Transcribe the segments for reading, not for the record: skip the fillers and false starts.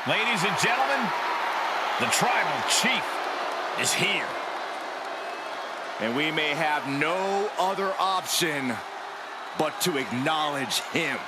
Ladies and gentlemen, the tribal chief is here. And we may have no other option but to acknowledge him.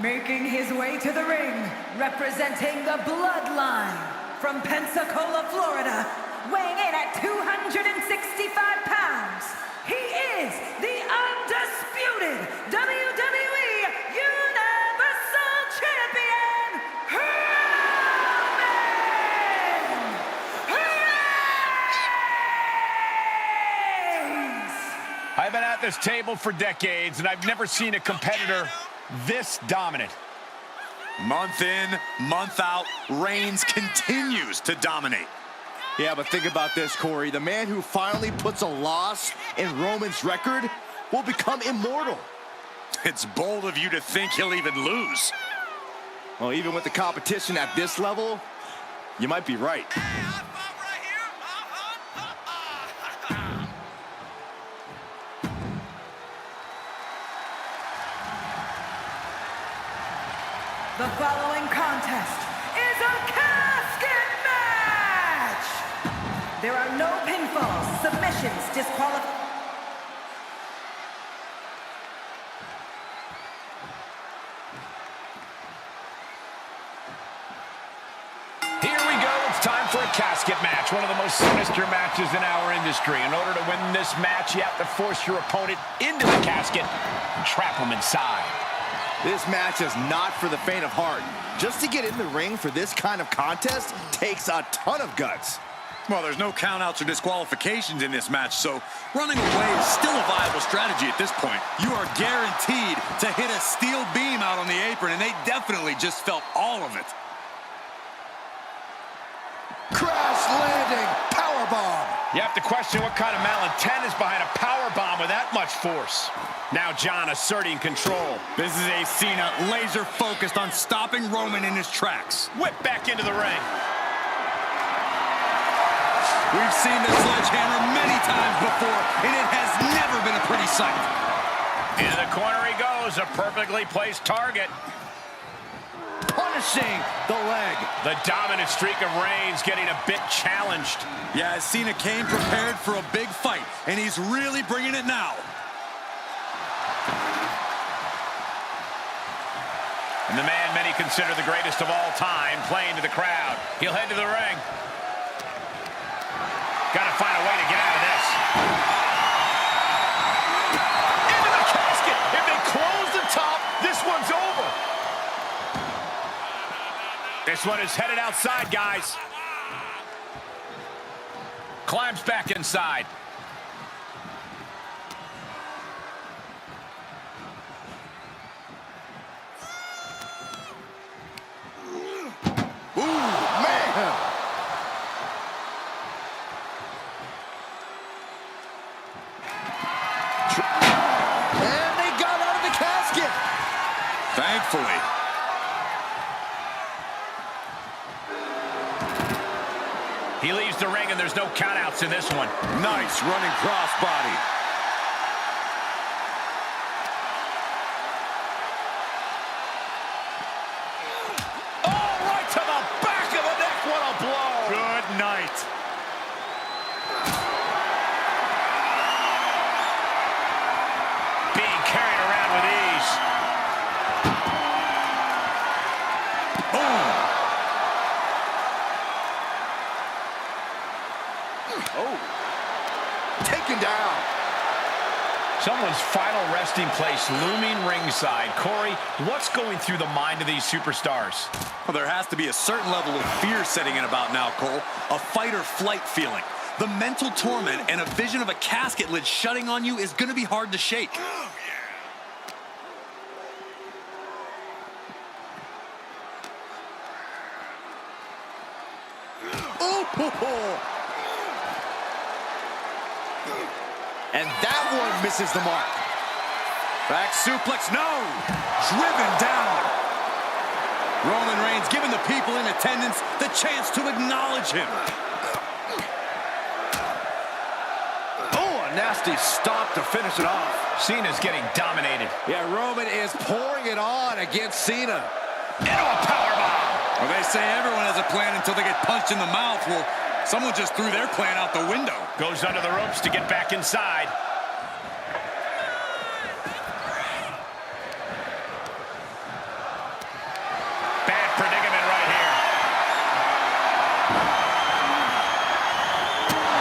Making his way to the ring, representing the Bloodline from Pensacola, Florida, weighing in at 265 pounds, he is the undisputed WWE Universal Champion, Roman Reigns! I've been at this table for decades, and I've never seen a competitor this dominant. Month in, month out, Reigns continues to dominate. Yeah, but think about this, Corey. The man who finally puts a loss in Roman's record will become immortal. It's bold of you to think he'll even lose. Well, even with the competition at this level, you might be right. The following contest is a casket match! There are no pinfalls, submissions, disqualifications. Here we go. It's time for a casket match, one of the most sinister matches in our industry. In order to win this match, you have to force your opponent into the casket and trap him inside. This match is not for the faint of heart. Just to get in the ring for this kind of contest takes a ton of guts. Well, there's no countouts or disqualifications in this match, so running away is still a viable strategy at this point. You are guaranteed to hit a steel beam out on the apron, and they definitely just felt all of it. Crash landing powerbomb. You have to question what kind of malintent is behind a powerbomb with that much force. Now John asserting control. This is a Cena laser focused on stopping Roman in his tracks. Whip back into the ring. We've seen this sledgehammer many times before, and it has never been a pretty sight. Into the corner he goes, a perfectly placed target. Punishing the leg. The dominant streak of Reigns getting a bit challenged. Yeah, Cena came prepared for a big fight, and he's really bringing it now. And the man many consider the greatest of all time playing to the crowd. He'll head to the ring. Gotta find a way to get out of this. Into the casket. If they close the top, this one's over. This one is headed outside, guys. Climbs back inside. And they got out of the casket. Thankfully. He leaves the ring, and there's no countouts in this one. Nice running crossbody. Oh, right to the back of the neck. What a blow. Good night. Being carried around with ease. Boom. Oh. Taken down. Someone's final resting place looming ringside. Corey, what's going through the mind of these superstars? Well, there has to be a certain level of fear setting in about now, Cole. A fight or flight feeling. The mental torment and a vision of a casket lid shutting on you is going to be hard to shake. And that one misses the mark. Back suplex, no! Driven down. Roman Reigns giving the people in attendance the chance to acknowledge him. Oh, a nasty stop to finish it off. Cena's getting dominated. Yeah, Roman is pouring it on against Cena. Into a powerbomb. Well, they say everyone has a plan until they get punched in the mouth. Well, someone just threw their plan out the window. Goes under the ropes to get back inside. Bad predicament right here.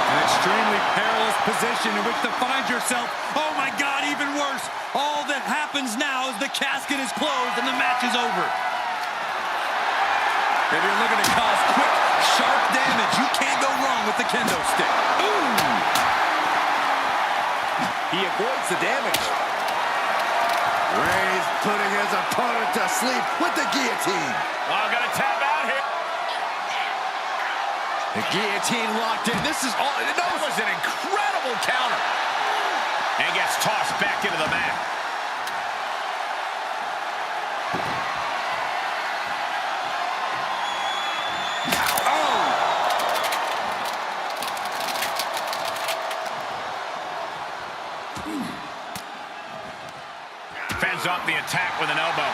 An extremely perilous position in which to find yourself. Oh my God, even worse. All that happens now is the casket is closed and the match is over. If you're looking to cause quick, sharp damage, you can't go wrong with the kendo stick. Ooh! He avoids the damage. Reigns putting his opponent to sleep with the guillotine. Oh, gonna tap out here. The guillotine locked in. This is all. That was an incredible counter. And gets tossed back into the mat. Fends off the attack with an elbow.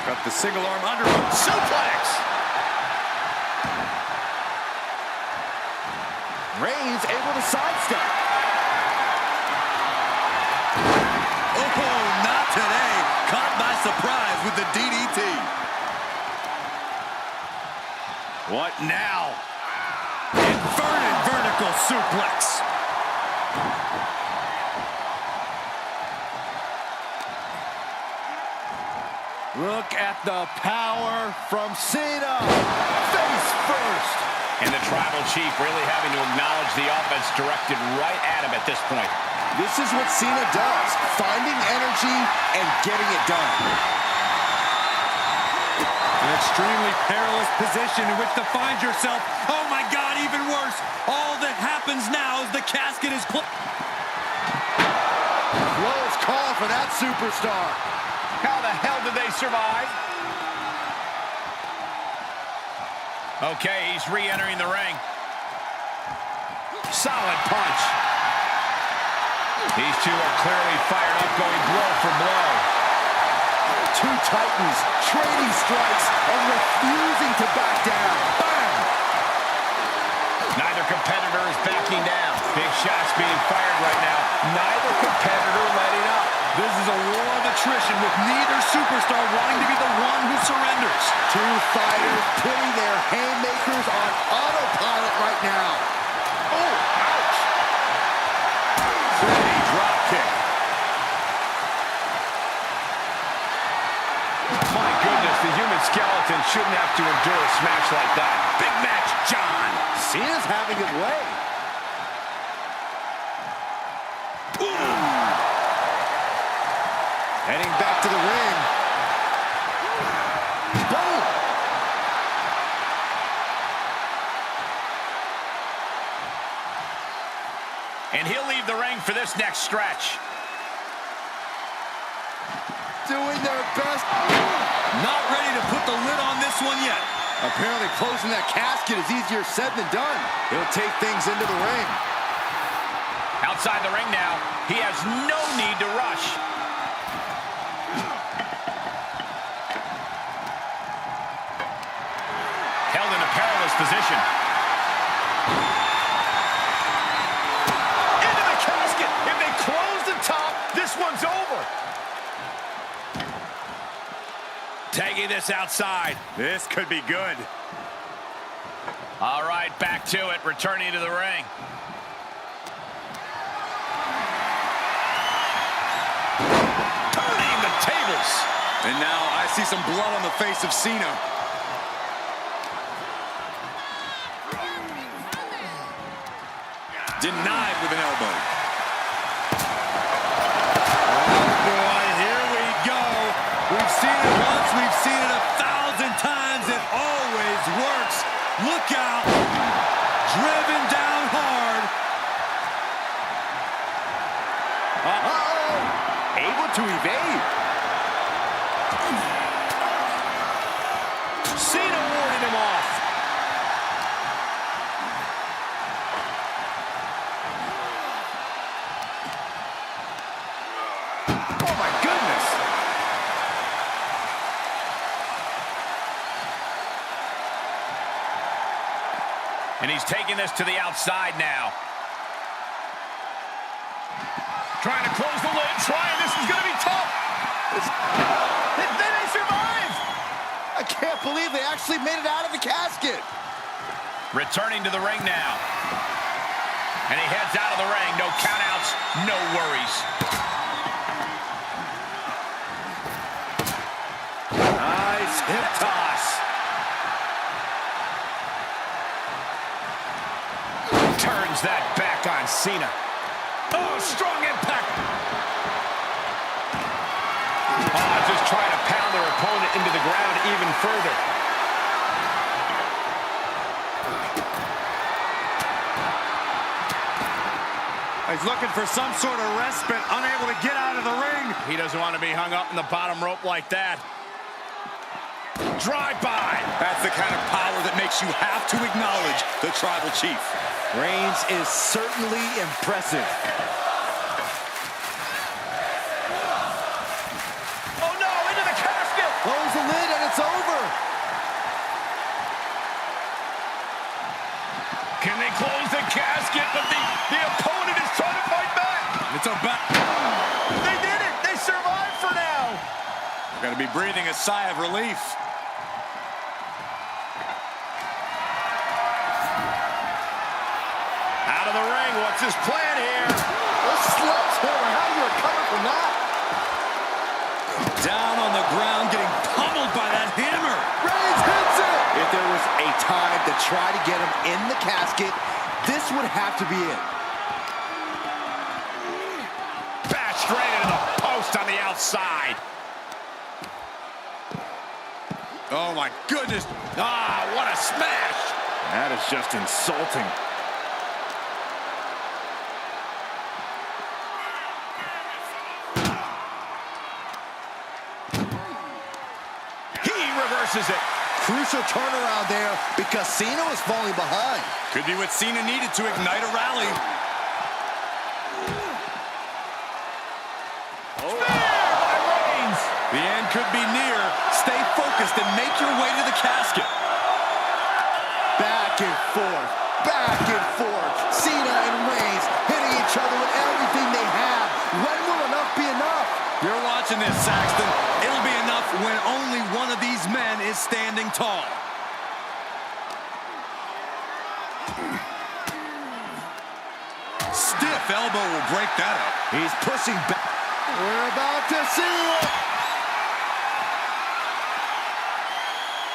Got the single arm under. Suplex! Reigns able to sidestep. Oh, not today. Caught by surprise with the DDT. What now? Inverted vertical suplex. Look at the power from Cena. Face first. And the tribal chief really having to acknowledge the offense directed right at him at this point. This is what Cena does, finding energy and getting it done. An extremely perilous position in which to find yourself. Oh my God, even worse. All that happens now is the casket is closed. Close call for that superstar. How the hell did they survive? Okay, he's re-entering the ring. Solid punch. These two are clearly fired up, going blow for blow. Two titans trading strikes and refusing to back down. Bam! Neither competitor is backing down. Big shots being fired right now. Neither competitor letting up. This is a war of attrition with neither superstar wanting to be the one who surrenders. Two fighters putting their haymakers on autopilot right now. Oh, ouch! Steady drop kick. My goodness, the human skeleton shouldn't have to endure a smash like that. Big match, John. Cena's having his way. Heading back to the ring. Boom! And he'll leave the ring for this next stretch. Doing their best. Not ready to put the lid on this one yet. Apparently closing that casket is easier said than done. He'll take things into the ring. Outside the ring now. He has no need to rush. Held in a perilous position. Into the casket. If they close the top, this one's over. Taking this outside. This could be good. All right, back to it. Returning to the ring. Turning the tables. And now I see some blood on the face of Cena. Denied with an elbow. Oh boy, here we go. We've seen it once, we've seen it 1,000 times. It always works. Look out. Driven down hard. Uh-oh. Able to evade. Cena warded him off. Oh, my goodness. And he's taking this to the outside now. Trying to close the lid, this is going to be tough. Then they survive. I can't believe they actually made it out of the casket. Returning to the ring now. And he heads out of the ring. No countouts, no worries. Nice hip toss. Turns that back on Cena. Oh, strong impact. Oh, just trying to pound their opponent into the ground even further. He's looking for some sort of respite, unable to get out of the ring. He doesn't want to be hung up in the bottom rope like that. Drive-by. That's the kind of power that makes you have to acknowledge the Tribal Chief. Reigns is certainly impressive. Oh, no, into the casket. Close the lid and it's over. Can they close the casket? But the opponent is trying to fight back. It's about. They did it. They survived for now. Got to be breathing a sigh of relief. Out of the ring. What's his plan here? The sledgehammer. How do you recover from that? Down on the ground, getting pummeled by that hammer. Reigns hits it. If there was a time to try to get him in the casket, this would have to be it. Bashed right into the post on the outside. Oh, my goodness. Ah, what a smash. That is just insulting. He reverses it. Crucial turnaround there because Cena was falling behind. Could be what Cena needed to ignite a rally. The end could be near. Stay focused and make your way to the casket. Back and forth, back and forth. Cena and Reigns hitting each other with everything they have. When will enough be enough? You're watching this, Saxton. It'll be enough when only one of these men is standing tall. Stiff elbow will break that up. He's pushing back. We're about to see it.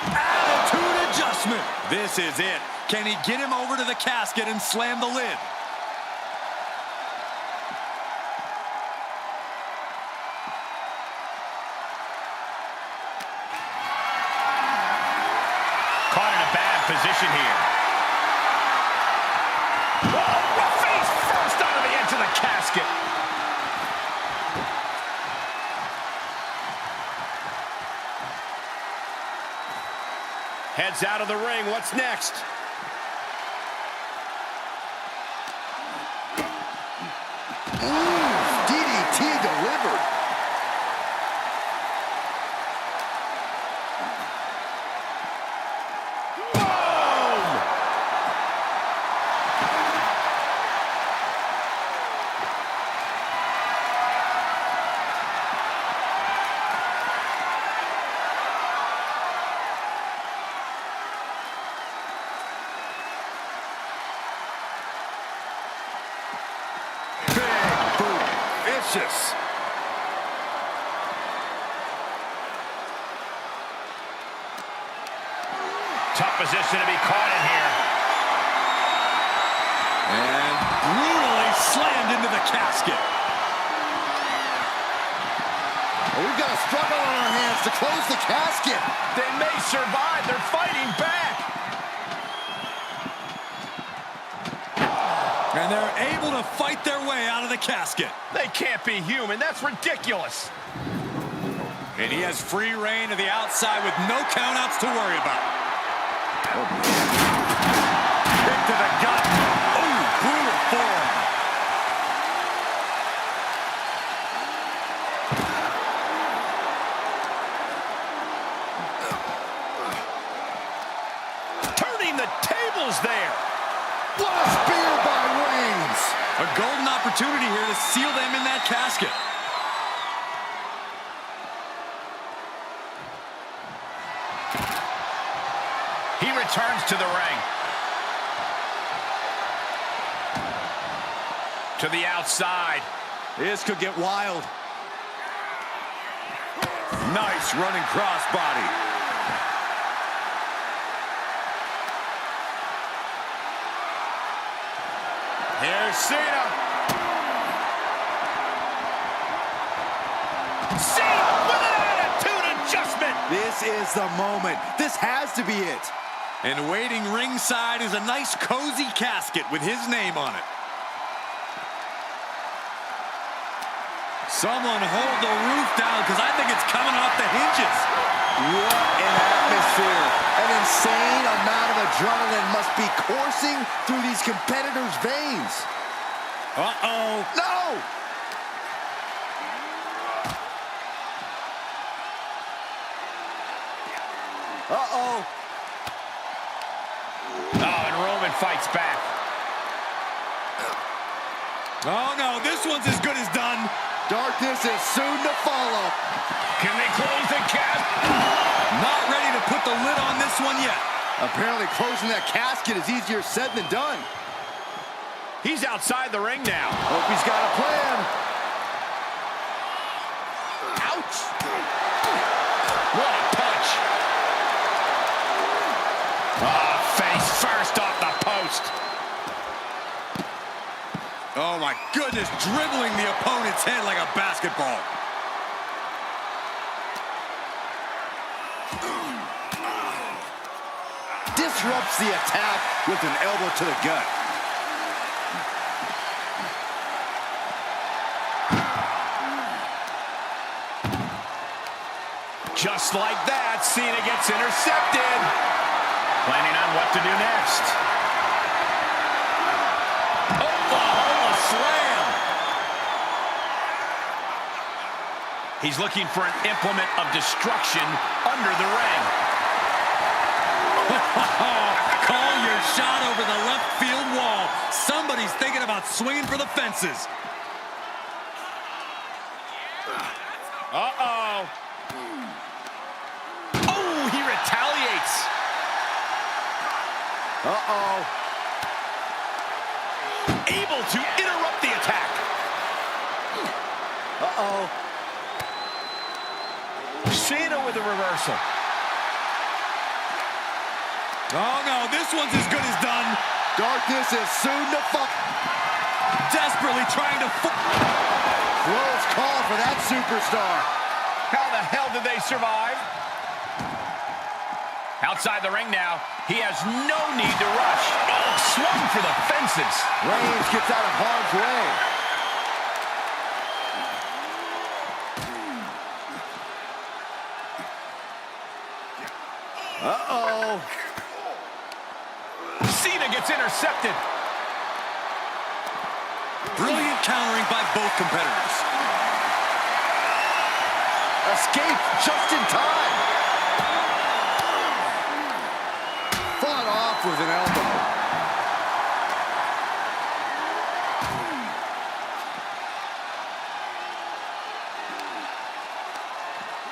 Attitude adjustment. This is it. Can he get him over to the casket and slam the lid? Caught in a bad position here. Oh, face first out of the edge of the casket. Heads out of the ring. What's next? DDT delivered. Boom! Big boot. Vicious. Tough position to be caught in here. And casket. Well, we've got a struggle on our hands to close the casket. They may survive. They're fighting back. And they're able to fight their way out of the casket. They can't be human. That's ridiculous. And he has free reign to the outside with no countouts to worry about. Kick to the gut. Oh, brutal form. Turning the tables there. What a spear by Reigns. A golden opportunity here to seal them in that casket. He returns to the ring. To the outside. This could get wild. Nice running crossbody. Here's Cena. Cena with an attitude adjustment. This is the moment. This has to be it. And waiting ringside is a nice cozy casket with his name on it. Someone hold the roof down because I think it's coming off the hinges. What an atmosphere. An insane amount of adrenaline must be coursing through these competitors' veins. Uh-oh. No! Uh-oh. Oh, and Roman fights back. Oh, no, this one's as good as done. Darkness is soon to follow. Can they close the casket? Not ready to put the lid on this one yet. Apparently closing that casket is easier said than done. He's outside the ring now. Hope he's got a plan. Ouch! What a punch! Oh, face first off the post. Oh, my goodness, dribbling the opponent's head like a basketball. Disrupts the attack with an elbow to the gut. Just like that, Cena gets intercepted. Planning on what to do next. Oklahoma slam. He's looking for an implement of destruction under the ring. Call your shot over the left field wall. Somebody's thinking about swinging for the fences. Uh-oh. Oh, he retaliates. Uh-oh. Able to interrupt the attack. Uh-oh. Cena with a reversal. Oh, no, this one's as good as done. Darkness is soon to fall. Desperately trying to... Close call for that superstar. How the hell did they survive? Outside the ring now. He has no need to rush. Oh, swung for the fences. Reigns gets out of harm's way. Uh-oh. Cena gets intercepted. Brilliant countering by both competitors. Escape just in time. Fought off with an elbow.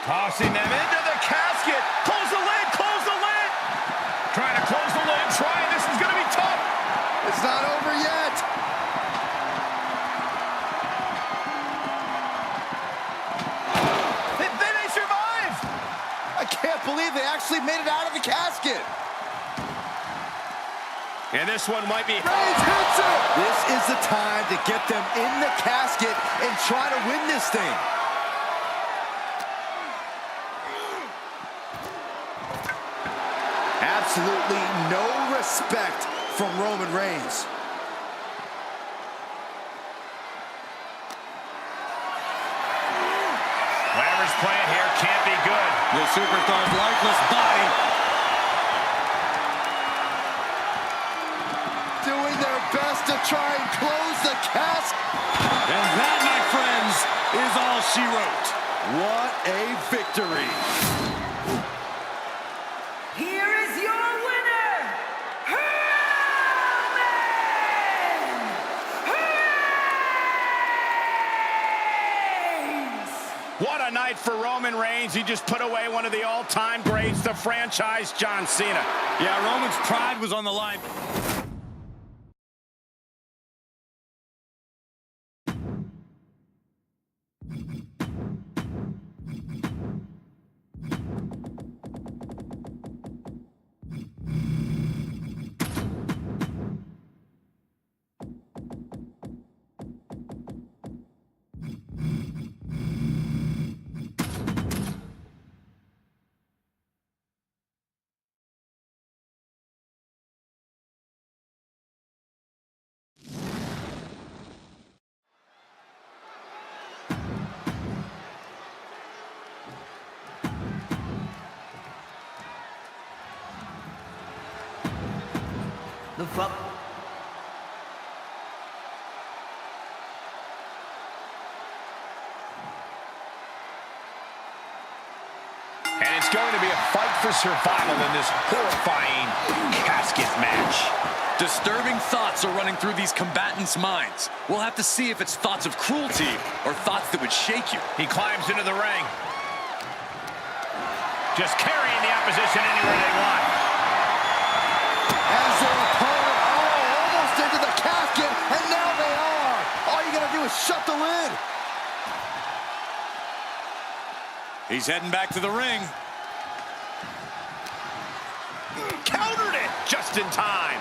Tossing them into the casket. Close the lid, close the lid. Trying to close the lid, trying. This is going to be tough. It's not over yet. They survived. I can't believe they actually made it out of the casket. And this one might be... Reigns hits it! This is the time to get them in the casket and try to win this thing. Absolutely no respect from Roman Reigns. Whatever's playing here can't be good. The superstar's lifeless body. Doing their best to try and close the casket. And that, my friends, is all she wrote. What a victory. Here is your winner, Roman Reigns! What a night for Roman Reigns. He just put away one of the all-time greats, the franchise John Cena. Yeah, Roman's pride was on the line. The fuck? And it's going to be a fight for survival in this horrifying casket match. Disturbing thoughts are running through these combatants' minds. We'll have to see if it's thoughts of cruelty or thoughts that would shake you. He climbs into the ring. Just carrying the opposition anywhere they want. As their opponent, almost into the casket, and now they are. All you gotta do is shut the lid. He's heading back to the ring. Countered it just in time.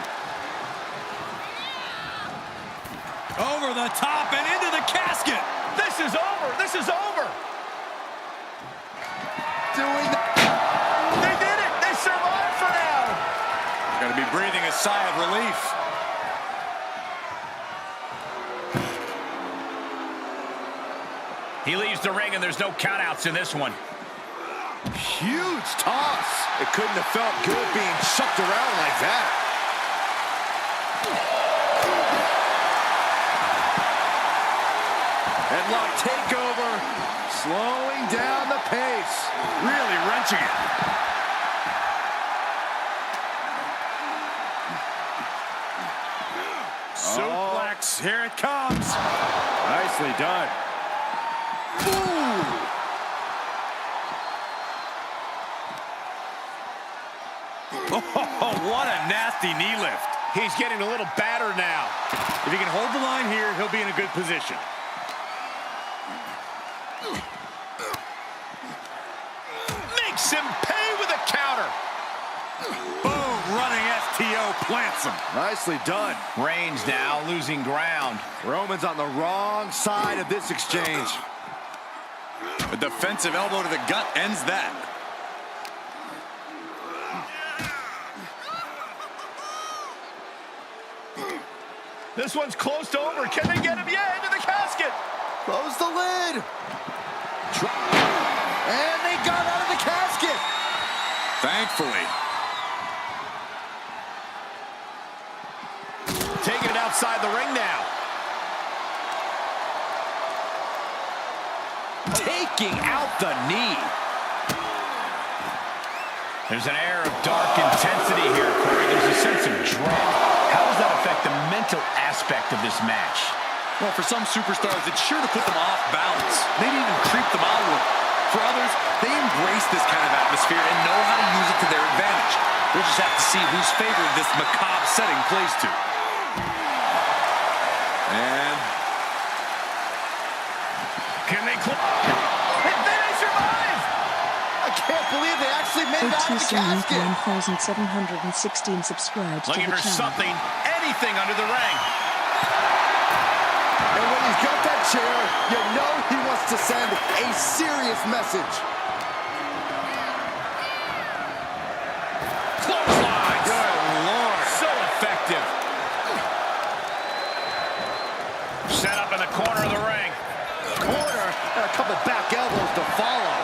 Over the top and into the casket. This is over. This is over. Doing the... They did it. They survived for now. Gotta be breathing a sigh of relief. He leaves the ring, and there's no countouts in this one. Huge toss. It couldn't have felt good being chucked around like that. Headlock takeover. Slowing down the pace. Really wrenching it. Suplex, here it comes. Nicely done. Ooh. Oh, what a nasty knee lift. He's getting a little battered now. If he can hold the line here, he'll be in a good position. Makes him pay with a counter. Boom, running STO plants him. Nicely done. Reigns now losing ground. Roman's on the wrong side of this exchange. A defensive elbow to the gut ends that. This one's close to over. Can they get him? Yeah, into the casket. Close the lid. And they got out of the casket. Thankfully. Taking it outside the ring now. Taking out the knee. There's an air of dark intensity here, Corey. There's a sense of dread. How does that affect the mental aspect of this match? Well, for some superstars, it's sure to put them off balance. Maybe even creep them out a little. For others, they embrace this kind of atmosphere and know how to use it to their advantage. We'll just have to see whose favor this macabre setting plays to. And can they close? They survive! I can't can't believe they actually made that to the casket. 1,716 subscribed Looking to the for channel. something, anything under the ring. And when he's got that chair, you know he wants to send a serious message. Clotheslines. Good Lord. So effective. Set up in the corner of the ring. Corner, and a couple back elbows to follow.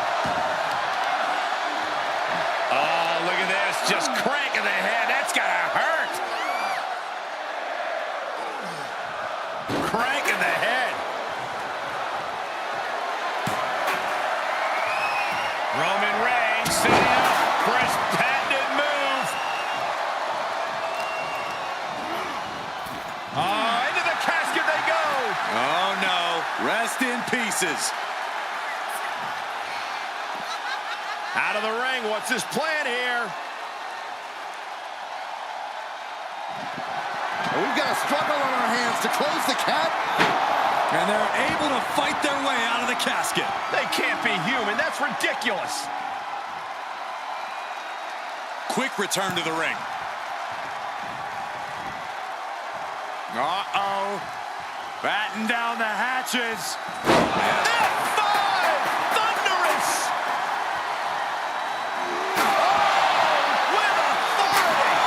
Oh, look at this. Just cranking the head. That's gotta hurt. Cranking the head. Roman Reigns setting up for his patented move. Oh, into the casket they go. Oh, no. Rest in pieces. Out of the ring. What's his plan here? We've got a struggle on our hands to close the cap. And they're able to fight their way out of the casket. They can't be human. That's ridiculous. Quick return to the ring. Uh-oh. Batten down the hatches. F5! Thunderous! Oh, with authority!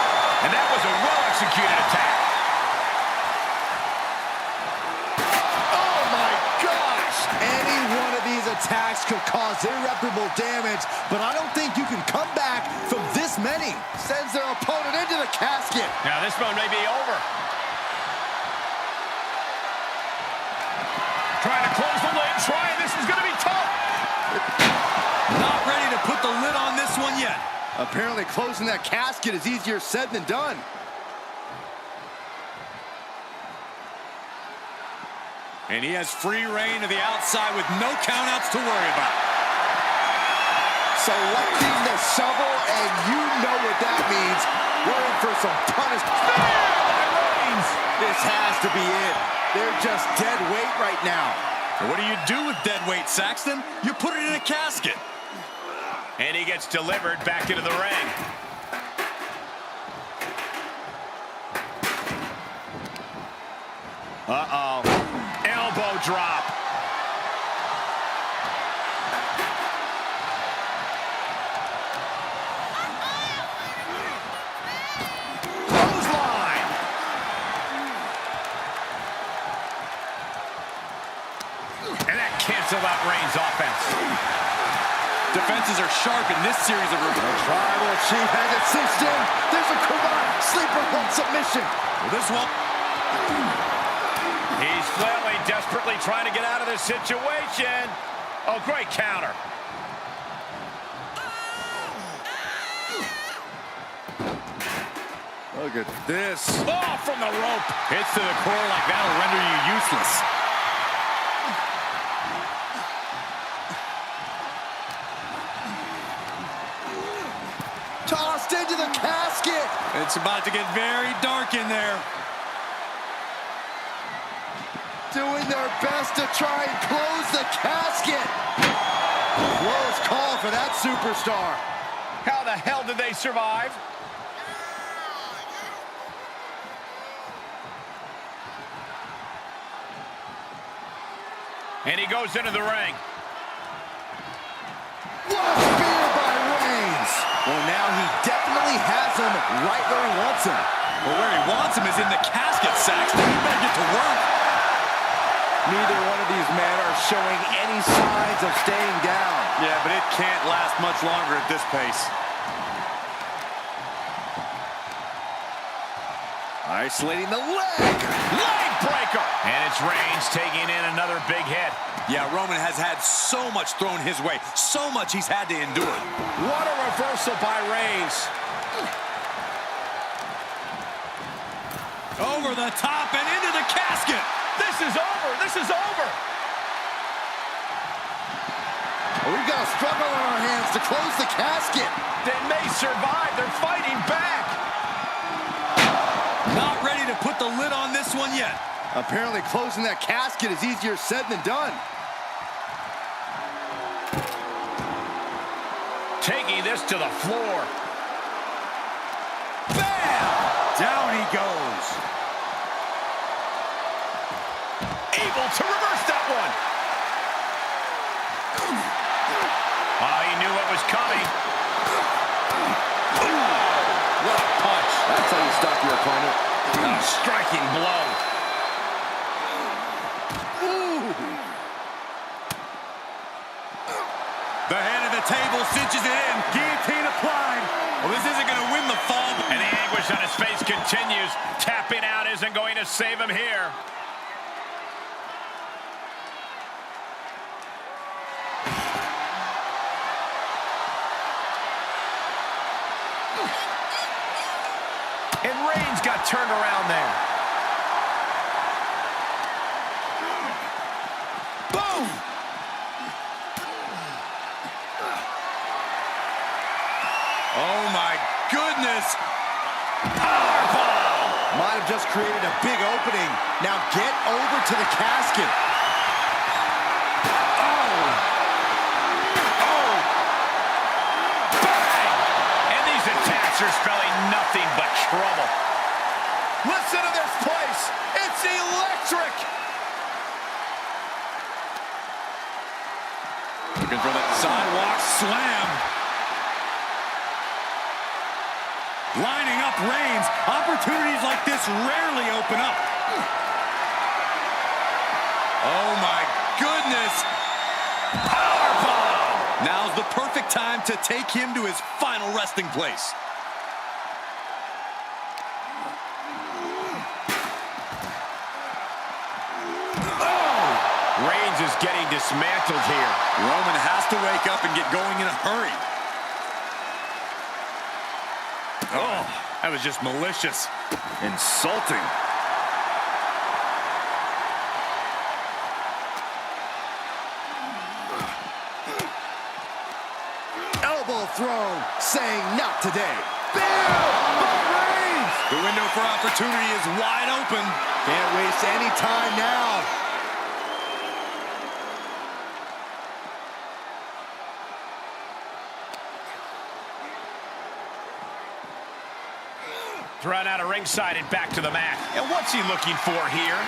And that was a well-executed attack. Oh my gosh! Any one of these attacks could cause irreparable damage, but I don't think you can come back from this many. Sends their opponent into the casket. Now this one may be over. Trying to close the lid. This is going to be tough. Not ready to put the lid on this one yet. Apparently closing that casket is easier said than done. And he has free reign to the outside with no countouts to worry about. Selecting the shovel, and you know what that means. We're in for some punishment. This has to be it. They're just dead weight right now. And what do you do with dead weight, Saxton? You put it in a casket. And he gets delivered back into the ring. Uh-oh. Elbow drop. Clothesline. And that canceled out Reigns' offense. Defenses are sharp in this series of The tribal chief has it cinched in. There's a Karate sleeper hold submission. this one. He's flailing, desperately trying to get out of this situation. Oh, great counter. Look at this. Oh, from the rope. Hits to the core like that'll render you useless. Tossed into the casket. It's about to get very dark in there. Doing their best to try and close the casket. Close call for that superstar. How the hell did they survive? And he goes into the ring. What a spear by Reigns. Well, now he definitely has him right where he wants him. Well, where he wants him is in the casket, Saxton. You better get to work. Neither one of these men are showing any signs of staying down. Yeah, but it can't last much longer at this pace. Isolating the leg. Leg breaker. And it's Reigns taking in another big hit. Yeah, Roman has had so much thrown his way. So much he's had to endure. What a reversal by Reigns. Over the top and into the casket. This is over. This is over. We've got a struggle on our hands to close the casket. They may survive. They're fighting back. Not ready to put the lid on this one yet. Apparently closing that casket is easier said than done. Taking taking this to the floor. Bam! Down he goes. Able to reverse that one. Oh, he knew what was coming. What a punch. That's how you stop your opponent. A striking blow. The head of the table cinches it in. Guillotine applied. Well, this isn't going to win the fall. And the anguish on his face continues. Tapping out isn't going to save him here. And Reigns got turned around there. Boom! Oh, my goodness. Powerbomb. Might have just created a big opening. Now get over to the casket. Are spelling nothing but trouble. Listen to this place. It's electric. Looking for that sidewalk slam. Lining up Reigns. Opportunities like this rarely open up. Oh, my goodness. Powerbomb. Now's the perfect time to take him to his final resting place. Reigns is getting dismantled here. Roman has to wake up and get going in a hurry. Oh, that was just malicious. Insulting. Elbow thrown, saying not today. Bam! By Reigns! The window for opportunity is wide open. Can't waste any time now. Run out of ringside and back to the mat. And what's he looking for here?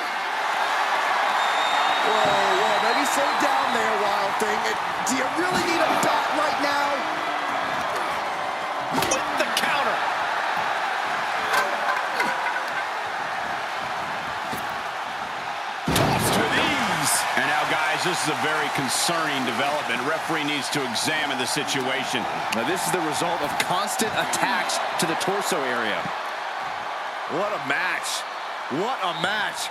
Whoa, maybe slow down there, Wild Thing. Do you really need a bat right now? With the counter. Tossed with ease. And now, guys, this is a very concerning development. Referee needs to examine the situation. Now, this is the result of constant attacks to the torso area. What a match. What a match.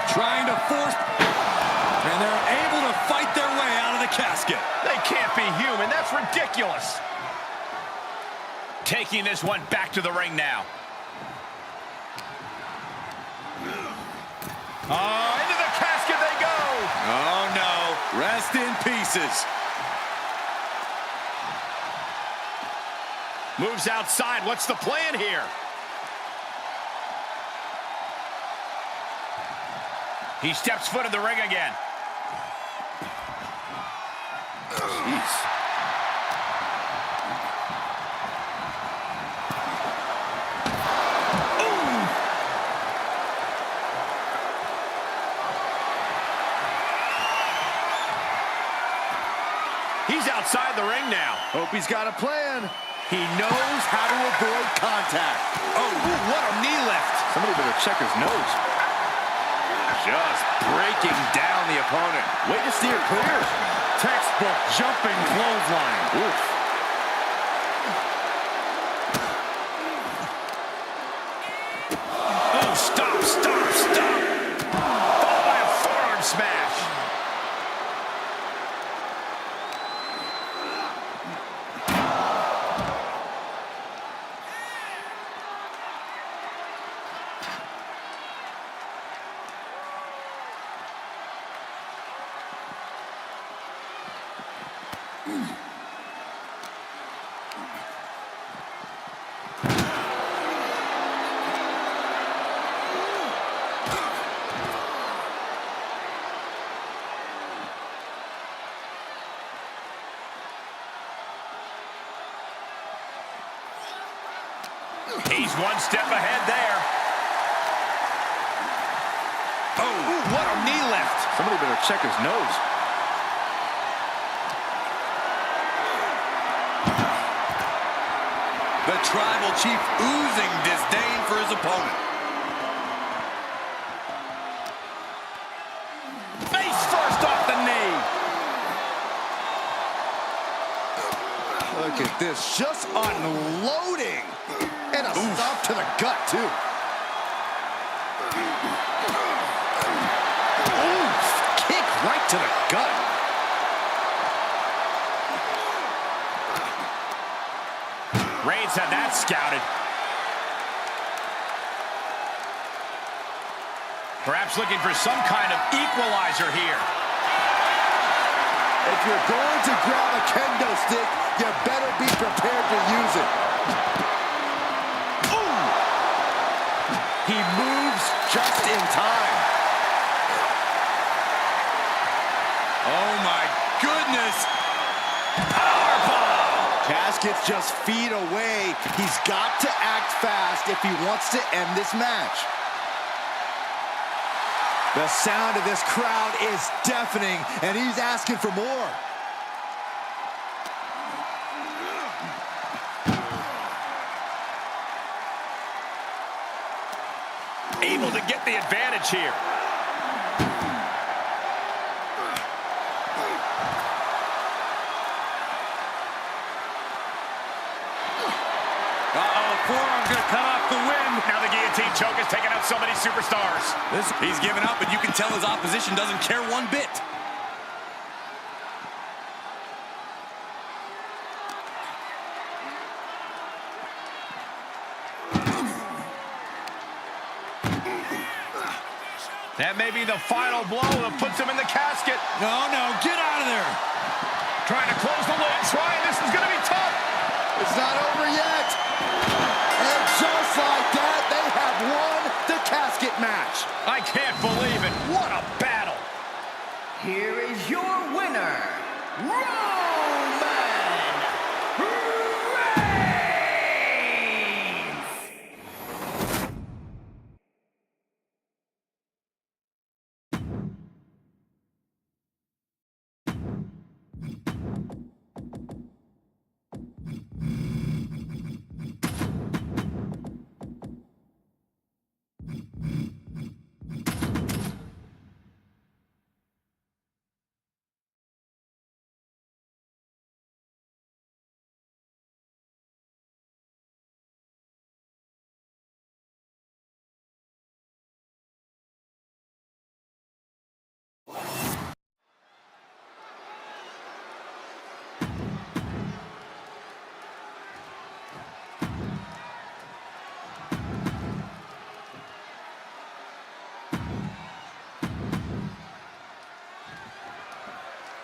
Trying to force... And they're able to fight their way out of the casket. They can't be human. That's ridiculous. Taking this one back to the ring now. Oh, into the casket they go. Oh, no. Rest in pieces. Moves outside. What's the plan here? He steps foot in the ring again. Jeez. He's outside the ring now. Hope he's got a plan. He knows how to avoid contact. Oh, what a knee lift. Somebody better check his nose. Just breaking down the opponent. Way to steer clear. Textbook jumping clothesline. Oof. Oh, stop, stop, stop. Followed by a forearm smash. He's one step ahead there. Oh, ooh, what a knee lift. Somebody better check his nose. The Tribal Chief oozing disdain for his opponent. Face first off the knee. Look at this, just unloading. And a stop to the gut, too. Oof, kick right to the gut. Reigns had that scouted. Perhaps looking for some kind of equalizer here. If you're going to grab a kendo stick, you better be prepared to use it. Ooh! He moves just in time. Oh my goodness! Casket's just feet away. He's got to act fast if he wants to end this match. The sound of this crowd is deafening, and he's asking for more. Able to get the advantage here. Forearm's gonna cut off the win. Now the guillotine choke is taking out so many superstars. He's given up, and you can tell his opposition doesn't care one bit. That may be the final blow that puts him in the casket. No, get out of there. Trying to close the lid, this is going to be tough. It's not over yet. And just like that, they have won the casket match. I can't believe it. What a battle. Here is your winner, Roman Reigns!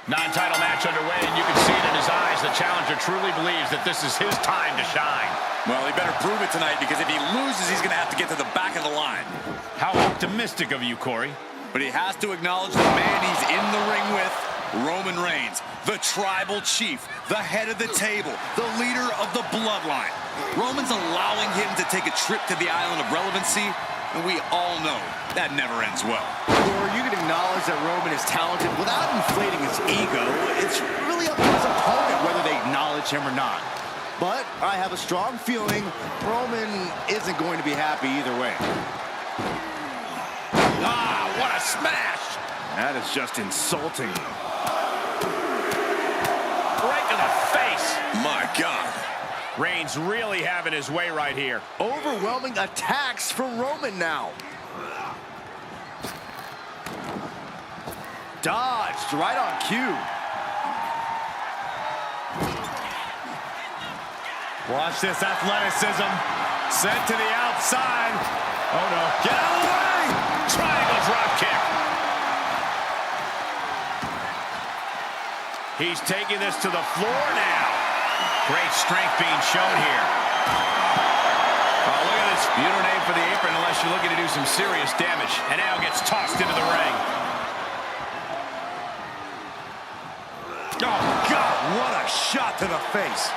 Non-title match underway, and you can see it in his eyes. The challenger truly believes that this is his time to shine. Well, he better prove it tonight, because if he loses, he's going to have to get to the back of the line. How optimistic of you, Corey. But he has to acknowledge the man he's in the ring with, Roman Reigns, the Tribal Chief, the head of the table, the leader of the bloodline. Roman's allowing him to take a trip to the island of relevancy, and we all know that never ends well. Or you can acknowledge that Roman is talented without inflating his ego. It's really up to his opponent whether they acknowledge him or not. But I have a strong feeling Roman isn't going to be happy either way. Ah, what a smash! That is just insulting. Right to the face. My God. Reigns really having his way right here. Overwhelming attacks from Roman now. Dodged right on cue. Watch this athleticism. Sent to the outside. Oh, no. Get out of the way! Triangle drop kick. He's taking this to the floor now. Great strength being shown here. Oh, look at this. You don't aim for the apron unless you're looking to do some serious damage. And now gets tossed into the ring. Oh, God, what a shot to the face.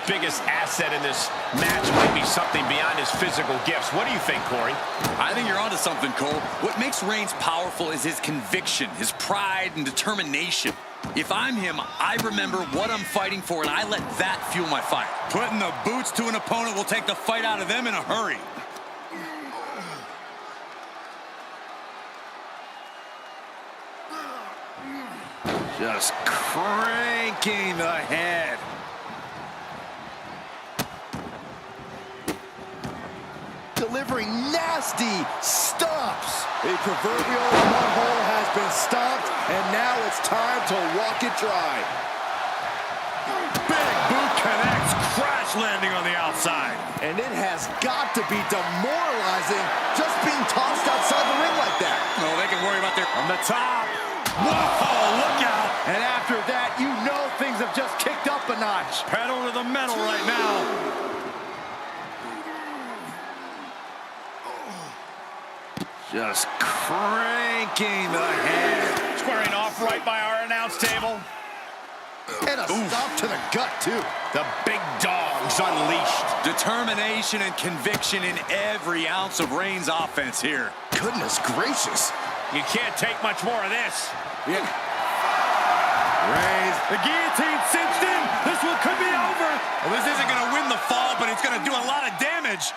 biggest asset in this match might be something beyond his physical gifts. What do you think, Corey? I think you're onto something, Cole. What makes Reigns powerful is his conviction, his pride and determination. If I'm him, I remember what I'm fighting for, and I let that fuel my fight. Putting the boots to an opponent will take the fight out of them in a hurry. Just cranking the head. Delivering nasty stomps. The proverbial mud hole has been stomped, and now it's time to walk it dry. Big boot connects, crash landing on the outside. And it has got to be demoralizing just being tossed outside the ring like that. No, they can worry about their... From the top. Whoa, look out. And after that, you know things have just kicked up a notch. Pedal to the metal right now. Just cranking the head. Squaring off right by our announce table. And a stomp to the gut, too. The big dog's unleashed. Determination and conviction in every ounce of Reigns' offense here. Goodness gracious. You can't take much more of this. Yeah. Reigns, the guillotine cinched in. This one could be over. Well, this isn't going to win the fall, but it's going to do a lot of damage.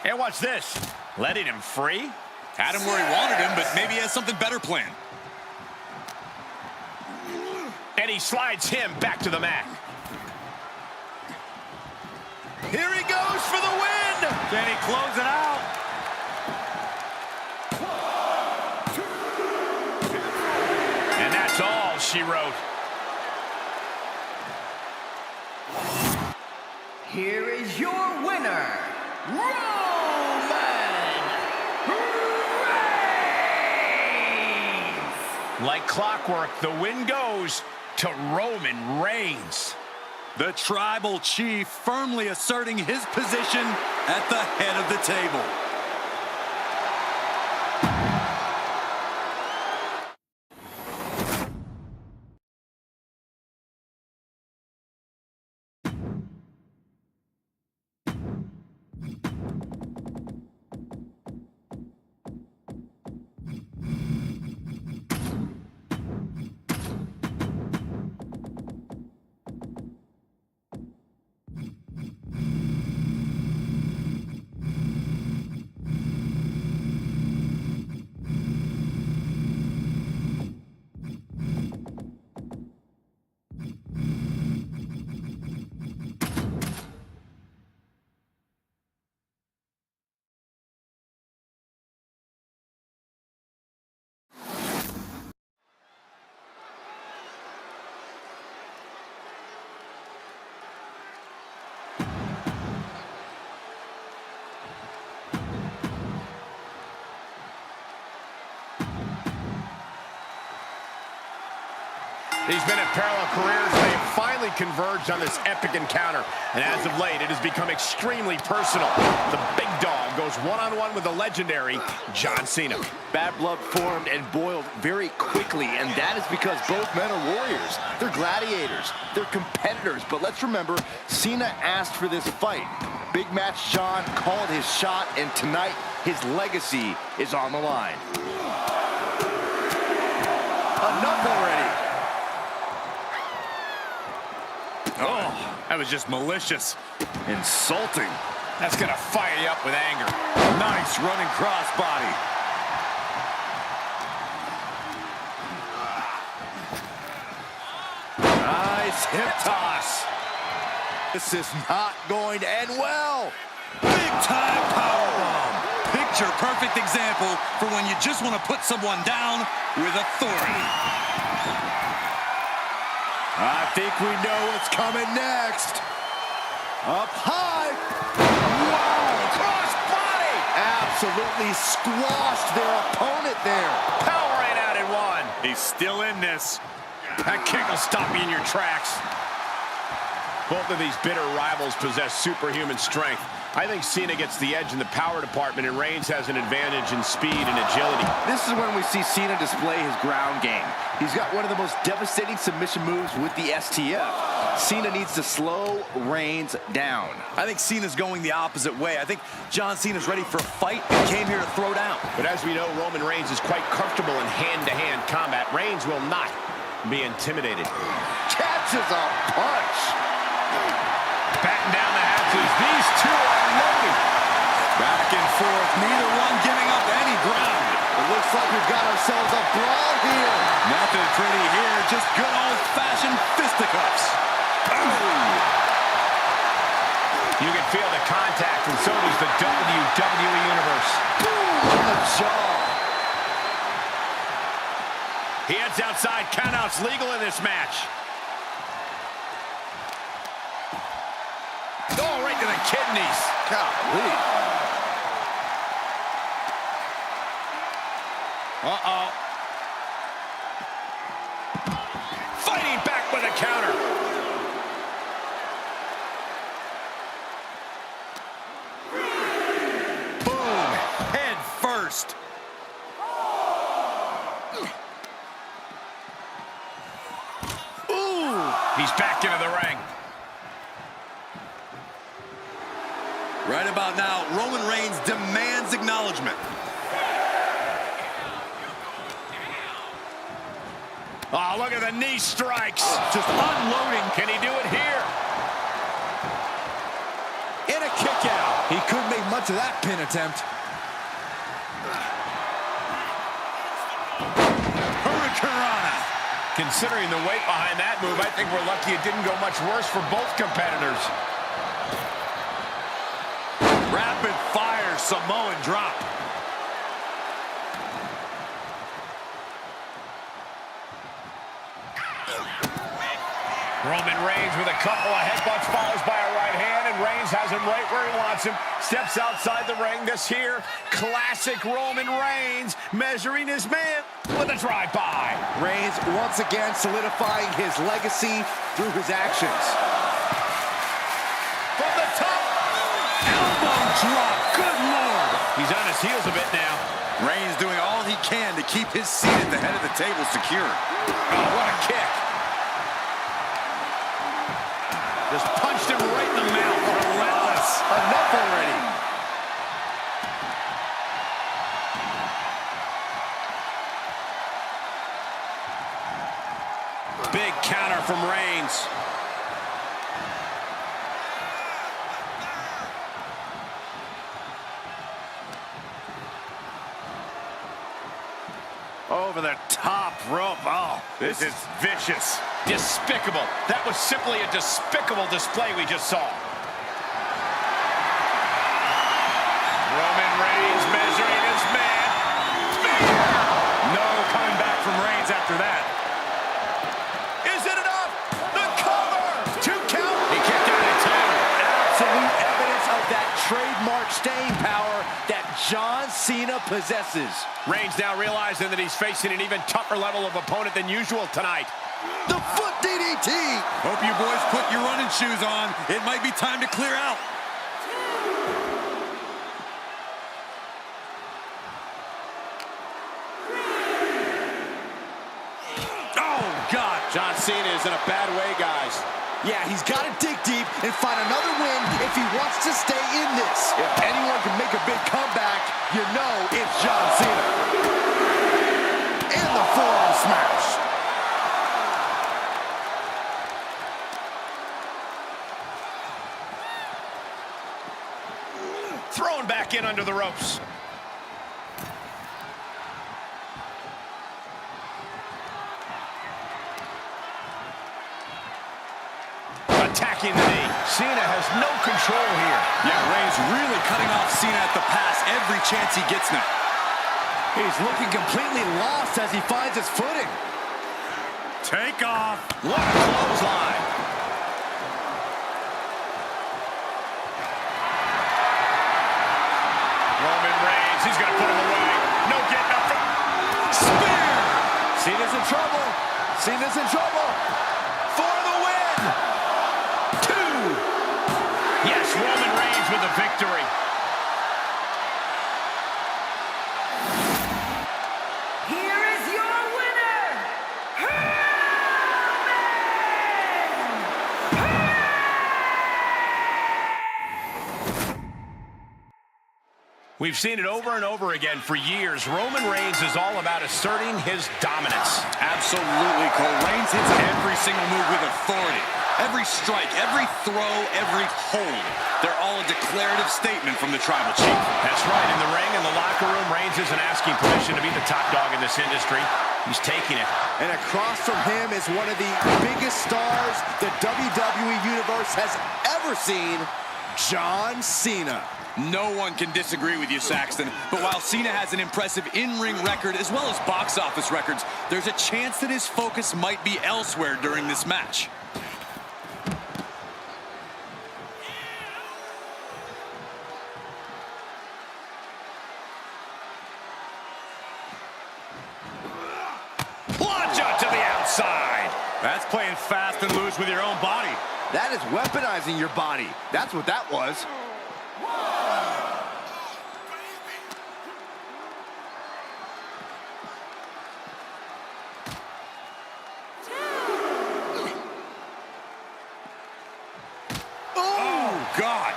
And watch this. Letting him free. Had him where he wanted him, but maybe he has something better planned. And he slides him back to the mat. Here he goes for the win. Can he close it out? And that's all she wrote. Here is your winner, Roman Reigns! Like clockwork, the win goes to Roman Reigns. The tribal chief firmly asserting his position at the head of the table. These men have parallel careers. They have finally converged on this epic encounter. And as of late, it has become extremely personal. The big dog goes one-on-one with the legendary John Cena. Bad blood formed and boiled very quickly, and that is because both men are warriors. They're gladiators. They're competitors. But let's remember, Cena asked for this fight. Big Match John called his shot, and tonight, his legacy is on the line. Enough already. Oh, that was just malicious. Insulting. That's going to fire you up with anger. Nice running crossbody. Nice hip toss. This is not going to end well. Big time powerbomb. Picture perfect example for when you just want to put someone down with authority. I think we know what's coming next. Up high. Wow, cross body. Absolutely squashed their opponent there. Powering out in one. He's still in this. That kick will stop you in your tracks. Both of these bitter rivals possess superhuman strength. I think Cena gets the edge in the power department, and Reigns has an advantage in speed and agility. This is when we see Cena display his ground game. He's got one of the most devastating submission moves with the STF. Cena needs to slow Reigns down. I think Cena's going the opposite way. I think John Cena's ready for a fight and came here to throw down. But as we know, Roman Reigns is quite comfortable in hand-to-hand combat. Reigns will not be intimidated. Catches a punch. Batten down the hatches. These two are loaded. Back and forth, neither one giving up any ground. It looks like we've got ourselves a brawl here. Nothing pretty here, just good old-fashioned fisticuffs. You can feel the contact, and so does the WWE Universe. Boom on the jaw. He heads outside. Countouts legal in this match. Oh, right to the kidneys. Golly. Uh-oh. Fighting back with a counter. Boom, head first. Ooh, he's back into the ring. Right about now, Roman Reigns demands acknowledgement. Oh, look at the knee strikes. Just unloading. Can he do it here? In a kick out. He couldn't make much of that pin attempt. Hurricanrana. Considering the weight behind that move, I think we're lucky it didn't go much worse for both competitors. Rapid fire Samoan drop. Roman Reigns with a couple of headbutts, follows by a right hand, and Reigns has him right where he wants him. Steps outside the ring. This here, classic Roman Reigns, measuring his man with a drive-by. Reigns once again solidifying his legacy through his actions. From the top, Elbow drop. Good Lord. he's on his heels a bit now. Reigns doing all he can to keep his seat at the head of the table secure. Oh, what a kick. Just punched him right in the mouth. Relentless. Enough already. Big counter from Reigns. Over the top rope. Oh, this is vicious. Despicable. That was simply a despicable display we just saw. Roman Reigns measuring his man. No coming back from Reigns after that. Is it enough? The cover! 2 count. He kicked out at 2. Absolute evidence of that trademark staying power that John Cena possesses. Reigns now realizing that he's facing an even tougher level of opponent than usual tonight. The foot DDT. Hope you boys put your running shoes on. It might be time to clear out. Oh, God. John Cena is in a bad way, guys. Yeah, he's got to dig deep and find another win if he wants to stay in this. If anyone can make a big comeback, you know it's John Cena. And the forearm smash. Thrown back in under the ropes. Attacking the knee. Cena has no control here. Yeah, Reigns really cutting off Cena at the pass every chance he gets now. He's looking completely lost as he finds his footing. Take off. What a clothesline. Roman Reigns, he's going to put him away. No getting up from... Spear! Cena's in trouble. Cena's in trouble. For the win! 2! Yes, Roman Reigns with the victory. Here is your winner, Roman We've seen it over and over again for years. Roman Reigns is all about asserting his dominance. Absolutely, Cole. Reigns hits every single move with authority. Every strike, every throw, every hold. They're all a declarative statement from the Tribal Chief. That's right. In the ring, in the locker room, Reigns isn't asking permission to be the top dog in this industry. He's taking it. And across from him is one of the biggest stars the WWE Universe has ever seen, John Cena. No one can disagree with you, Saxton. But while Cena has an impressive in-ring record as well as box office records, there's a chance that his focus might be elsewhere during this match. Plunge out to the outside. That's playing fast and loose with your own body. That is weaponizing your body. That's what that was. God.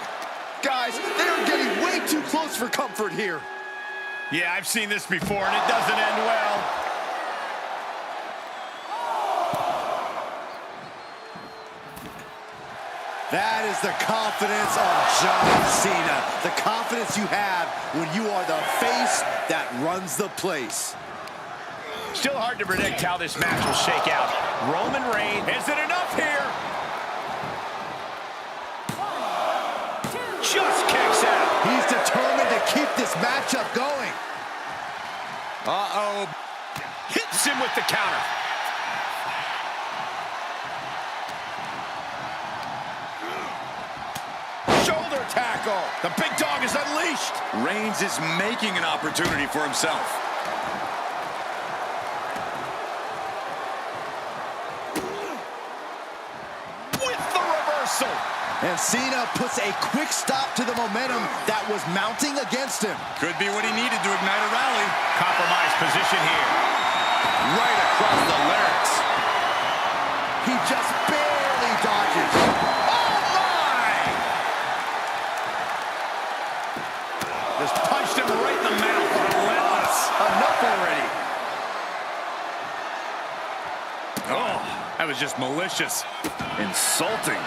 Guys, they are getting way too close for comfort here. Yeah, I've seen this before, and it doesn't end well. That is the confidence of John Cena. The confidence you have when you are the face that runs the place. Still hard to predict how this match will shake out. Roman Reigns, is it enough here? Just kicks out. He's determined to keep this matchup going. Uh-oh. Hits him with the counter. Shoulder tackle. The big dog is unleashed. Reigns is making an opportunity for himself. With the reversal. And Cena puts a quick stop to the momentum that was mounting against him. Could be what he needed to ignite a rally. Compromised position here. Right across the larynx. He just barely dodges. Oh, my! Just punched him right in the mouth. Relentless. Enough already. Oh, that was just malicious. Insulting.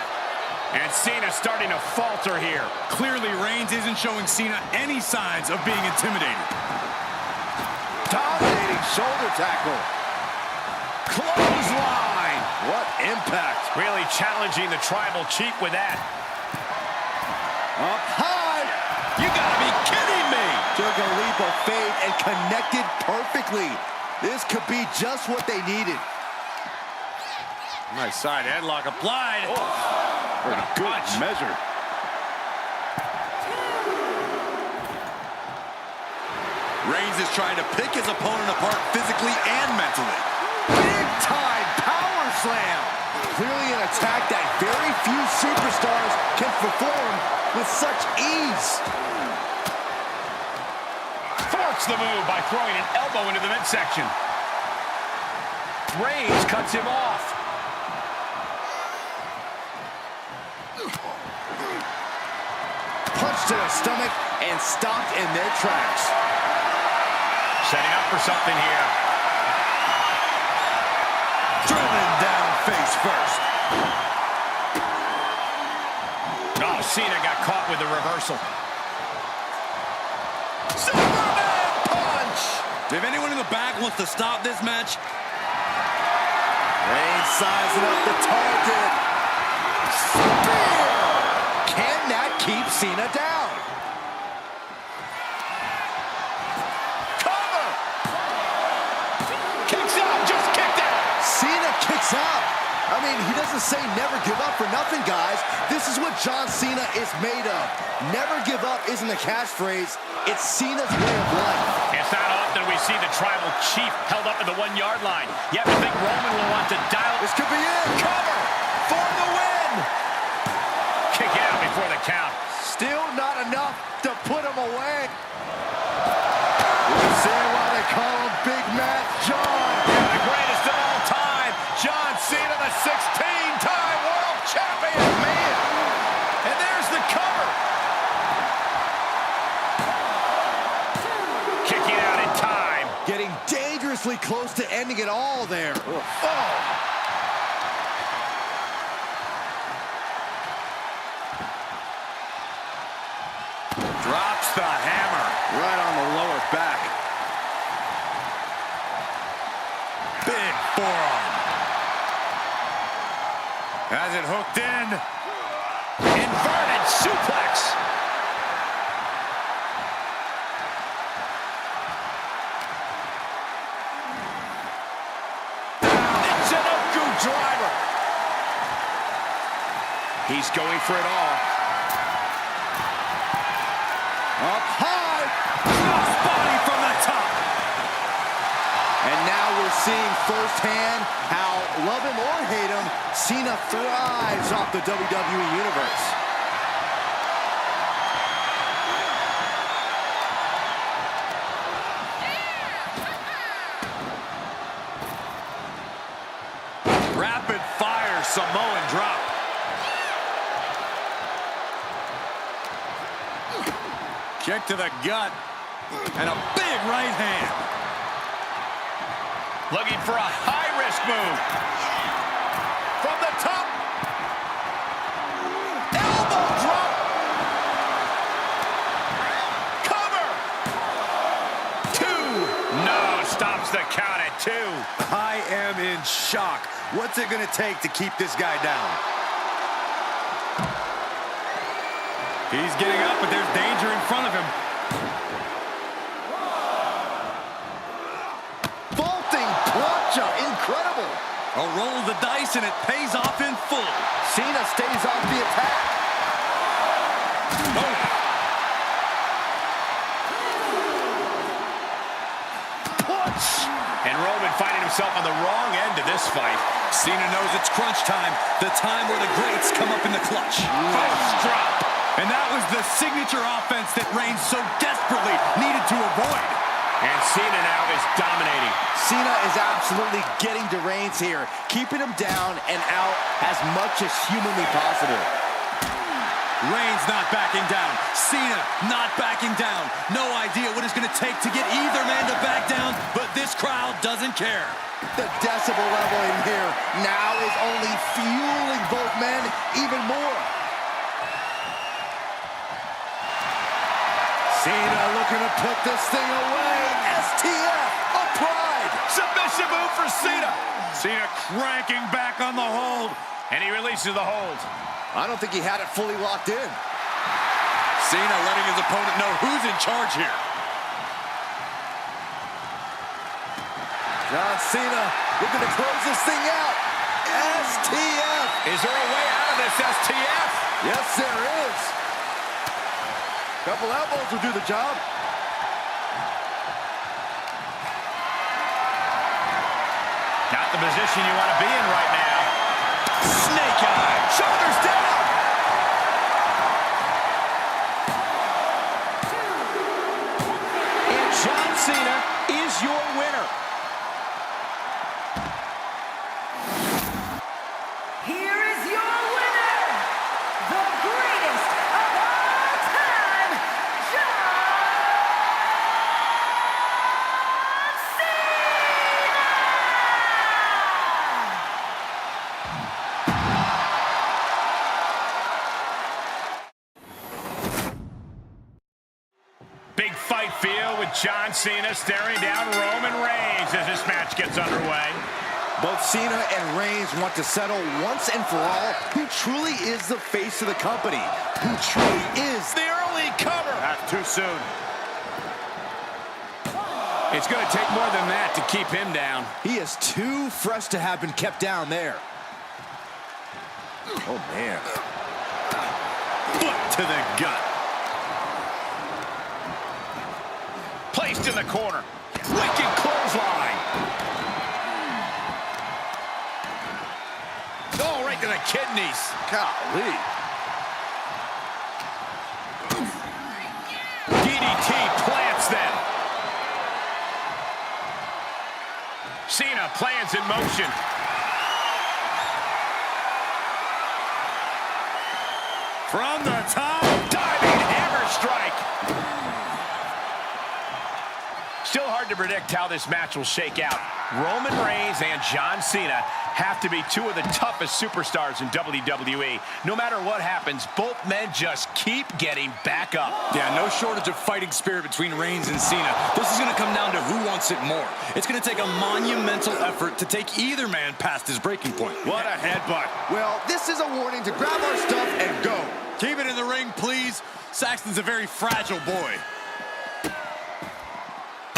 And Cena's starting to falter here. Clearly, Reigns isn't showing Cena any signs of being intimidated. Dominating shoulder tackle. Clothesline. What impact. Really challenging the Tribal Chief with that. Up high. You gotta be kidding me. Took a leap of faith and connected perfectly. This could be just what they needed. Nice side headlock applied. For a good measure. Reigns is trying to pick his opponent apart physically and mentally. Big time power slam. Clearly an attack that very few superstars can perform with such ease. Thwarts the move by throwing an elbow into the midsection. Reigns cuts him off. Punch to the stomach and stopped in their tracks. Setting up for something here. Driven down face first. Oh, Cena got caught with the reversal. Superman punch! If anyone in the back wants to stop this match, Reigns sizing up the target. Spear! Can that keep Cena down? Cover! Kicks out, just kicked out! Cena kicks out. I mean, he doesn't say never give up for nothing, guys. This is what John Cena is made of. Never give up isn't a catchphrase. It's Cena's way of life. It's not often we see the Tribal Chief held up at the 1-yard line. You have to think Roman will want to dial. This could be it. Cover for the win! Kick out before the count. Still not enough to put him away. We'll see why they call him Big Matt John. Yeah, the greatest of all time, John Cena, the 16-time world champion. Man, and there's the cover. awfully close to ending it all there. Oh! Drops the hammer. Right on the lower back. Big forearm. Has it hooked in. Inverted suplex. Driver. He's going for it all. Up high. Crossbody from the top. And now we're seeing firsthand how, love him or hate him, Cena thrives off the WWE Universe. Rapid fire Samoan drop. Kick to the gut. And a big right hand. Looking for a high-risk move. From the top. Elbow drop. Cover. 2. No, stops the count at 2. I am in shock. What's it going to take to keep this guy down? He's getting up, but there's danger in front of him. Vaulting plancha, incredible. A roll of the dice, and it pays off in full. Cena stays off the attack. Oh. Punch. And Roman finding himself on the wrong end of this fight. Cena knows it's crunch time, the time where the greats come up in the clutch. Fist drop. And that was the signature offense that Reigns so desperately needed to avoid. And Cena now is dominating. Cena is absolutely getting to Reigns here, keeping him down and out as much as humanly possible. Reigns not backing down. Cena not backing down. No idea what it's going to take to get either man to back down, but this crowd doesn't care. The decibel level in here now is only fueling both men even more. Cena looking to put this thing away. STF, applied. Submission move for Cena. Cena cranking back on the hold. And he releases the hold. I don't think he had it fully locked in. Cena letting his opponent know who's in charge here. John Cena looking to close this thing out. STF. Is there a way out of this STF? Yes, there is. Couple elbows will do the job. Not the position you want to be in right now. Snake eye. Shoulders down. And John Cena is your winner. Here is your winner, the greatest of all time, John Cena! Big fight field with John Cena staring down Roman Reigns as this match gets underway. Both Cena and Reigns want to settle once and for all who truly is the face of the company, who truly is The early cover. That's too soon. It's going to take more than that to keep him down. He is too fresh to have been kept down there. Oh, man. Foot to the gut. Placed in the corner. Wicked clothesline. Oh, right to the kidneys. Golly. DDT plants them. Cena plans in motion. From the top. Diving hammer strike. Still hard to predict how this match will shake out. Roman Reigns and John Cena have to be two of the toughest superstars in WWE. No matter what happens, both men just keep getting back up. Yeah, no shortage of fighting spirit between Reigns and Cena. This is going to come down to who wants it more. It's going to take a monumental effort to take either man past his breaking point. What a headbutt. Well, this is a warning to grab our stuff and go. Keep it in the ring, please. Saxton's a very fragile boy.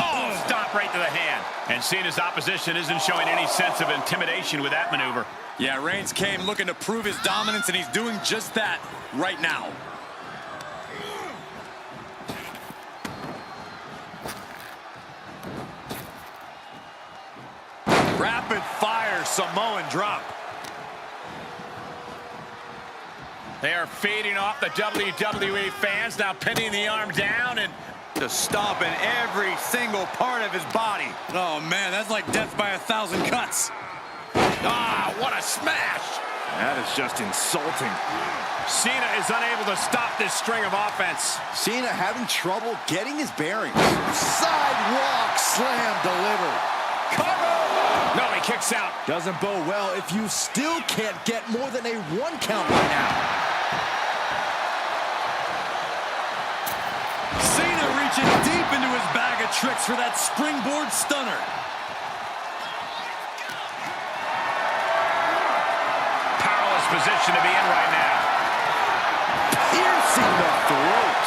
Oh, stop right to the hand. And Cena's opposition isn't showing any sense of intimidation with that maneuver. Yeah, Reigns came looking to prove his dominance, and he's doing just that right now. Rapid fire Samoan drop. They are feeding off the WWE fans, now pinning the arm down and Just stomping every single part of his body. Oh, man, that's like death by 1,000 cuts. ah, what a smash! That is just insulting. Cena is unable to stop this string of offense. Cena having trouble getting his bearings. Sidewalk slam delivered. Cover! No, he kicks out. Doesn't bode well if you still can't get more than a 1 count by now. Cena reaching deep into his bag of tricks for that springboard stunner. Powerless position to be in right now. Piercing the throat.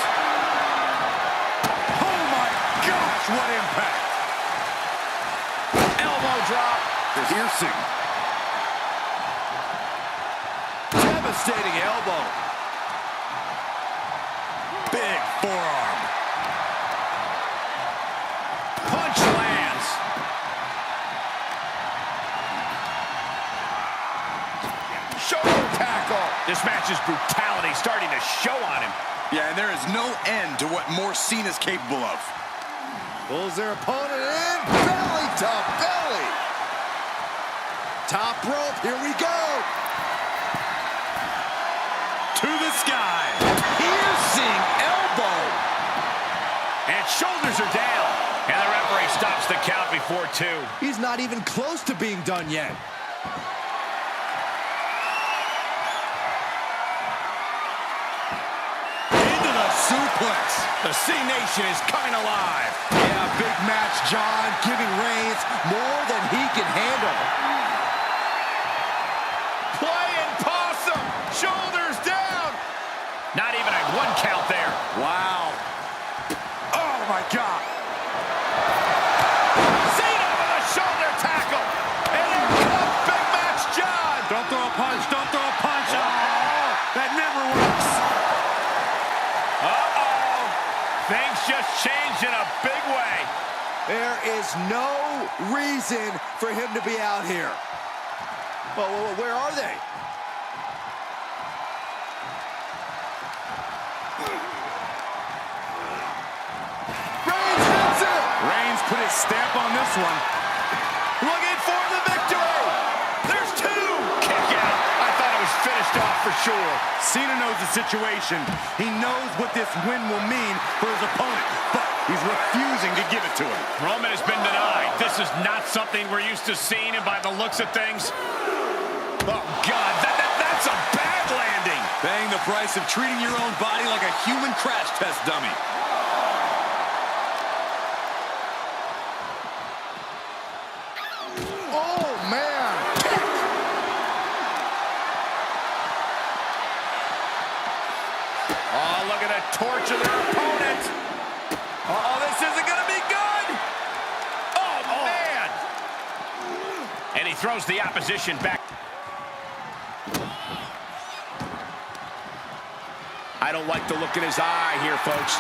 Oh my gosh, what impact. Elbow drop. Piercing. Devastating elbow. Big forearm. Punch lands. Shoulder tackle. This match's brutality starting to show on him. Yeah, and there is no end to what more Cena's capable of. Pulls their opponent in. Belly to belly. Top rope. Here we go. To the sky. Piercing elbow. And shoulders are down. And the referee stops the count before 2. He's not even close to being done yet. Into the suplex. The C Nation is coming alive. Yeah, big match, John, giving Reigns more than he can handle. Playing possum. Shoulders down. Not even a 1 count there. Wow. Oh my God. Cena with a shoulder tackle. And here comes Big Match John. Don't throw a punch. Don't throw a punch. Oh, that never works. Uh-oh. Things just changed in a big way. There is no reason for him to be out here. Well, where are they? Reigns hits it! Reigns put his stamp on this one. Looking for the victory. There's 2. Kick out. I thought it was finished off for sure. Cena knows the situation. He knows what this win will mean for his opponent, but he's refusing to give it to him. Roman has been denied. This is not something we're used to seeing, and by the looks of things, oh, God, that's a bad landing. Paying the price of treating your own body like a human crash test dummy. Oh, man! Oh, look at the torture their opponent. Oh, this isn't going to be good. Oh, man. And he throws the opposition back. I don't like the look in his eye here, folks.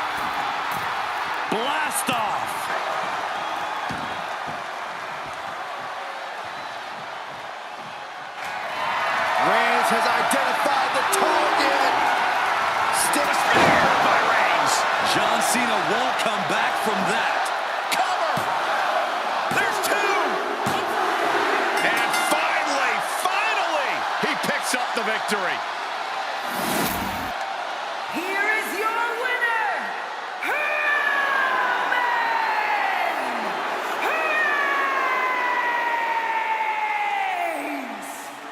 Blast off. Reigns has identified the target. Stick spear by Reigns. John Cena won't come back from that. Cover. There's 2. And finally, he picks up the victory. Here is your winner, Roman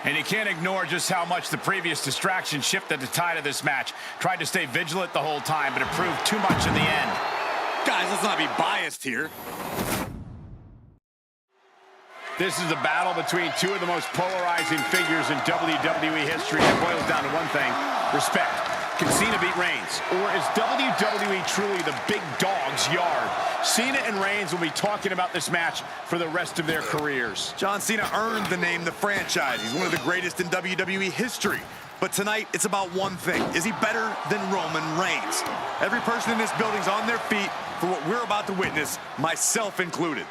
And you can't ignore just how much the previous distraction shifted the tide of this match. Tried to stay vigilant the whole time, but it proved too much in the end. Guys, let's not be biased here. This is a battle between two of the most polarizing figures in WWE history. It boils down to one thing: respect. Can Cena beat Reigns? Or is WWE truly the big dog's yard? Cena and Reigns will be talking about this match for the rest of their careers. John Cena earned the name the franchise. He's one of the greatest in WWE history. But tonight, it's about one thing. Is he better than Roman Reigns? Every person in this building's on their feet for what we're about to witness, myself included.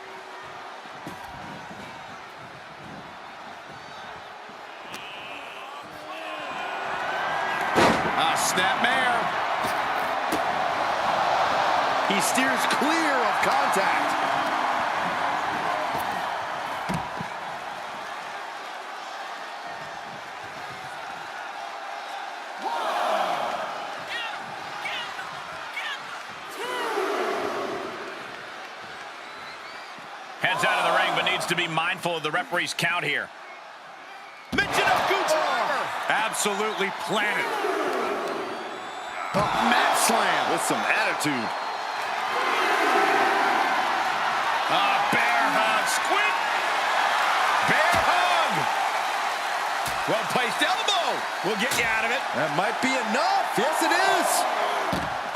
Snapmare. He steers clear of contact. Heads out of the ring, but needs to be mindful of the referee's count here. Mention of Gooch Armor. Absolutely planted. Mat slam with some attitude. Bear hug. Squid. Bear hug. Well-placed elbow. We'll get you out of it. That might be enough. Yes, it is.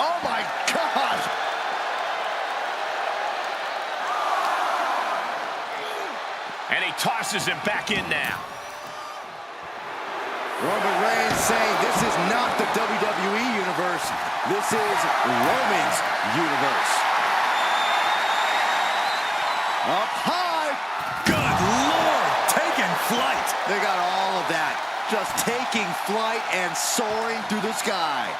Oh, my God. And he tosses him back in now. Roman Reigns saying this is not the WWE Universe. This is Roman's universe. Up high. Good Lord, taking flight. They got all of that. Just taking flight and soaring through the sky.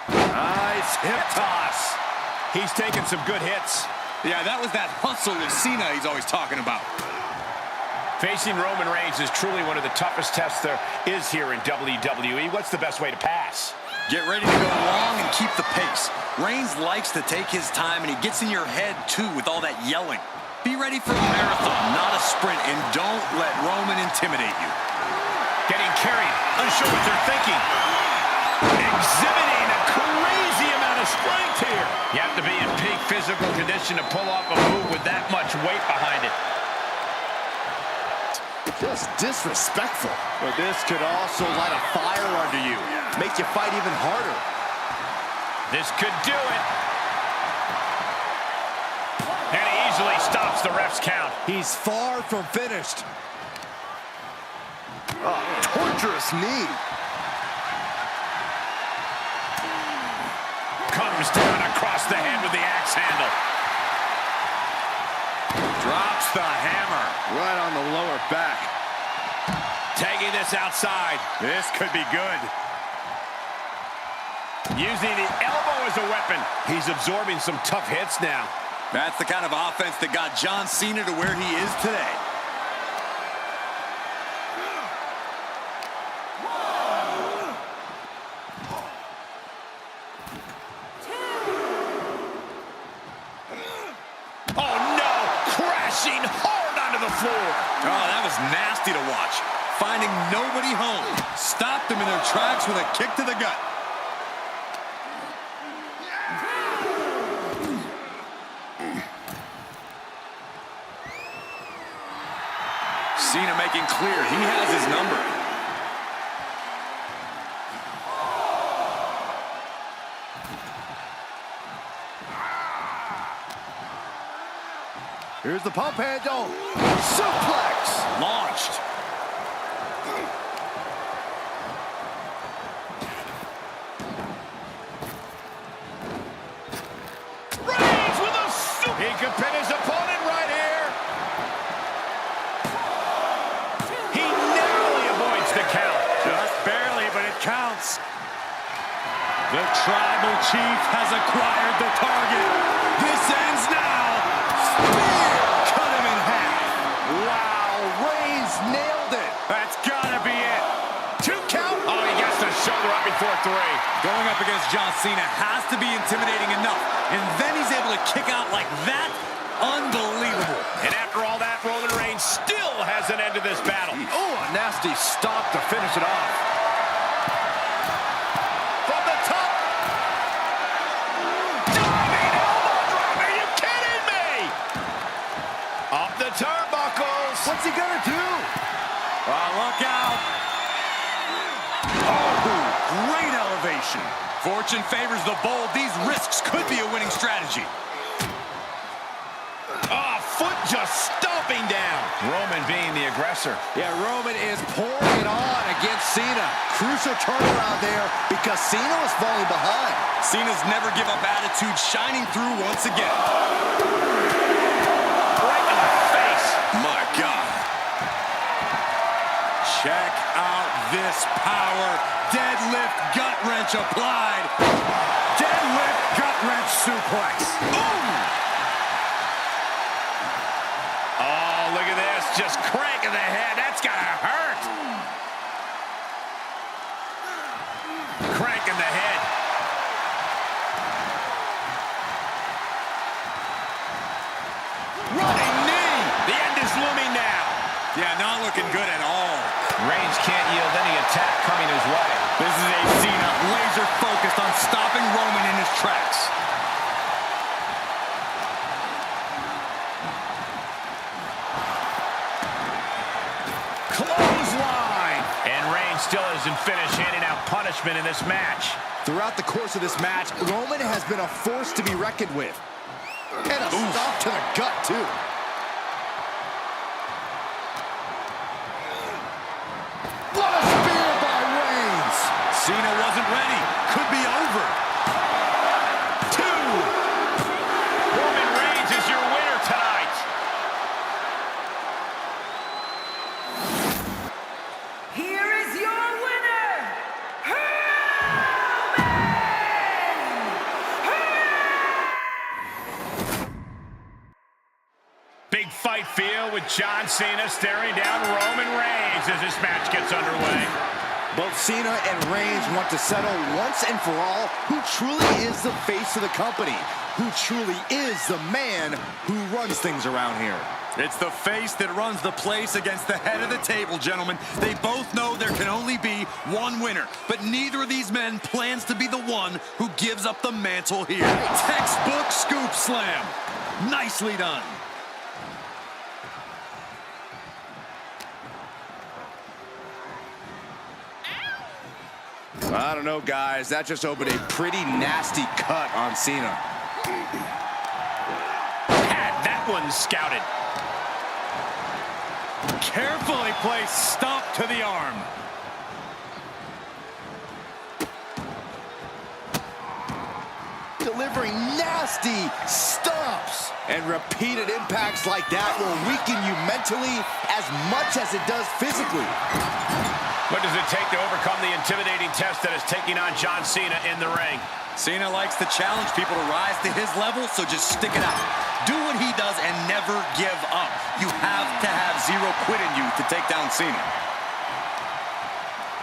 Nice hip toss. He's taking some good hits. Yeah, that was that hustle of Cena he's always talking about. Facing Roman Reigns is truly one of the toughest tests there is here in WWE. What's the best way to pass? Get ready to go long and keep the pace. Reigns likes to take his time, and he gets in your head, too, with all that yelling. Be ready for a marathon, not a sprint, and don't let Roman intimidate you. Getting carried, unsure what they're thinking. Exhibiting a crazy amount of strength here. You have to be in peak physical condition to pull off a move with that much weight behind it. Just disrespectful. But this could also light a fire under you. Make you fight even harder. This could do it. And he easily stops the ref's count. He's far from finished. Oh, torturous knee. Comes down across the head with the axe handle. Drops the hammer. Right on the lower back. Tagging this outside. This could be good. Using the elbow as a weapon. He's absorbing some tough hits now. That's the kind of offense that got John Cena to where he is today. Oh no! Crashing hard onto the floor. Oh, that was nasty to watch. Finding nobody home. Stopped them in their tracks with a kick to the gut. Cena making clear he has his number. Here's the pump handle. Suplex. Launched. Reigns with a super. He could pin his opponent right here. He narrowly avoids the count. Just barely, but it counts. The Tribal Chief has acquired the target. This ends now. Spear! Cut him in half. Wow, Reigns nailed it. That's gotta be it. 2 count. Oh, he gets the shoulder shoulder up before 3. Going up against John Cena has to be intimidating enough. And then he's able to kick out like that. Unbelievable. And after all that, Roman Reigns still has an end to this battle. Oh, a nasty stop to finish it off. From the top. Diving elbow drop. Are you kidding me? Up the turnbuckles. What's he gonna do? Look out. Oh, great elevation. Fortune favors the bold. These risks could be a winning strategy. Oh, foot just stomping down. Roman being the aggressor. Yeah, Roman is pouring it on against Cena. Crucial turnaround there because Cena was falling behind. Cena's never give up attitude, shining through once again. Right in the face. My God. Check out this power. Deadlift gut wrench applied. Deadlift gut wrench suplex. Boom! Oh, look at this. Just cranking the head. That's gotta hurt. Cranking the head. Running knee. The end is looming now. Yeah, not looking good at all. Reigns can't yield any attack coming his way. This is a Cena laser focused on stopping Roman in his tracks. Clothesline. And Reigns still isn't finished handing out punishment in this match. Throughout the course of this match, Roman has been a force to be reckoned with. And a stop to the gut, too. What a spear by Reigns! Cena wasn't ready. Could be over. 2. Roman Reigns is your winner tonight. Here is your winner, Big fight field with John Cena staring down Roman Reigns as this match gets underway. Both Cena and Reigns want to settle once and for all who truly is the face of the company, who truly is the man who runs things around here. It's the face that runs the place against the head of the table, gentlemen. They both know there can only be one winner, but neither of these men plans to be the one who gives up the mantle here. Textbook scoop slam. Nicely done. I don't know, guys. That just opened a pretty nasty cut on Cena. Had that one scouted. Carefully placed stomp to the arm. Delivering nasty stomps. And repeated impacts like that will weaken you mentally as much as it does physically. What does it take to overcome the intimidating test that is taking on John Cena in the ring? Cena likes to challenge people to rise to his level, so just stick it out. Do what he does and never give up. You have to have zero quit in you to take down Cena.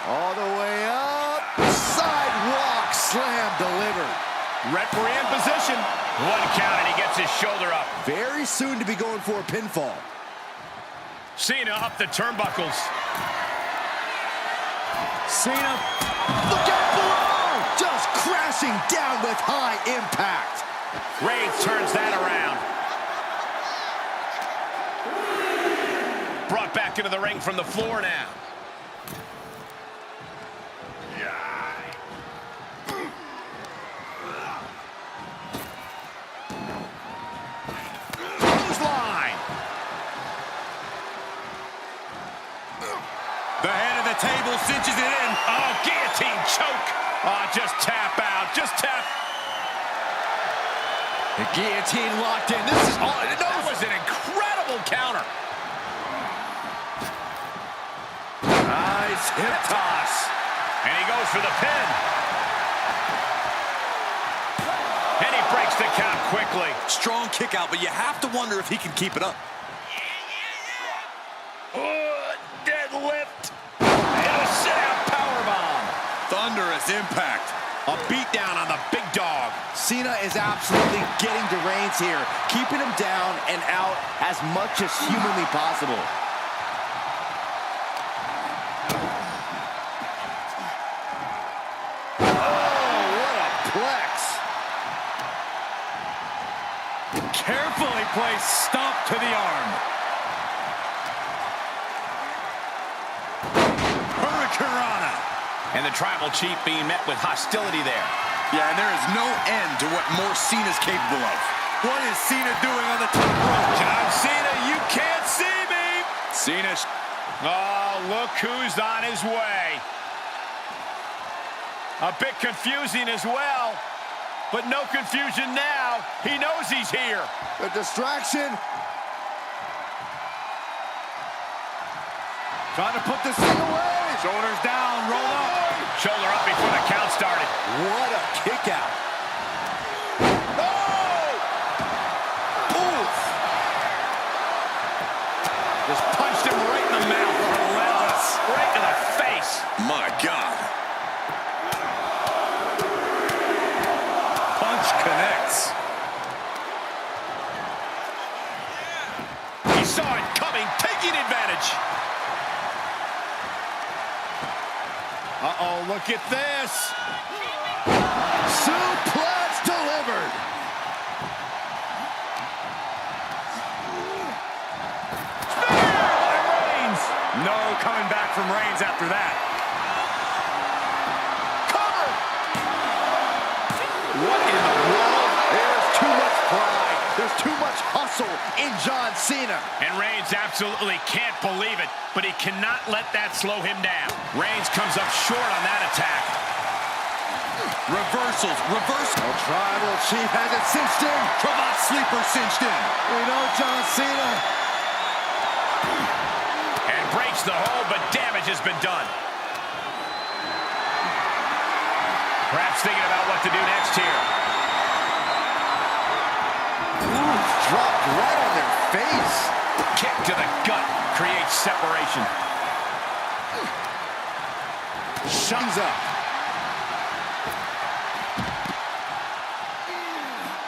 All the way up. Sidewalk slam delivered. Referee in position. 1 count and he gets his shoulder up. Very soon to be going for a pinfall. Cena up the turnbuckles. Cena, look out below! Just crashing down with high impact. Reigns turns that around. Brought back into the ring from the floor now. Clothesline. The head of the table cinches it in. Oh, guillotine choke. Oh, just tap out. Just tap. The guillotine locked in. This is all. That was an incredible counter. Nice hip toss. And he goes for the pin. And he breaks the count quickly. Strong kick out, but you have to wonder if he can keep it up. Deadlift. And a sit-out powerbomb. Thunderous tremendous impact. A beatdown on the big dog. Cena is absolutely getting to Reigns here, keeping him down and out as much as humanly possible. Carefully placed stomp to the arm. Hurricanrana. And the Tribal Chief being met with hostility there. Yeah, and there is no end to what more Cena's capable of. What is Cena doing on the top rope? John Cena, you can't see me. Cena. Oh, look who's on his way. A bit confusing as well. But no confusion now. He knows he's here. The distraction. Trying to put this thing away. Shoulders down, roll up. Shoulder up before the count started. What a kick out. Oh! Oof. Just punched him right in the mouth. Relentless. Right to the face. My God. Connects. He saw it coming, taking advantage. Uh-oh, look at this. Suplex delivered. Spear by Reigns. No coming back from Reigns after that. Cover. What in the world? There's too much pride. There's too much hustle in John Cena. And Reigns absolutely can't believe it, but he cannot let that slow him down. Reigns comes up short on that attack. Reversals, reversal. The Tribal Chief has it cinched in. Cravat sleeper cinched in. We know John Cena. And breaks the hold, but damage has been done. Perhaps thinking about what to do next here. Ooh, dropped right on their face. Kick to the gut creates separation. Shoves up.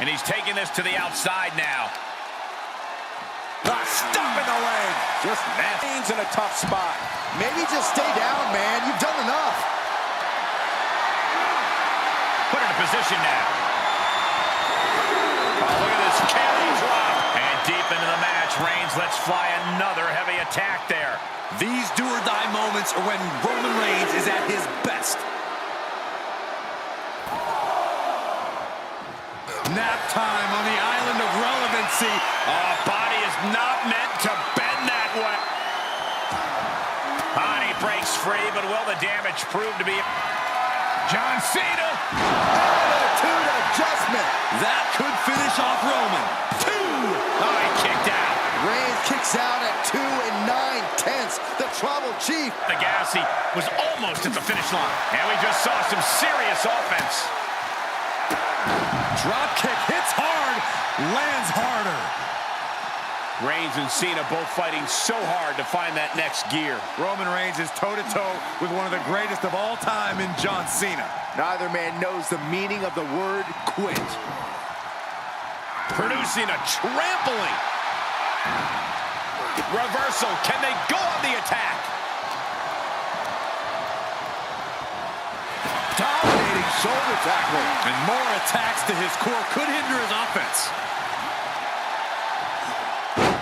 And he's taking this to the outside now. Stop in the leg. Just Reigns in a tough spot. Maybe just stay down, man. You've done enough. Put in a position now. Oh, look at this carry drop. And deep into the match, Reigns lets fly another heavy attack there. These do-or-die moments are when Roman Reigns is at his best. Nap time on the island of relevancy. A body is not meant to bend that way. And he breaks free, but will the damage prove to be... John Cena! Attitude adjustment. That could finish off Roman. 2! Oh, he kicked out. Reigns kicks out at 2 9/10. The Tribal Chief. The Gassy was almost at the finish line. And we just saw some serious offense. Drop kick hits hard, lands harder. Reigns and Cena both fighting so hard to find that next gear. Roman Reigns is toe-to-toe with one of the greatest of all time in John Cena. Neither man knows the meaning of the word quit. Producing a trampling. Reversal. Can they go on the attack? Dominating shoulder tackle. And more attacks to his core could hinder his offense.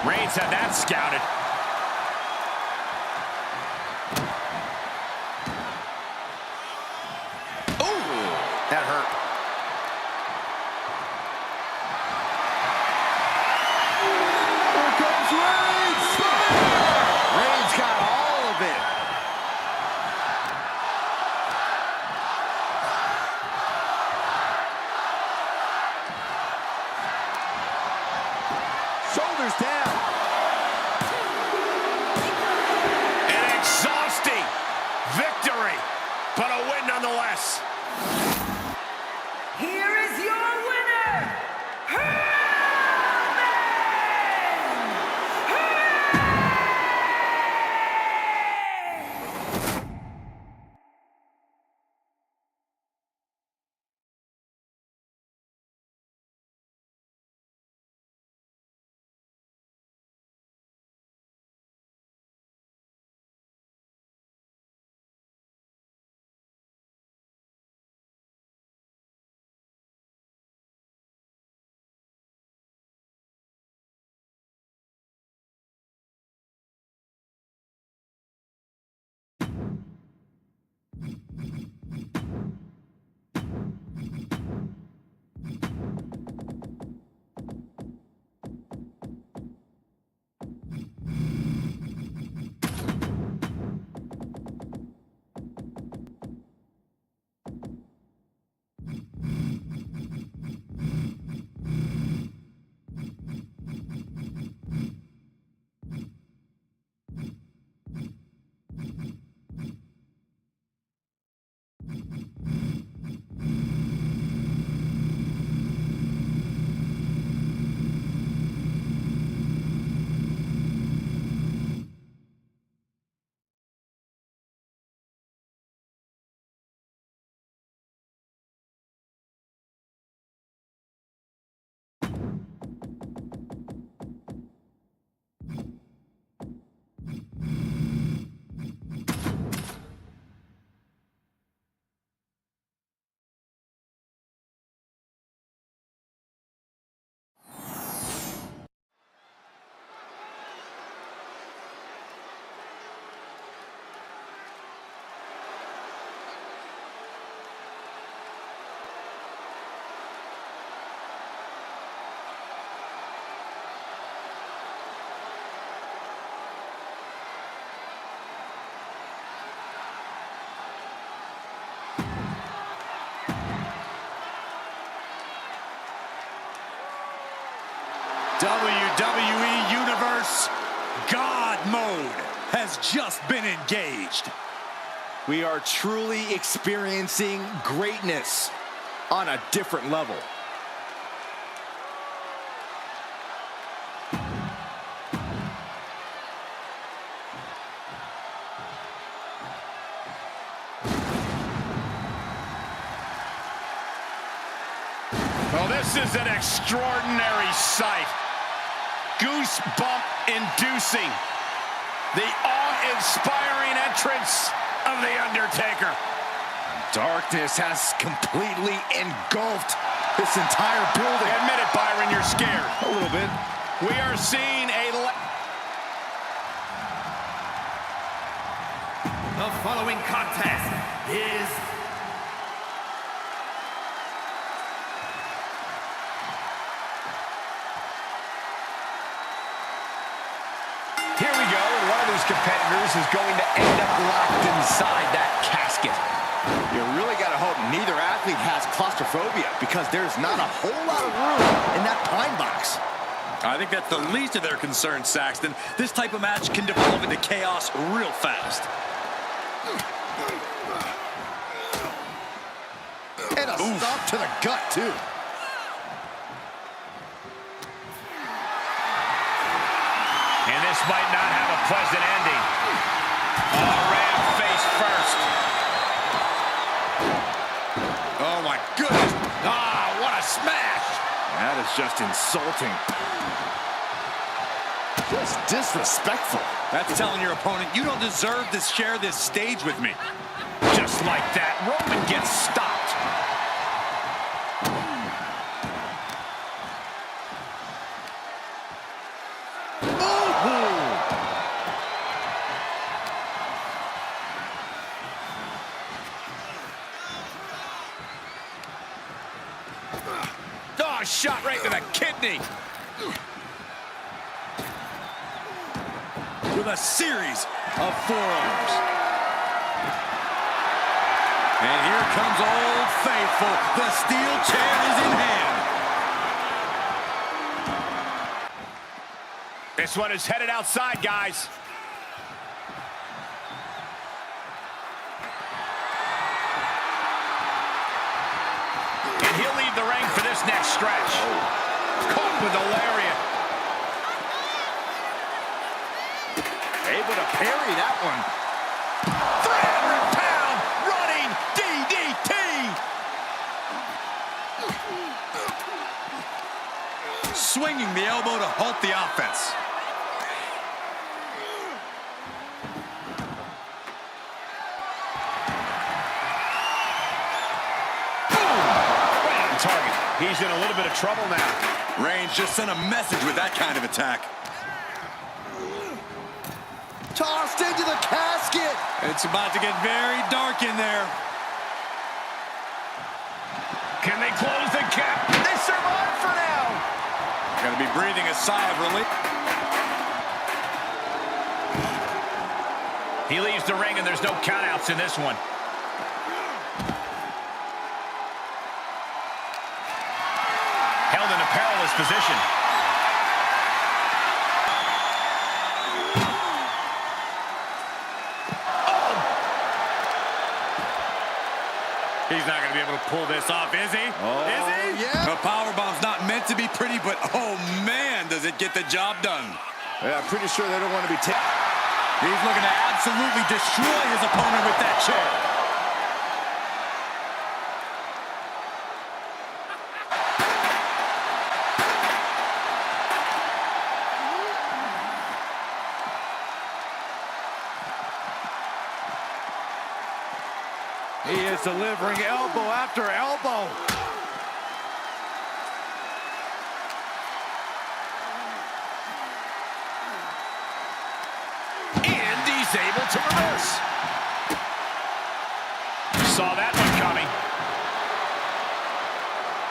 Reigns had that scouted. Ooh, that hurt. Here comes Reigns. Reigns got all of it. Shoulders down. An exhausting victory, but a win nonetheless. Here is your winner, WWE Universe, God mode has just been engaged. We are truly experiencing greatness on a different level. Well, this is an extraordinary sight. Goosebump-inducing. The awe-inspiring entrance of The Undertaker. Darkness has completely engulfed this entire building. Admit it, Byron, you're scared. A little bit. We are seeing The following contest is Here we go, and one of these competitors is going to end up locked inside that casket. You really got to hope neither athlete has claustrophobia, because there's not a whole lot of room in that pine box. I think that's the least of their concerns, Saxton. This type of match can develop into chaos real fast. And a stop to the gut, too. And this might not have a pleasant ending. Ram face first. Oh, my goodness. What a smash. That is just insulting. Just disrespectful. That's telling your opponent, you don't deserve to share this stage with me. Just like that, Roman gets stopped. Oh, shot right to the kidney. With a series of forearms. And here comes Old Faithful. The steel chair is in hand. This one is headed outside, guys. And he'll leave the ring for this next stretch. Caught with the lariat. Able to parry that one. 300-pound running DDT. Swinging the elbow to halt the offense. Right on target. He's in a little bit of trouble now. Reigns just sent a message with that kind of attack. Tossed into the casket. It's about to get very dark in there. Can they close the gap? They survive for now. Gonna be breathing a sigh of relief. He leaves the ring, and there's no countouts in this one. Held in a perilous position. He's not going to be able to pull this off, is he? Oh, is he? yeah. The powerbomb's not meant to be pretty, but oh man, does it get the job done. Yeah, I'm pretty sure they don't want to be taken. He's looking to absolutely destroy his opponent with that chair. He is delivering elbow after elbow. And he's able to reverse. Saw that one coming.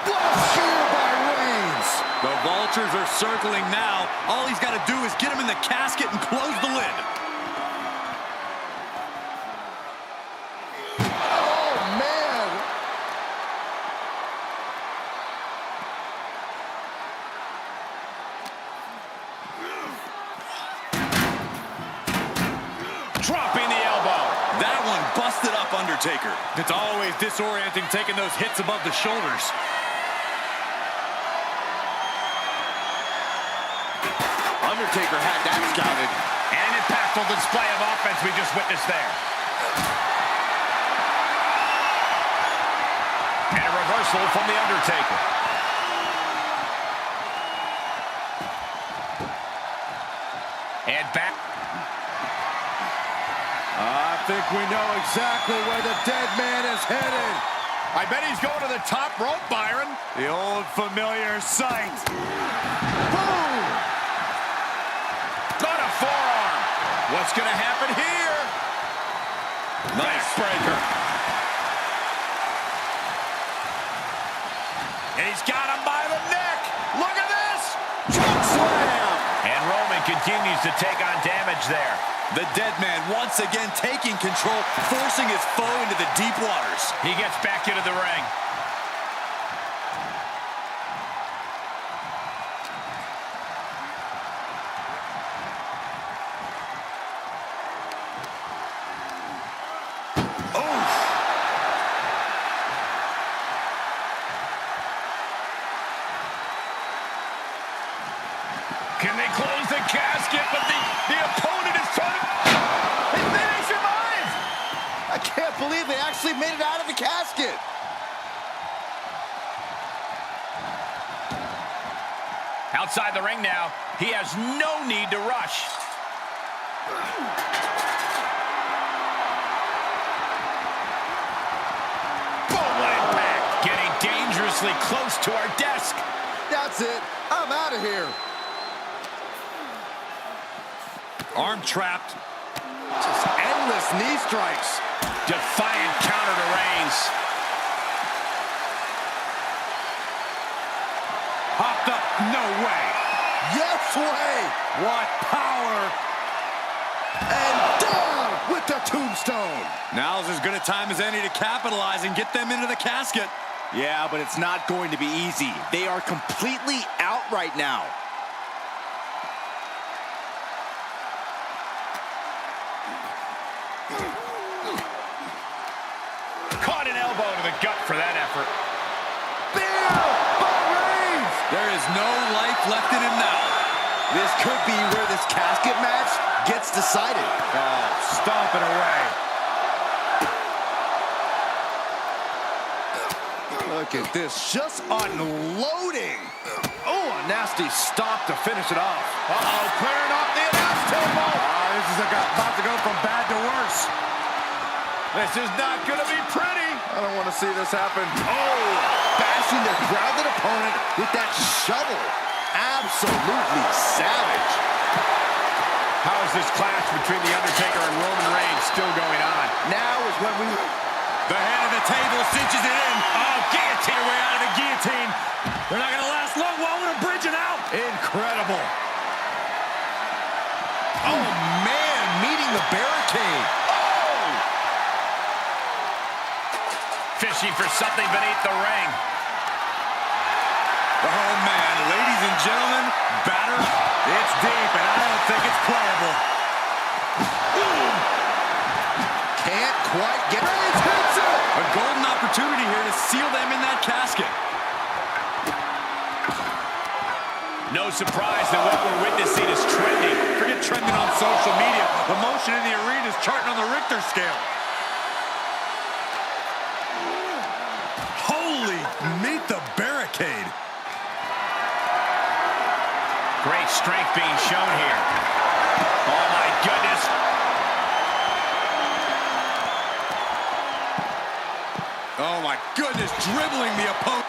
What a shear by Reigns. The vultures are circling now. All he's got to do is get him in the casket and close the lid. dropping the elbow. That one busted up Undertaker. It's always disorienting taking those hits above the shoulders. Undertaker had that scouted. And an impactful display of offense we just witnessed there. And a reversal from the Undertaker. And back. I think we know exactly where the dead man is headed. I bet he's going to the top rope, Byron. The old familiar sight. Boom! Got a forearm. What's going to happen here? Nice breaker. And he's got him by the neck. Look at this. Choke slam. And Roman continues to take on damage there. The dead man once again taking control, forcing his foe into the deep waters. He gets back into the ring. Can they close the casket? But the opponent is trying to... He survived! I can't believe they actually made it out of the casket. Outside the ring now, he has no need to rush. Boom, what impact! Getting dangerously close to our desk. That's it. I'm out of here. Arm trapped. Just endless knee strikes. Defiant counter to Reigns. Hopped up, no way. Yes way. What power. And down with the tombstone. Now's as good a time as any to capitalize and get them into the casket. Yeah, but it's not going to be easy. They are completely out right now. Caught an elbow to the gut for that effort. There is no life left in him now. This could be where this casket match gets decided. Oh, stomp it away. Look at this, just unloading. Oh, a nasty stop to finish it off. Uh-oh, clearing off the announce table. This is about to go from bad to worse. This is not going to be pretty. I don't want to see this happen. Oh, bashing the grounded opponent with that shovel. Absolutely savage. How is this clash between The Undertaker and Roman Reigns still going on? Now is when we... The head of the table cinches it in. Oh, guillotine Way out of the guillotine. They're not going to last long. While we're bridging out. Incredible. Oh, man, meeting the barricade. Fishing for something beneath the ring. Oh, man, ladies and gentlemen, batter. It's deep, and I don't think it's playable. Can't quite get... Reigns hits it! A golden opportunity here to seal them in that casket. No surprise that what we're witnessing is trending. Forget trending on social media. The motion in the arena is charting on the Richter scale. Holy, meet the barricade. Great strength being shown here. Oh, my goodness. Oh, my goodness, dribbling the opponent.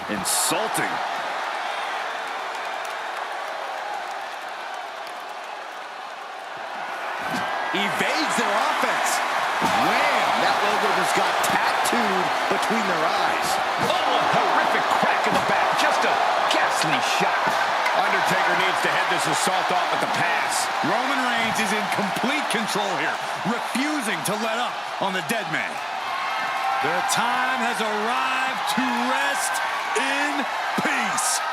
Insulting. Evades their offense. Wham! That logo just got tattooed between their eyes. Oh, a horrific crack in the back. Just a ghastly shot. Undertaker needs to head this assault off with the pass. Roman Reigns is in complete control here, refusing to let up on the dead man. Their time has arrived to rest in peace.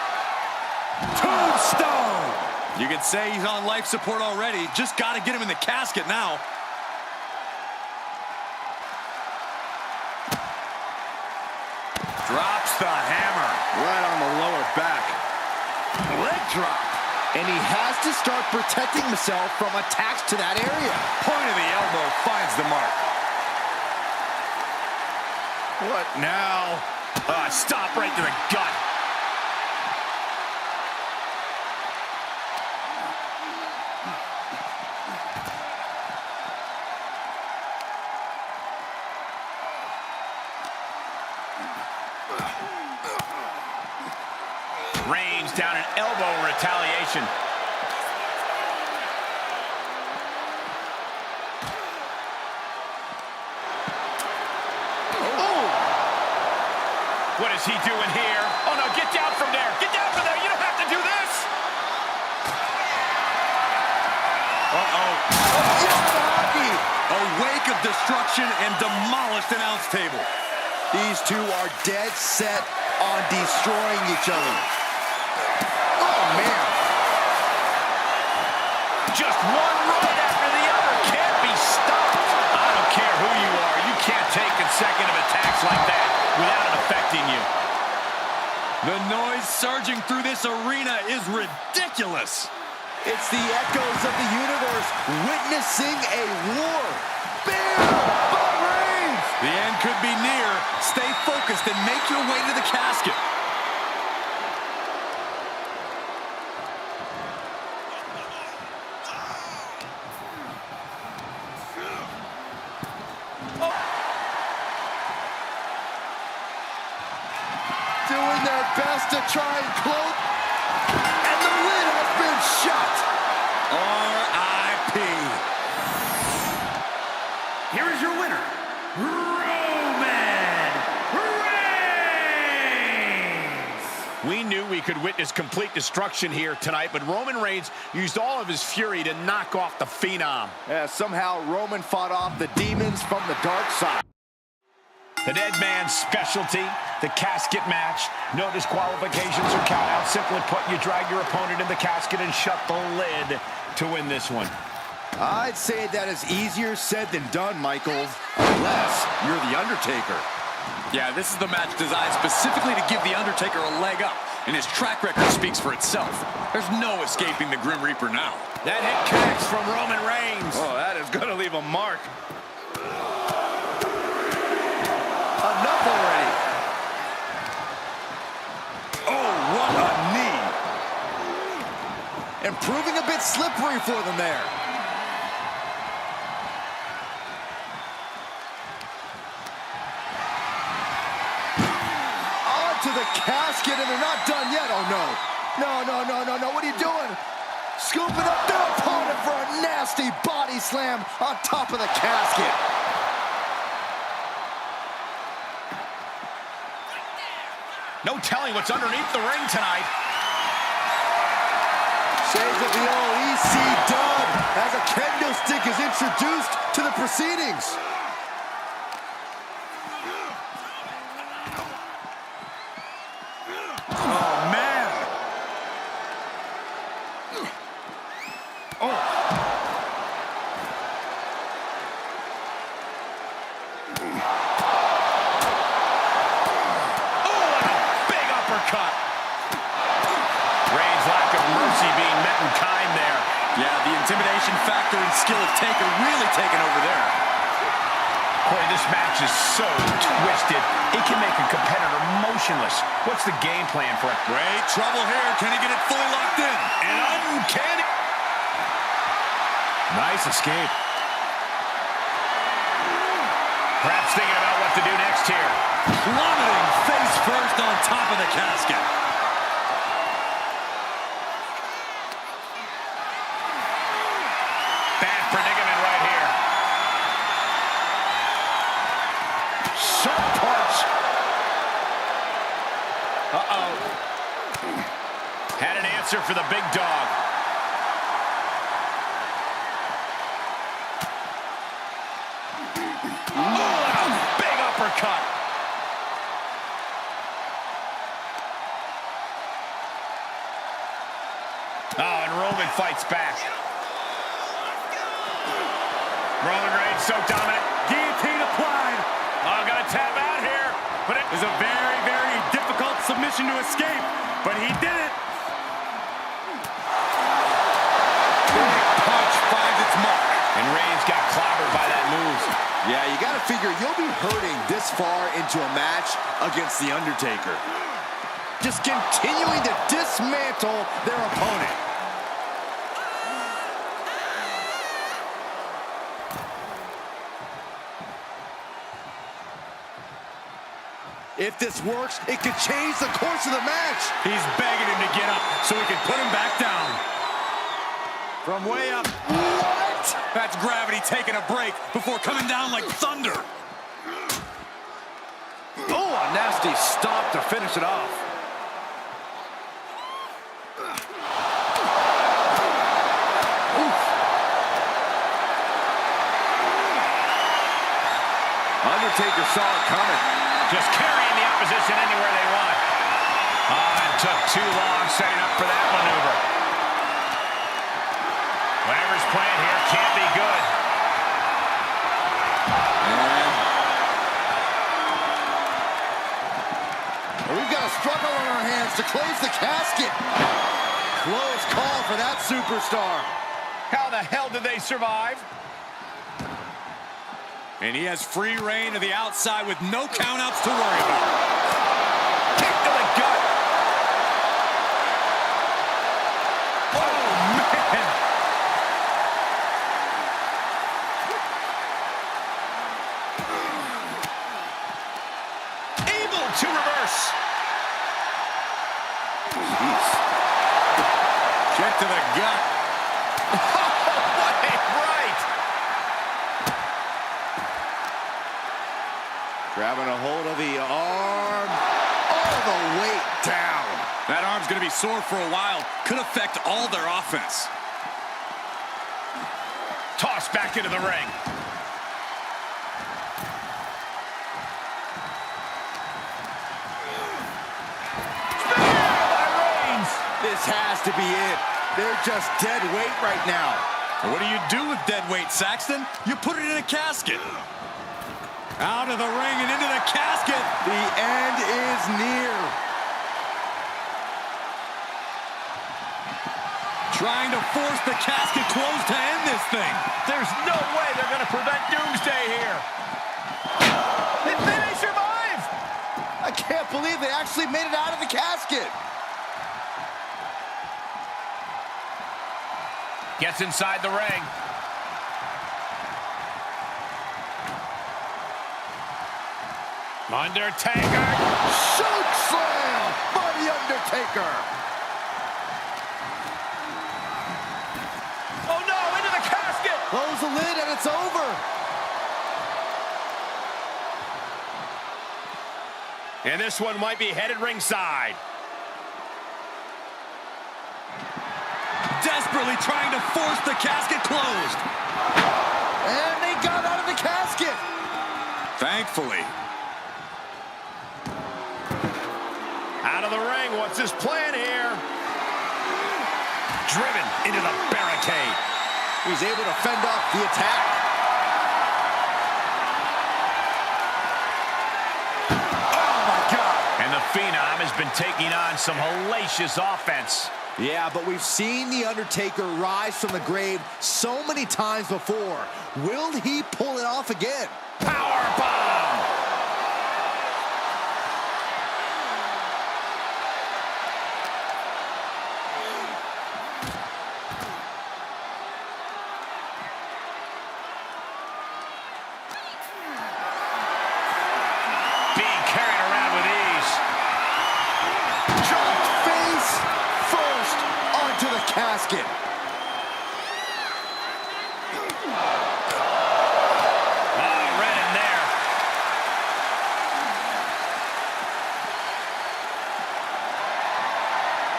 Tombstone. You can say he's on life support already. Just got to get him in the casket now. Drops the hammer. Right on the lower back. Leg drop. And he has to start protecting himself from attacks to that area. Point of the elbow finds the mark. What now? Stop right to the gut. Reigns down an elbow retaliation. What is he doing here? Oh, no, get down from there. Get down from there. You don't have to do this. A wake of destruction and demolished announce table. These two are dead set on destroying each other. Oh, man. Just one run after the other. Can't be stopped. I don't care who you are. You can't take consecutive attacks like that without it affecting you. The noise surging through this arena is ridiculous. It's the echoes of the universe witnessing a war. Bam! By Reigns! The end could be near. Stay focused and make your way to the casket. Doing their best to try and close. And the lid has been shut. R.I.P. Here is your winner, Roman Reigns! We knew we could witness complete destruction here tonight, but Roman Reigns used all of his fury to knock off the Phenom. Yeah, somehow Roman fought off the demons from the dark side. The dead man's specialty, the casket match. No disqualifications or countouts. Simply put, you drag your opponent in the casket and shut the lid to win this one. I'd say that is easier said than done, Michael. Unless you're the Undertaker. Yeah, this is the match designed specifically to give the Undertaker a leg up, and his track record speaks for itself. There's no escaping the Grim Reaper now. That hit connects from Roman Reigns. Oh, that is going to leave a mark. Enough already. Oh, what a knee. And proving a bit slippery for them there. To the casket, and they're not done yet. Oh, no. No. What are you doing? Scooping up their opponent for a nasty body slam on top of the casket. No telling what's underneath the ring tonight. Shades of the old EC dub as a kendo stick is introduced to the proceedings. Intimidation factor and skill of Taker really taken over there. Boy, this match is so twisted, it can make a competitor motionless. What's the game plan for it? Great trouble here. Can he get it fully locked in? And uncanny. Nice escape. Perhaps thinking about what to do next here. Plummeting face first on top of the casket. Predicament right here. Sharp punch. Uh-oh. Had an answer for the big dog. Oh, a big uppercut. Oh, and Roman and fights back. Roman Reigns so dominant. Guillotine applied. Oh, gonna tap out here. But it It was a very, very difficult submission to escape, but he did it. Big punch finds its mark. And Reigns got clobbered by that move. Yeah, you got to figure you'll be hurting this far into a match against The Undertaker. Just continuing to dismantle their opponent. If this works, it could change the course of the match. He's begging him to get up so he can put him back down. From way up. What? That's gravity taking a break before coming down like thunder. Oh, a nasty stomp to finish it off. Oof. Undertaker saw it coming. Just carrying the opposition anywhere they want. And took too long setting up for that maneuver. Whatever's planned here can't be good. And we've got a struggle on our hands to close the casket. Close call for that superstar. How the hell did they survive? And he has free reign to the outside with no countouts to worry about. Kick to the gut. Oh, man. Able to reverse. Jeez. Check to the gut. What a right. Grabbing a hold of the arm. All the weight down. That arm's going to be sore for a while. Could affect all their offense. Tossed back into the ring. This has to be it. They're just dead weight right now. And what do you do with dead weight, Saxton? You put it in a casket. Out of the ring and into the casket. The end is near. Trying to force the casket closed to end this thing. There's no way they're going to prevent Doomsday here. They survive. I can't believe they actually made it out of the casket. Gets inside the ring. Undertaker. Choke slam by The Undertaker. Oh no, into the casket. Close the lid and it's over. And this one might be headed ringside. Desperately trying to force the casket closed. And they got out of the casket. Thankfully. Out of the ring, what's his plan here? Driven into the barricade. He's able to fend off the attack. Oh my God. And the Phenom has been taking on some hellacious offense. Yeah, but we've seen The Undertaker rise from the grave so many times before. Will he pull it off again? Power bomb. Being carried around with ease. Jumped face first onto the casket. Red in there.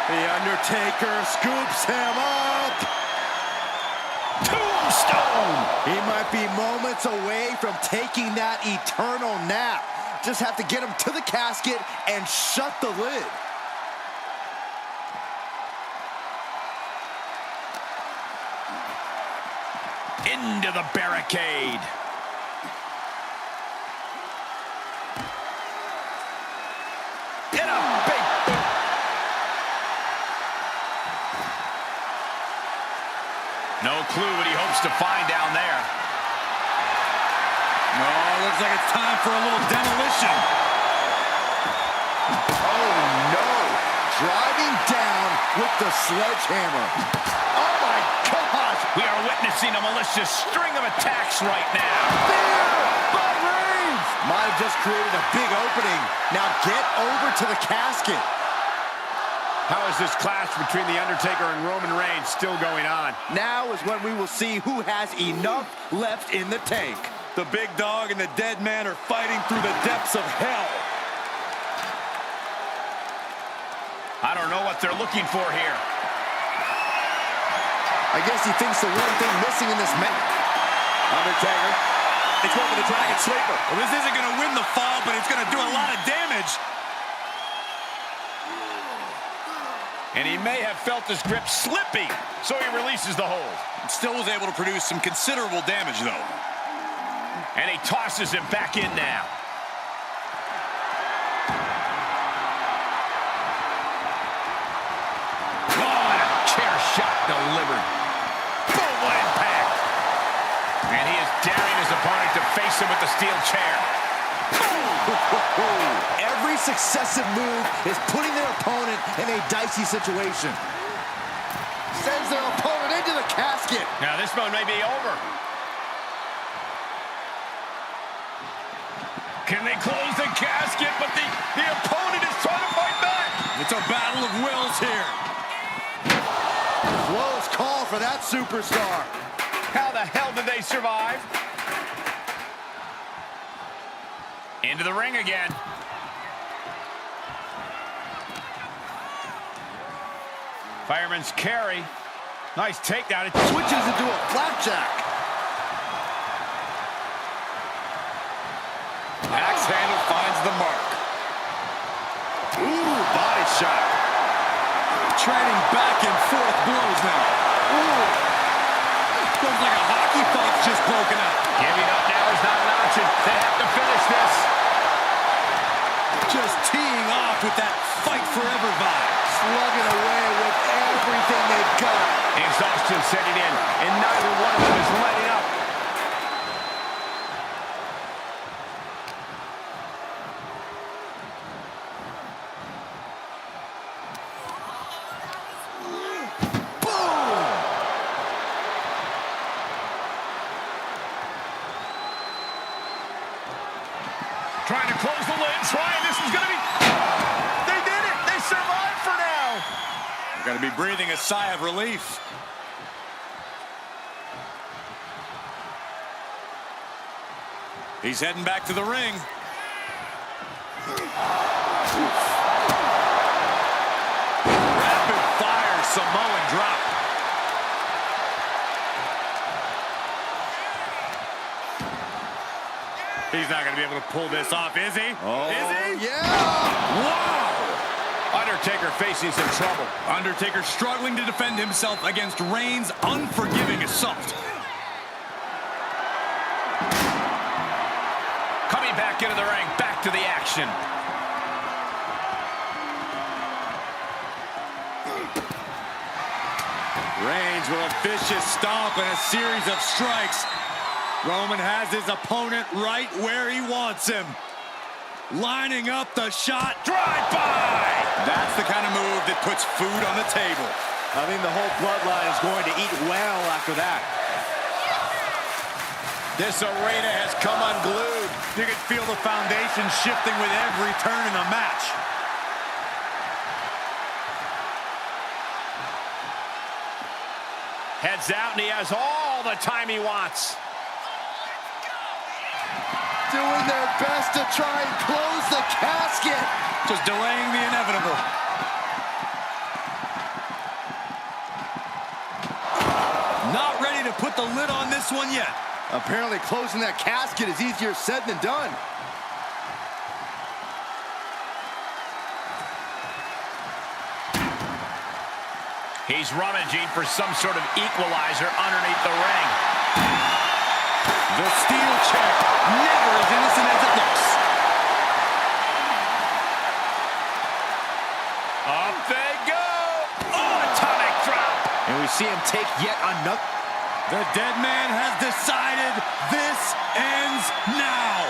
The Undertaker scoops him up. Tombstone. He might be moments away from taking that eternal nap. Just have to get him to the casket and shut the lid. Into the barricade. In a big boot. No clue what he hopes to find down there. No, looks like it's time for a little demolition. Oh, no. Driving down with the sledgehammer. Oh, my gosh. We are witnessing a malicious string of attacks right now. Fear by Reigns. Might have just created a big opening. Now get over to the casket. How is this clash between The Undertaker and Roman Reigns still going on? Now is when we will see who has enough left in the tank. The big dog and the dead man are fighting through the depths of hell. I don't know what they're looking for here. I guess he thinks the one thing missing in this match. Undertaker. It's going for the Dragon Sleeper. Well, this isn't going to win the fall, but it's going to do a lot of damage. And he may have felt his grip slipping, so he releases the hold. Still was able to produce some considerable damage, though. And he tosses him back in now. Oh, and a chair shot delivered. Boom, what impact. And he is daring his opponent to face him with the steel chair. Every successive move is putting their opponent in a dicey situation. Sends their opponent into the casket. Now this one may be over. Can they close the casket? But the opponent is trying to fight back. It's a battle of wills here. Close call for that superstar. How the hell did they survive? Into the ring again. Fireman's carry. Nice takedown. It Switches into a flapjack. Axe handle finds the mark. Ooh, body shot. Trading back and forth blows now. Ooh. Looks like a hockey puck's just broken up. Giving up now is not an option. They have to finish this. Just teeing off with that fight forever vibe. Slugging away with everything they've got. Exhaustion setting in, and neither one of them is letting up. Trying to close the lid, trying. This is going to be... They did it! They survived for now! They're going to be breathing a sigh of relief. He's heading back to the ring. Rapid fire Samoan drop. He's not going to be able to pull this off, is he? Oh, is he? yeah! Wow! Undertaker facing some trouble. Undertaker struggling to defend himself against Reigns' unforgiving assault. Coming back into the ring, back to the action. Reigns with a vicious stomp and a series of strikes. Roman has his opponent right where he wants him. Lining up the shot. Drive-by! That's the kind of move that puts food on the table. I think the whole bloodline is going to eat well after that. This arena has come unglued. You can feel the foundation shifting with every turn in the match. Heads out, and he has all the time he wants. Doing their best to try and close the casket. Just delaying the inevitable. Not ready to put the lid on this one yet. Apparently closing that casket is easier said than done. He's rummaging for some sort of equalizer underneath the ring. The steel chair, never as innocent as it looks. Up they go. Oh, atomic drop. And we see him take yet another. The dead man has decided this ends now.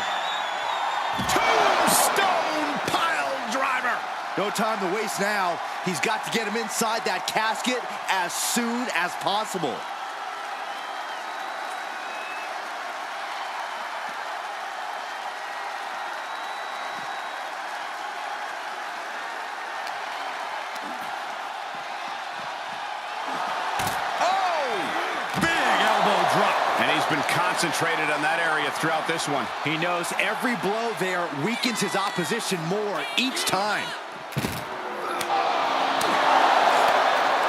Tombstone pile driver. No time to waste now. He's got to get him inside that casket as soon as possible. And he's been concentrated on that area throughout this one. He knows every blow there weakens his opposition more each time.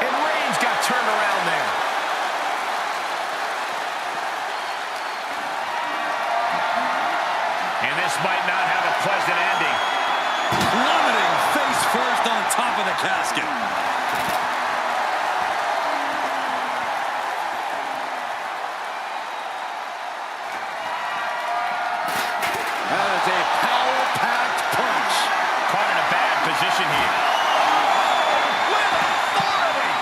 And Reigns got turned around there. And this might not have a pleasant ending. Plummeting face first on top of the casket. That is a power-packed punch. Caught in a bad position here. With authority.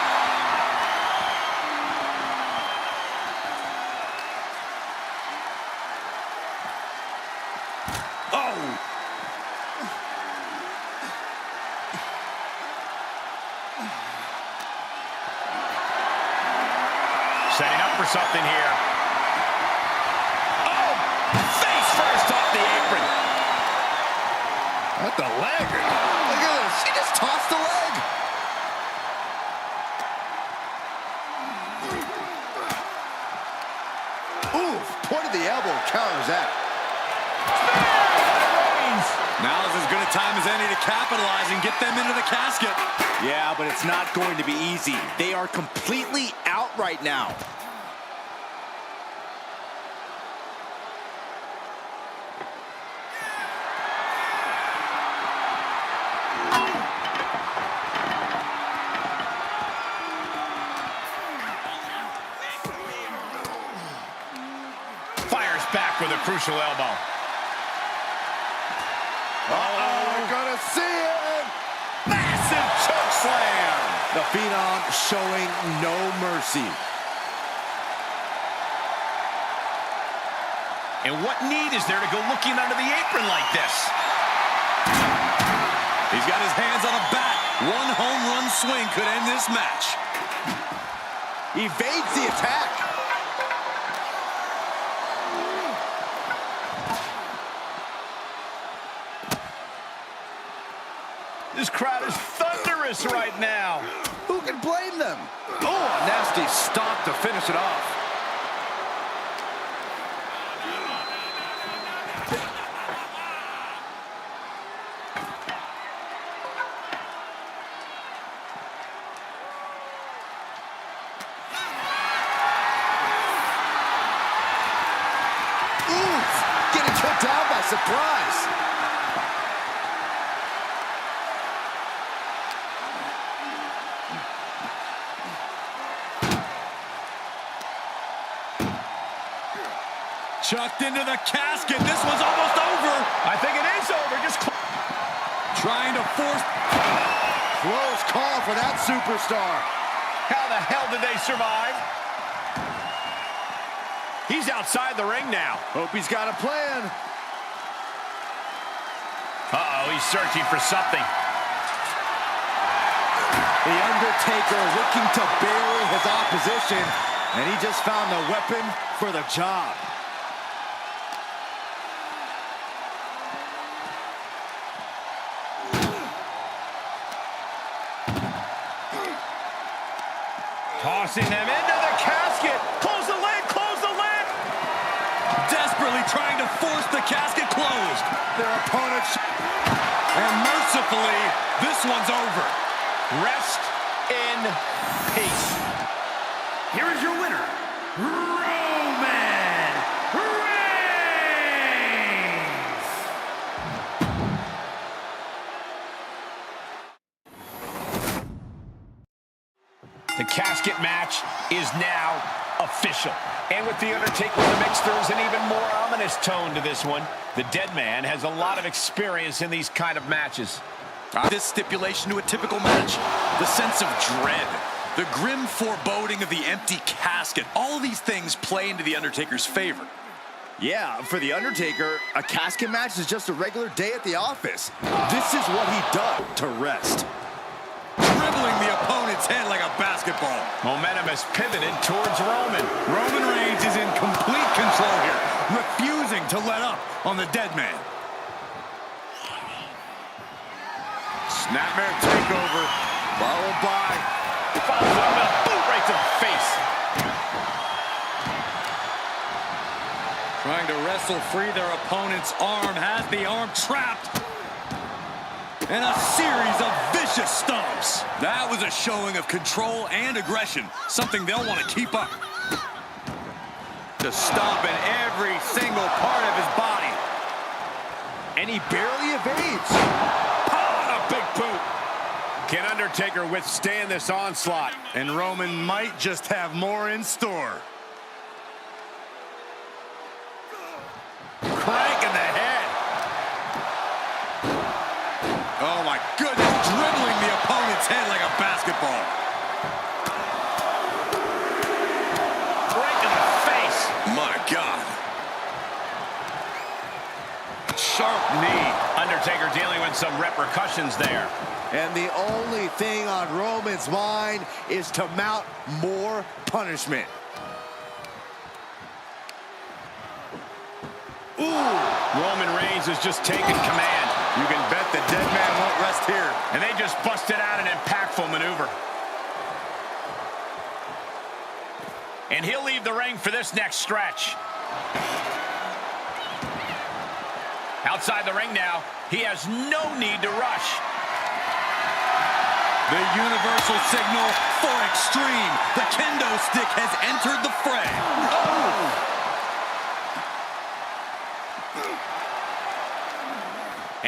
Oh! Setting up for something here. Oh! Face first off the apron. What the leg? Look at this. She just tossed the leg. Oof. Point of the elbow counters that. Now is as good a time as any to capitalize and get them into the casket. Yeah, but it's not going to be easy. They are completely out right now. Fires back with a crucial elbow. Uh-oh, we're gonna see it. Massive choke slam. The Phenom showing no mercy. And what need is there to go looking under the apron like this? He's got his hands on a bat. One home run swing could end this match. Evades the attack. This crowd is thunderous right now. Who can blame them? Oh, a nasty stomp to finish it off. Oof, getting kicked out by surprise. Chucked into the casket. This one's almost over. I think it is over. Just Trying to force. Close call for that superstar. how the hell did they survive? He's outside the ring now. Hope he's got a plan. Uh-oh, he's searching for something. The Undertaker looking to bury his opposition, and he just found the weapon for the job. Tossing them into the casket. Close the lid, close the lid. Desperately trying to force the casket closed. Their opponents. And mercifully, this one's over. Rest in peace. Here is your winner, Roman Reigns. The casket match is now official. And with The Undertaker in the mix, there's an even more ominous tone to this one. The dead man has a lot of experience in these kind of matches. This stipulation to a typical match, the sense of dread, the grim foreboding of the empty casket, all of these things play into The Undertaker's favor. Yeah, for The Undertaker, a casket match is just a regular day at the office. This is what he does to rest. Dribbling the opponent's head like a basketball. Momentum has pivoted towards Roman. Roman Reigns is in complete control here, refusing to let up on the dead man. Snapmare takeover, followed by... Follows up with a boot right to the face. Trying to wrestle free their opponent's arm, has the arm trapped. And a series of vicious stomps. That was a showing of control and aggression, something they'll want to keep up. Just stomping every single part of his body. And he barely evades. Oh, a big boot. Can Undertaker withstand this onslaught? And Roman might just have more in store. Crank in the head. Oh my goodness, dribbling the opponent's head like a basketball. Right in the face. My God. Sharp knee. Undertaker dealing with some repercussions there. And the only thing on Roman's mind is to mount more punishment. Ooh. Roman Reigns is just taking command. You can bet the dead man won't rest here. And they just busted out an impactful maneuver. And he'll leave the ring for this next stretch. Outside the ring now, he has no need to rush. The universal signal for extreme. The kendo stick has entered the fray. Oh!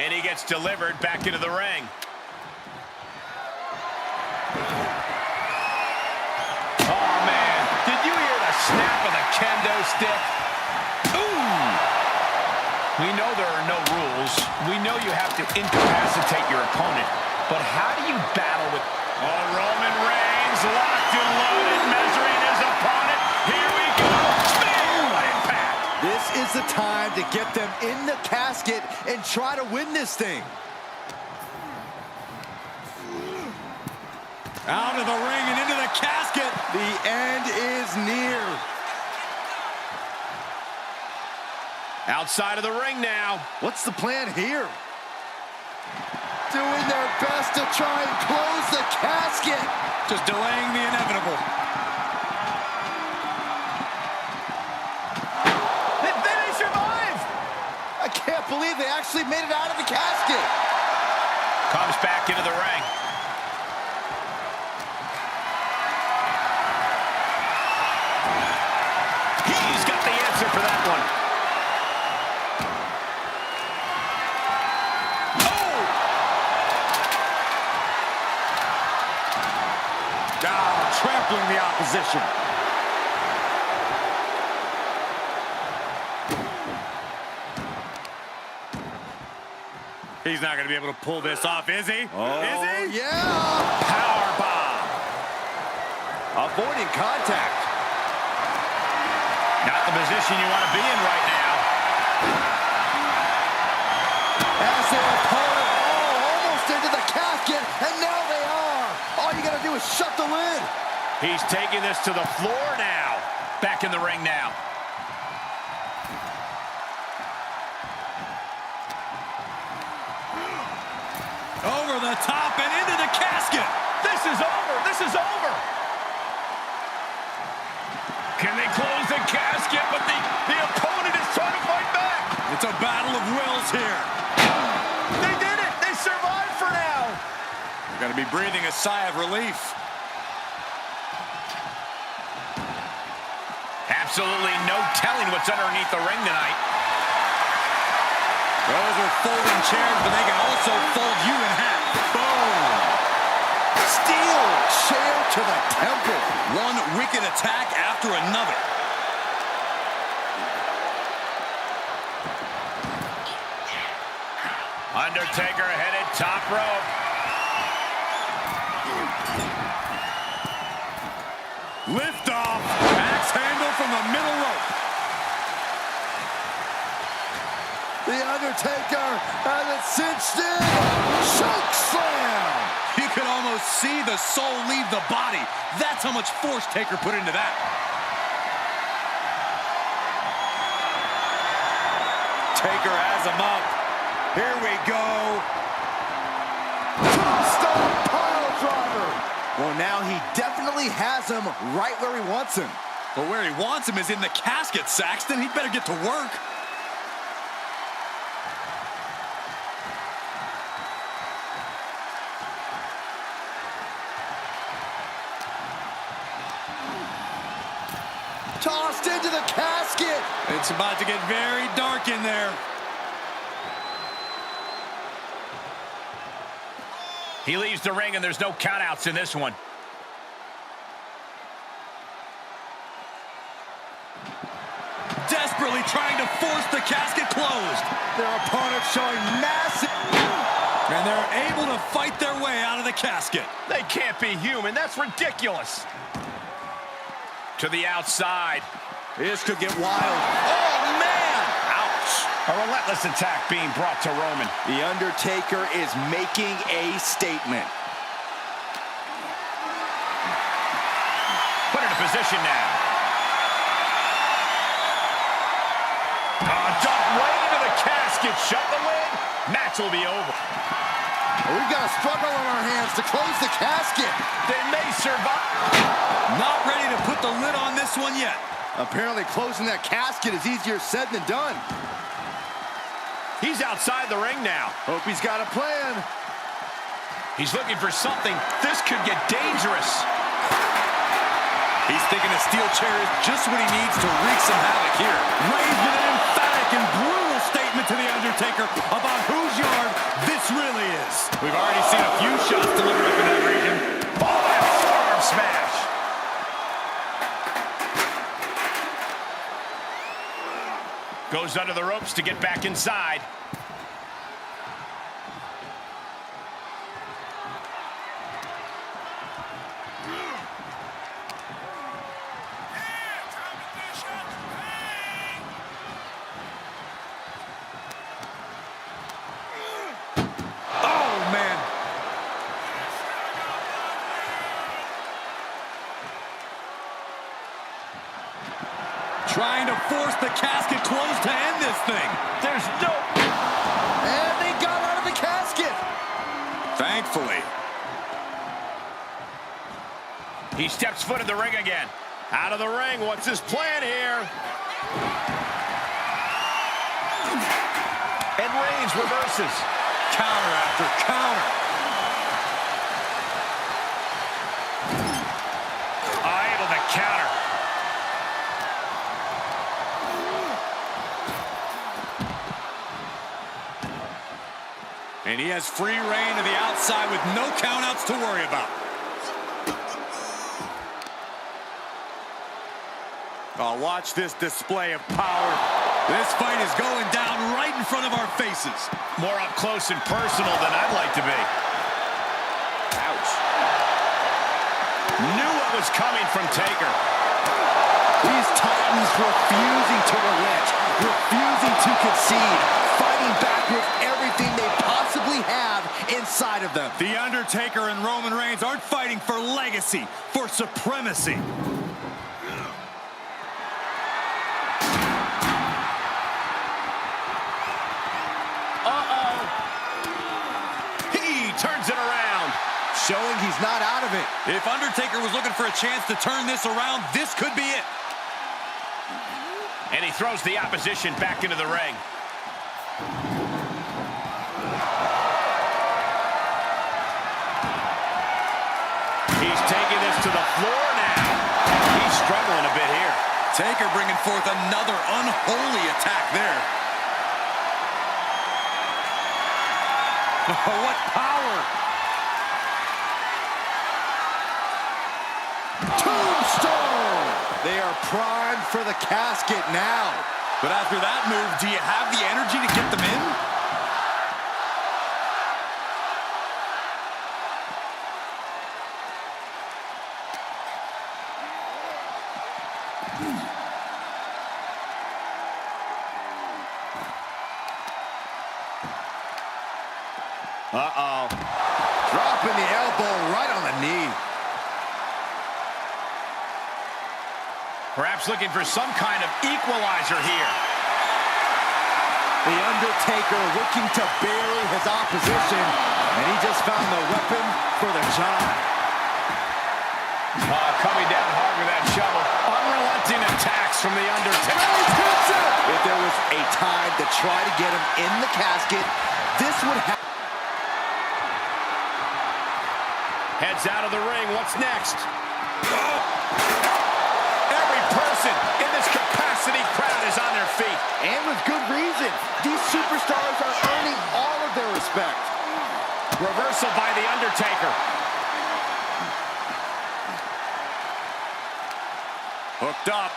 And he gets delivered back into the ring. Oh, man. Did you hear the snap of the kendo stick? Ooh! We know there are no rules. We know you have to incapacitate your opponent. But how do you battle with... Oh, Roman Reigns locked and loaded, measuring his opponent. Here we go. Spear! What impact! This is the time to get them in the casket and try to win this thing. Out of the ring and into the casket. The end is near. Outside of the ring now. What's the plan here? Doing their best to try and close the casket. Just delaying the inevitable. They survive. I can't believe they actually made it out of the casket. Comes back into the ring. He's got the answer for that one. Trampling the opposition. He's not going to be able to pull this off, is he? Oh, is he? Yeah. Power bomb. Avoiding contact. Not the position you want to be in right now. As their opponent, almost into the casket, and now they are. All you got to do is shut the lid. He's taking this to the floor now. Back in the ring now. Over the top and into the casket. This is over. This is over. Can they close the casket? But the opponent is trying to fight back. It's a battle of wills here. They did it. They survived for now. Got to be breathing a sigh of relief. Absolutely no telling what's underneath the ring tonight. Those are folding chairs, but they can also fold you in half. Boom! Steel Chair to the temple. One wicked attack after another. Undertaker headed top rope. Lift off. Axe handle from the middle rope. The Undertaker has it cinched in. Choke slam. You could almost see the soul leave the body. That's how much force Taker put into that. Taker has him up. Here we go. Tombstone pile driver. Well, now he definitely has him right where he wants him. But where he wants him is in the casket, Saxton. He'd better get to work. Tossed into the casket. It's about to get very dark in there. He leaves the ring, and there's no countouts in this one. Desperately trying to force the casket closed. Their opponent showing massive... And they're able to fight their way out of the casket. They can't be human. That's ridiculous. To the outside. This could get wild. Oh, man! Ouch. A relentless attack being brought to Roman. The Undertaker is making a statement. Put into position now. Dump right into the casket. Shut the lid. Match will be over. We've got a struggle on our hands to close the casket. They may survive. Not ready to put the lid on this one yet. Apparently closing that casket is easier said than done. He's outside the ring now. Hope he's got a plan. He's looking for something. This could get dangerous. He's thinking a steel chair is just what he needs to wreak some havoc here. Raised with an emphatic and brutal statement to The Undertaker about whose yard this really is. We've already seen a few shots delivered up in that region. Oh, that forearm smash. Goes under the ropes to get back inside. Trying to force the casket closed to end this thing. There's no... And they got out of the casket. Thankfully. He steps foot in the ring again. Out of the ring. What's his plan here? And Reigns reverses. Counter after counter. Able to counter. And he has free reign to the outside with no countouts to worry about. Oh, watch this display of power. This fight is going down right in front of our faces. More up close and personal than I'd like to be. Ouch. Knew what was coming from Taker. These Titans refusing to relent, refusing to concede, fighting back with everything they possibly have inside of them. The Undertaker and Roman Reigns aren't fighting for legacy, for supremacy. He turns it around. Showing he's not out of it. If Undertaker was looking for a chance to turn this around, this could be it. And he throws the opposition back into the ring. He's taking this to the floor now. He's struggling a bit here. Taker bringing forth another unholy attack there. Oh, what power! Tombstone! They are primed for the casket now. But after that move, do you have the energy to get them in? Uh-oh. Dropping the elbow right on the knee. Perhaps looking for some kind of equalizer here. The Undertaker looking to bury his opposition, and he just found the weapon for the job. Coming down hard with that shovel. Unrelenting attacks from the Undertaker. If there was a time to try to get him in the casket, this would happen. Heads out of the ring. What's next? Every person in this capacity crowd is on their feet. And with good reason. These superstars are earning all of their respect. Reversal by the Undertaker. Hooked up.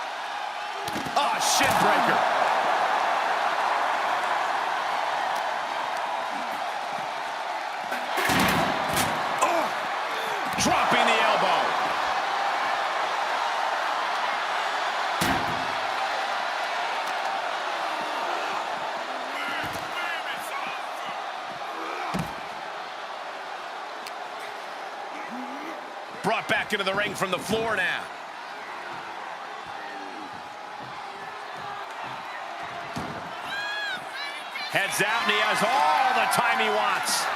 Oh, shin breaker. Dropping the elbow. Brought back into the ring from the floor now. Heads out, and he has all the time he wants.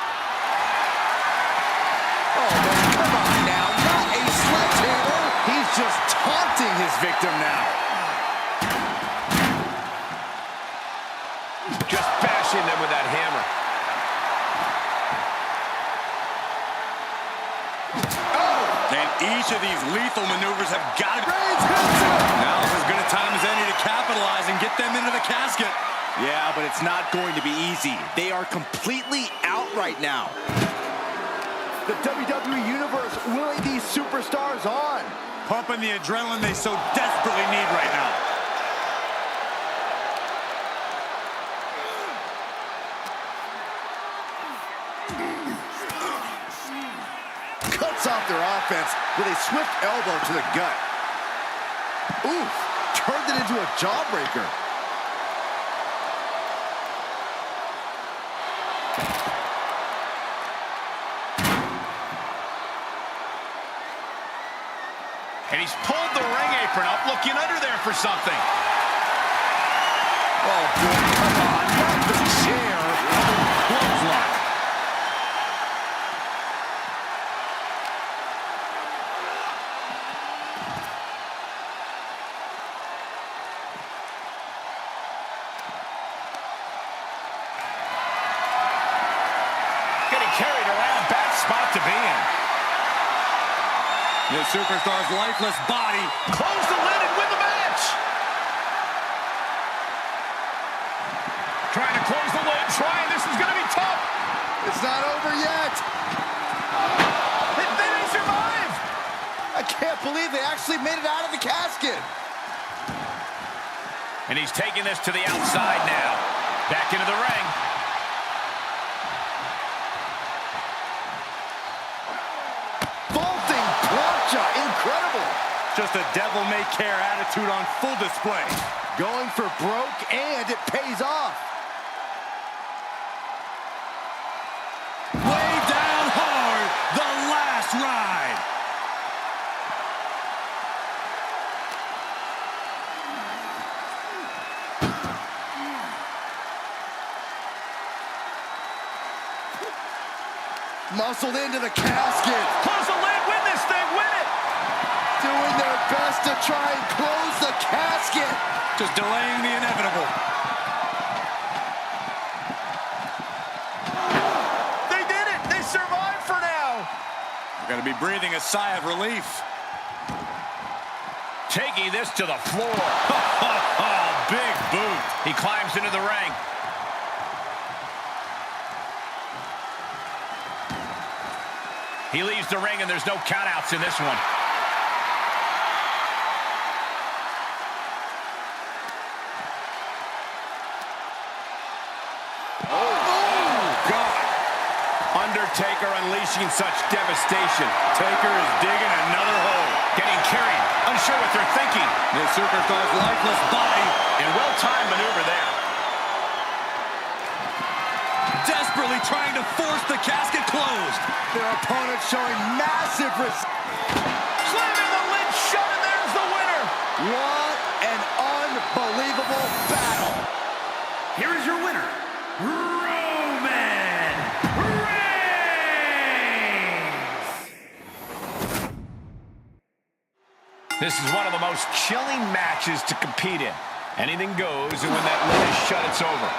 Oh, man, come on now. Not a sledgehammer. He's just taunting his victim now. Just bashing them with that hammer. And each of these lethal maneuvers have got to be... Now is as good a time as any to capitalize and get them into the casket. Yeah, but it's not going to be easy. They are completely out right now. The WWE Universe willing these superstars on. Pumping the adrenaline they so desperately need right now. Cuts off their offense with a swift elbow to the gut. Oof, turned it into a jawbreaker. And he's pulled the ring apron up, looking under there for something. Oh, boy, come on. Not the chair. Clothesline. Getting carried around. Bad spot to be in. The superstar's lifeless body. Close the lid and win the match. Trying to close the lid. This is going to be tough. It's not over yet. They didn't survive. I can't believe they actually made it out of the casket. And he's taking this to the outside now. Back into the ring. Incredible. Just a devil-may-care attitude on full display. Going for broke, and it pays off. Way down hard, the last ride. Muscled into the casket. Close the lid, win this thing, win it. Doing their best to try and close the casket. Just delaying the inevitable. They did it. They survived for now. We're going to be breathing a sigh of relief. Taking this to the floor. Big boot. He climbs into the ring. He leaves the ring, and there's no countouts in this one. Undertaker unleashing such devastation. Taker is digging another hole. Getting carried, unsure what they're thinking. The superstar's lifeless body. And well-timed maneuver there. Desperately trying to force the casket closed. Their opponent showing massive Slamming the lid shut, and there's the winner. What an unbelievable battle. Here is your winner, Roman Reigns. This is one of the most chilling matches to compete in. Anything goes, and when that lid is shut, it's over.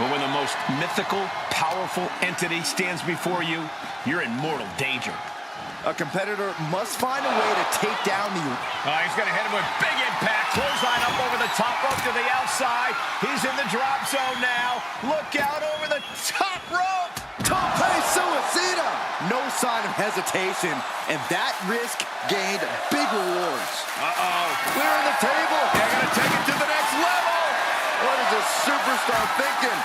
But when the most mythical, powerful entity stands before you, you're in mortal danger. A competitor must find a way to take down the... He's going to hit him with big impact. Clothesline up over the top rope to the outside. He's in the drop zone now. Look out over the top rope. Tope Suicida! No sign of hesitation, and that risk gained big rewards. Clearing the table. They're going to take it to the next level. What is this superstar thinking?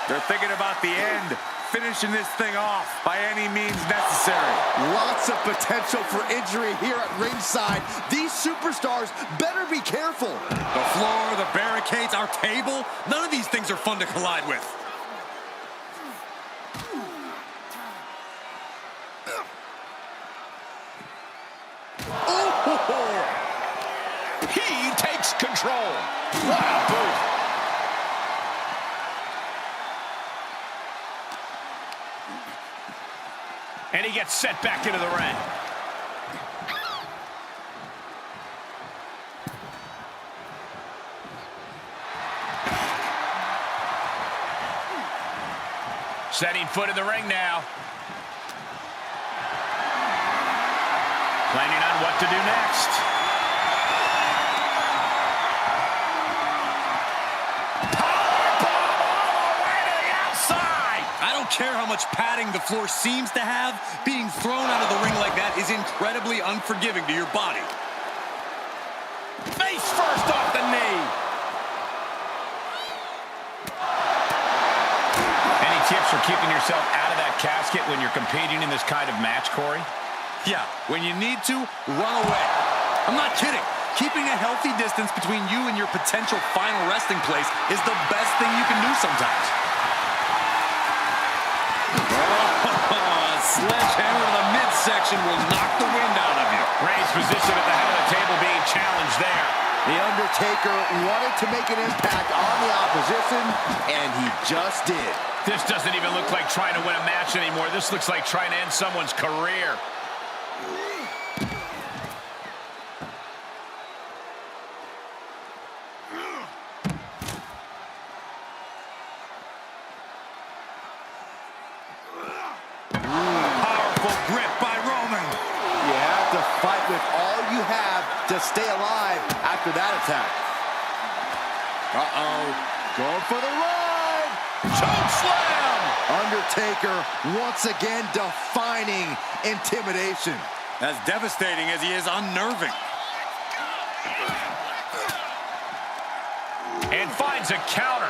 They're thinking about the end, finishing this thing off by any means necessary. Lots of potential for injury here at ringside. These superstars better be careful. The floor, the barricades, our table, none of these things are fun to collide with. He takes control. Wow, boot. And he gets set back into the ring. Setting foot in the ring now. Planning on what to do next. I don't care how much padding the floor seems to have, being thrown out of the ring like that is incredibly unforgiving to your body. Face first off the knee. Any tips for keeping yourself out of that casket when you're competing in this kind of match, Corey? Yeah, when you need to, run away. I'm not kidding. Keeping a healthy distance between you and your potential final resting place is the best thing you can do sometimes. A sledgehammer to the midsection will knock the wind out of you. Reigns' position at the head of the table being challenged there. The Undertaker wanted to make an impact on the opposition, and he just did. This doesn't even look like trying to win a match anymore. This looks like trying to end someone's career. Fight with all you have to stay alive after that attack. Going for the run. Choke slam. Undertaker once again defining intimidation. As devastating as he is unnerving. And finds a counter.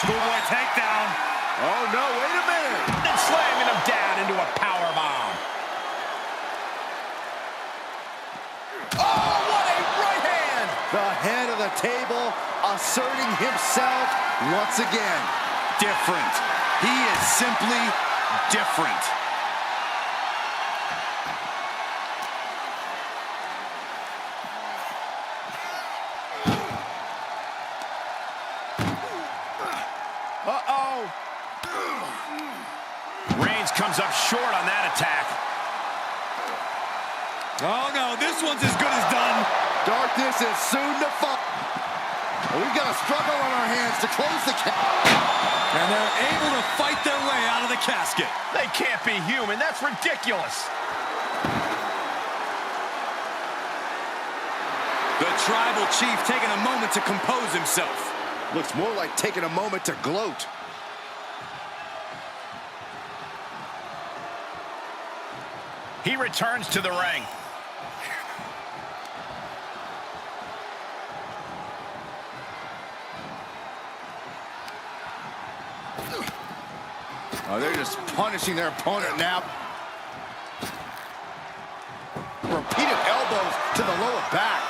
Schoolboy takedown. Oh, no, wait a minute. And slamming him down into a powerbomb. Oh, what a right hand. The head of the table asserting himself once again. Different. He is simply different. Reigns comes up short on that attack. Oh, no, this one's as good as done. Darkness is soon to fall. We've got a struggle on our hands to close the And they're able to fight their way out of the casket. They can't be human. That's ridiculous. The tribal chief taking a moment to compose himself. Looks more like taking a moment to gloat. He returns to the ring. Oh, they're just punishing their opponent now. Repeated elbows to the lower back.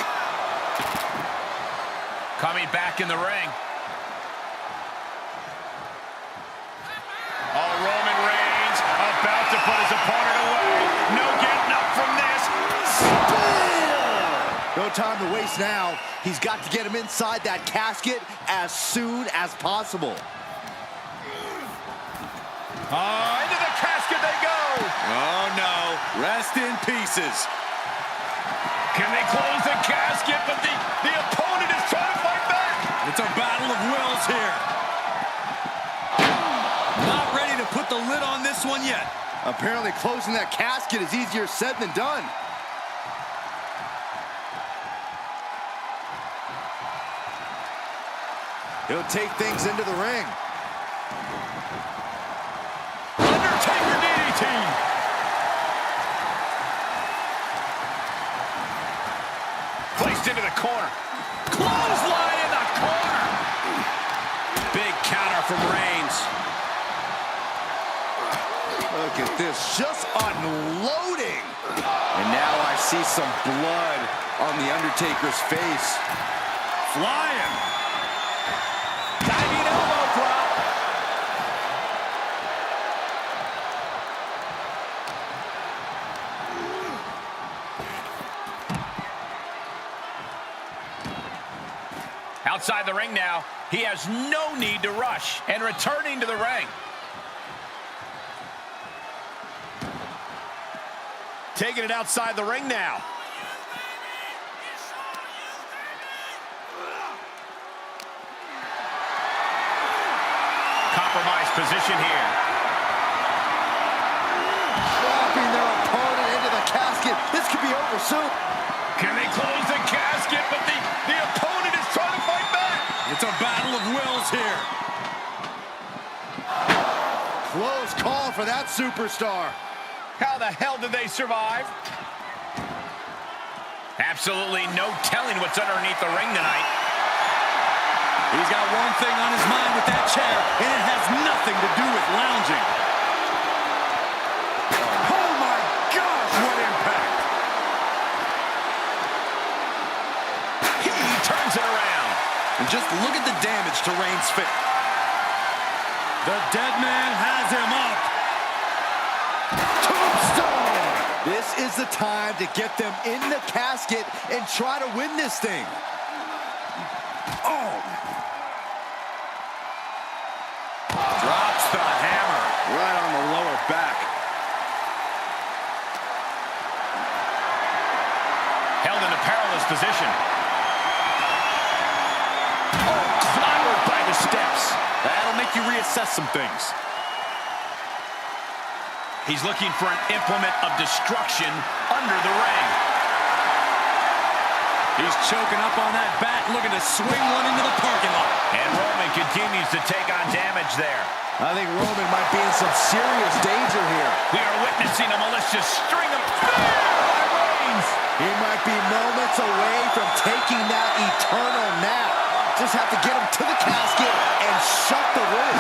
Coming back in the ring. Oh, Roman Reigns about to put his opponent away. No getting up from this. Spear! No time to waste now. He's got to get him inside that casket as soon as possible. Into the casket they go. Oh, no. Rest in pieces. Can they close the casket? But the opponent is trying to fight back. It's a battle of wills here. Not ready to put the lid on this one yet. Apparently closing that casket is easier said than done. He'll take things into the ring. Undertaker DDT. Placed into the corner. Clothesline in the corner. Big counter from Reigns. Look at this, just unloading. And now I see some blood on the Undertaker's face. Flying. Diving elbow drop. Outside the ring now, he has no need to rush, and returning to the ring. Taking it outside the ring now. Compromised position here. Dropping their opponent into the casket. This could be over soon. Can they close the casket? But the opponent is trying to fight back. It's a battle of wills here. Close call for that superstar. How the hell did they survive? Absolutely no telling what's underneath the ring tonight. He's got one thing on his mind with that chair, and it has nothing to do with lounging. Oh my gosh, what impact! He turns it around. And just look at the damage to Reigns' face. The dead man has him up. Tombstone! This is the time to get them in the casket and try to win this thing. Oh! Drops the hammer. Right on the lower back. Held in a perilous position. Oh, clobbered by the steps. That'll make you reassess some things. He's looking for an implement of destruction under the ring. He's choking up on that bat, looking to swing one into the parking lot. And Roman continues to take on damage there. I think Roman might be in some serious danger here. We are witnessing a malicious string of by Reigns. He might be moments away from taking that eternal nap. Just have to get him to the casket and shut the roof.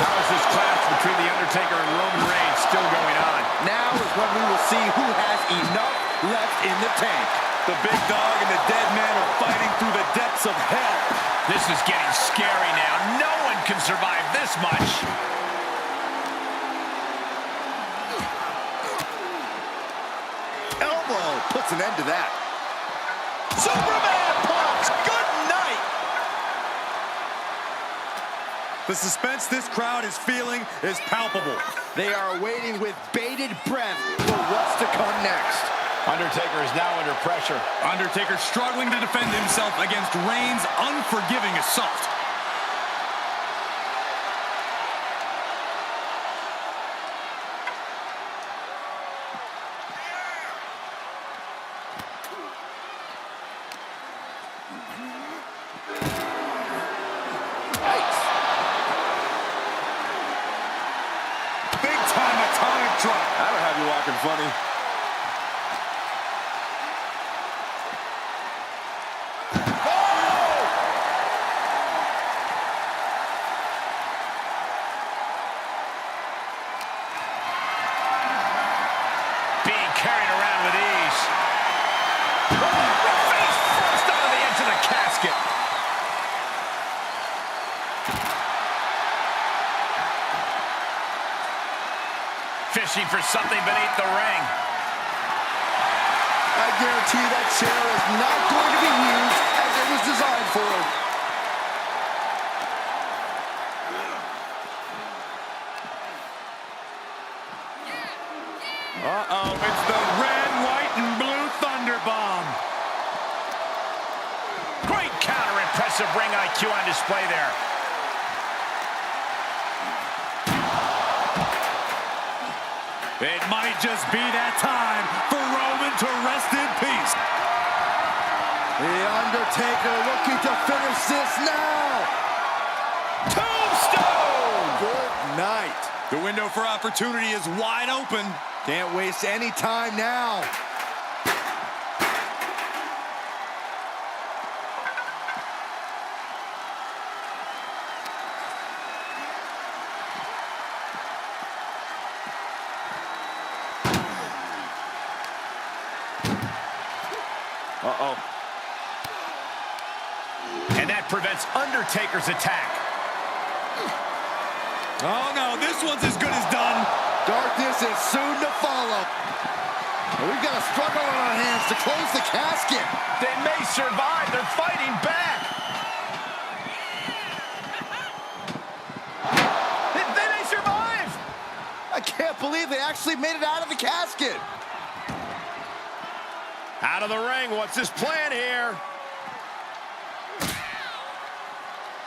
How is this clash between The Undertaker and Roman Reigns still going on? Now is when we will see who has enough left in the tank. The big dog and the dead man are fighting through the depths of hell. This is getting scary now. No one can survive this much. Elbow puts an end to that. Superman punch! Good night! The suspense this crowd is feeling is palpable. They are waiting with bated breath for what's to come next. Undertaker is now under pressure. Undertaker struggling to defend himself against Reigns' unforgiving assault. Big time atomic drop. That'll have you walking funny. fishing for something beneath the ring. I guarantee that chair is not going to be used as it was designed for. Uh-oh, it's the red, white, and blue Thunder Bomb. Great counter, impressive ring IQ on display there. It might just be that time for Roman to rest in peace. The Undertaker looking to finish this now. Tombstone! Good night. The window for opportunity is wide open. Can't waste any time now. Uh-oh. And that prevents Undertaker's attack. Oh, no, this one's as good as done. Darkness is soon to follow. We've got a struggle on our hands to close the casket. They may survive. They're fighting back. They may survive. I can't believe they actually made it out of the casket. Out of the ring. What's his plan here?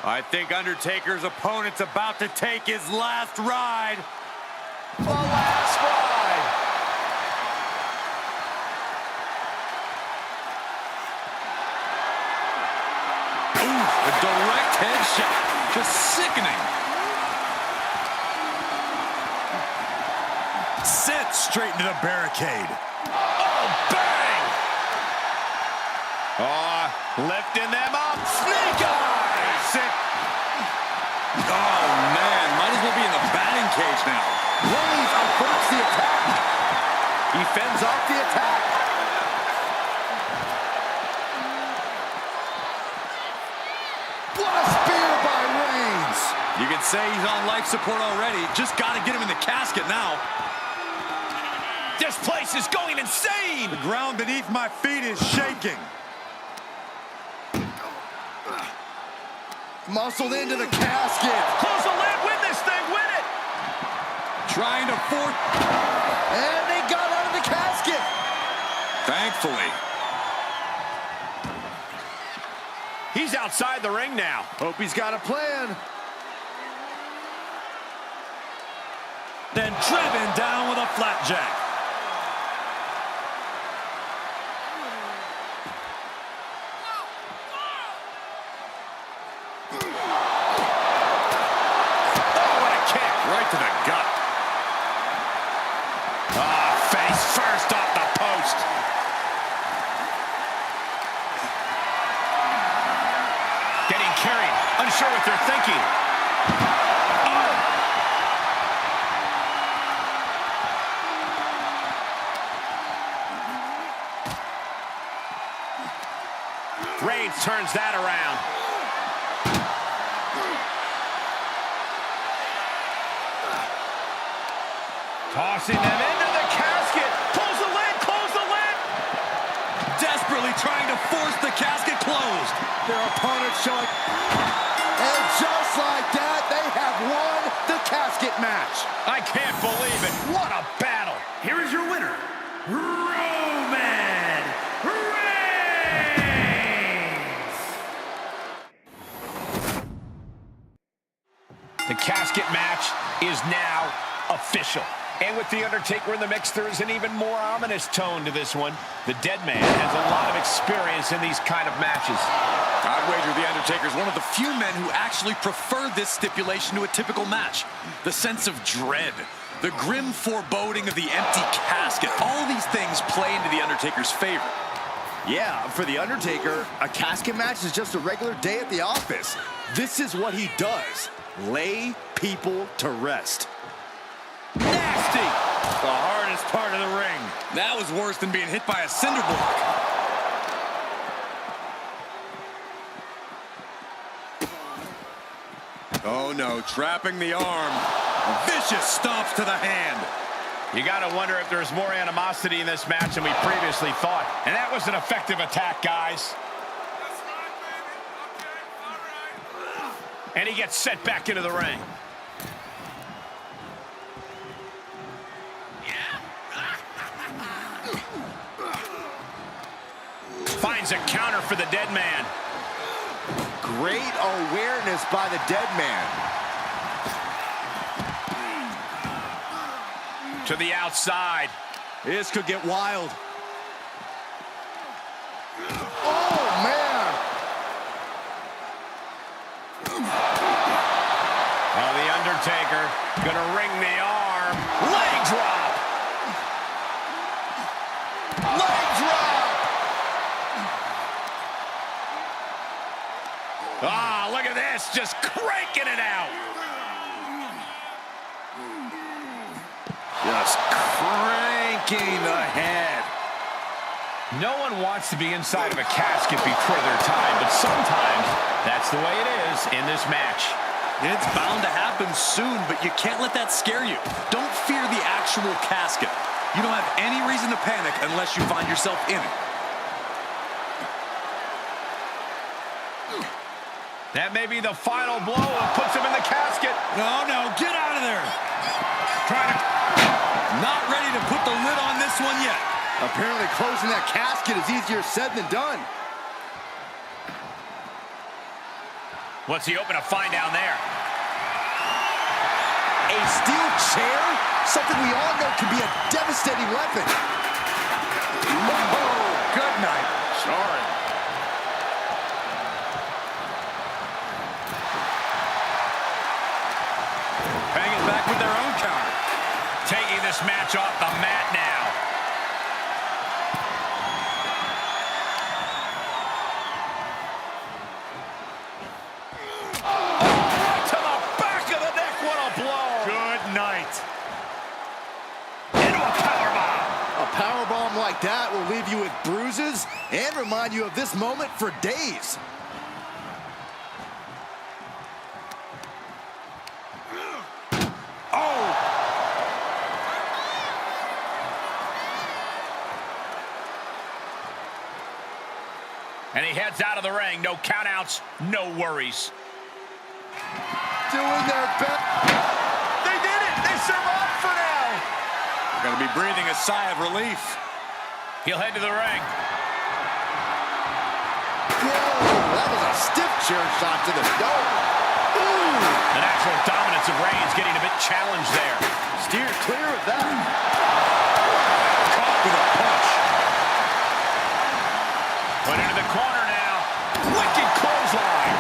I think Undertaker's opponent's about to take his last ride. The last ride. Ooh, a direct headshot. Just sickening. Sent straight into the barricade. Oh, bang! Oh, lifting them up. Snake eyes. Oh, man. Might as well be in the batting cage now. Reigns averts the attack. He fends off the attack. What a spear by Reigns. You can say he's on life support already. Just got to get him in the casket now. This place is going insane. The ground beneath my feet is shaking. Muscled into the casket. Close the lid. Win this thing. Win it. Trying to force. And they got out of the casket. Thankfully. He's outside the ring now. Hope he's got a plan. Then driven down with a flapjack. To the gut. Face first off the post. Getting carried. Unsure what they're thinking. Oh! Reigns turns that around. Tossing them into the casket. Pulls the lid. Close the lid. Desperately trying to force the casket closed. Their opponent showing. And just like that, they have won the casket match. I can't believe it. What a battle. Here is your winner, Roman Reigns. The casket match is now official. And with The Undertaker in the mix, there is an even more ominous tone to this one. The dead man has a lot of experience in these kind of matches. I'd wager The Undertaker is one of the few men who actually prefer this stipulation to a typical match. The sense of dread, the grim foreboding of the empty casket, all these things play into The Undertaker's favor. Yeah, for The Undertaker, a casket match is just a regular day at the office. This is what he does. Lay people to rest. Nasty! The hardest part of the ring. That was worse than being hit by a cinder block. Oh no, trapping the arm. Vicious stomps to the hand. You got to wonder if there's more animosity in this match than we previously thought. And that was an effective attack, guys. And he gets sent back into the ring. Finds a counter for the dead man. Great awareness by the dead man. To the outside. This could get wild. Oh, man. Oh, the Undertaker gonna ring the arm. Leg drop. Leg drop. Ah, look at this, just cranking it out. Just cranking the head. No one wants to be inside of a casket before their time, but sometimes that's the way it is in this match. It's bound to happen soon, but you can't let that scare you. Don't fear the actual casket. You don't have any reason to panic unless you find yourself in it. That may be the final blow that puts him in the casket. No, get out of there. Not ready to put the lid on this one yet. Apparently closing that casket is easier said than done. What's he hoping to find down there? A steel chair? Something we all know can be a devastating weapon. Oh, good night. Sorry. Hanging back with their own counter. Taking this match off the mat now. Oh, to the back of the neck, what a blow. Good night. Into a powerbomb. A powerbomb like that will leave you with bruises and remind you of this moment for days. And he heads out of the ring. No countouts, no worries. Doing their best. They did it! They survived for now! Gonna be breathing a sigh of relief. He'll head to the ring. Whoa, that was a stiff chair shot to the dome. Ooh. The natural dominance of Reigns getting a bit challenged there. Steer clear of that. Caught with a punch. Put into the corner now. Wicked clothesline.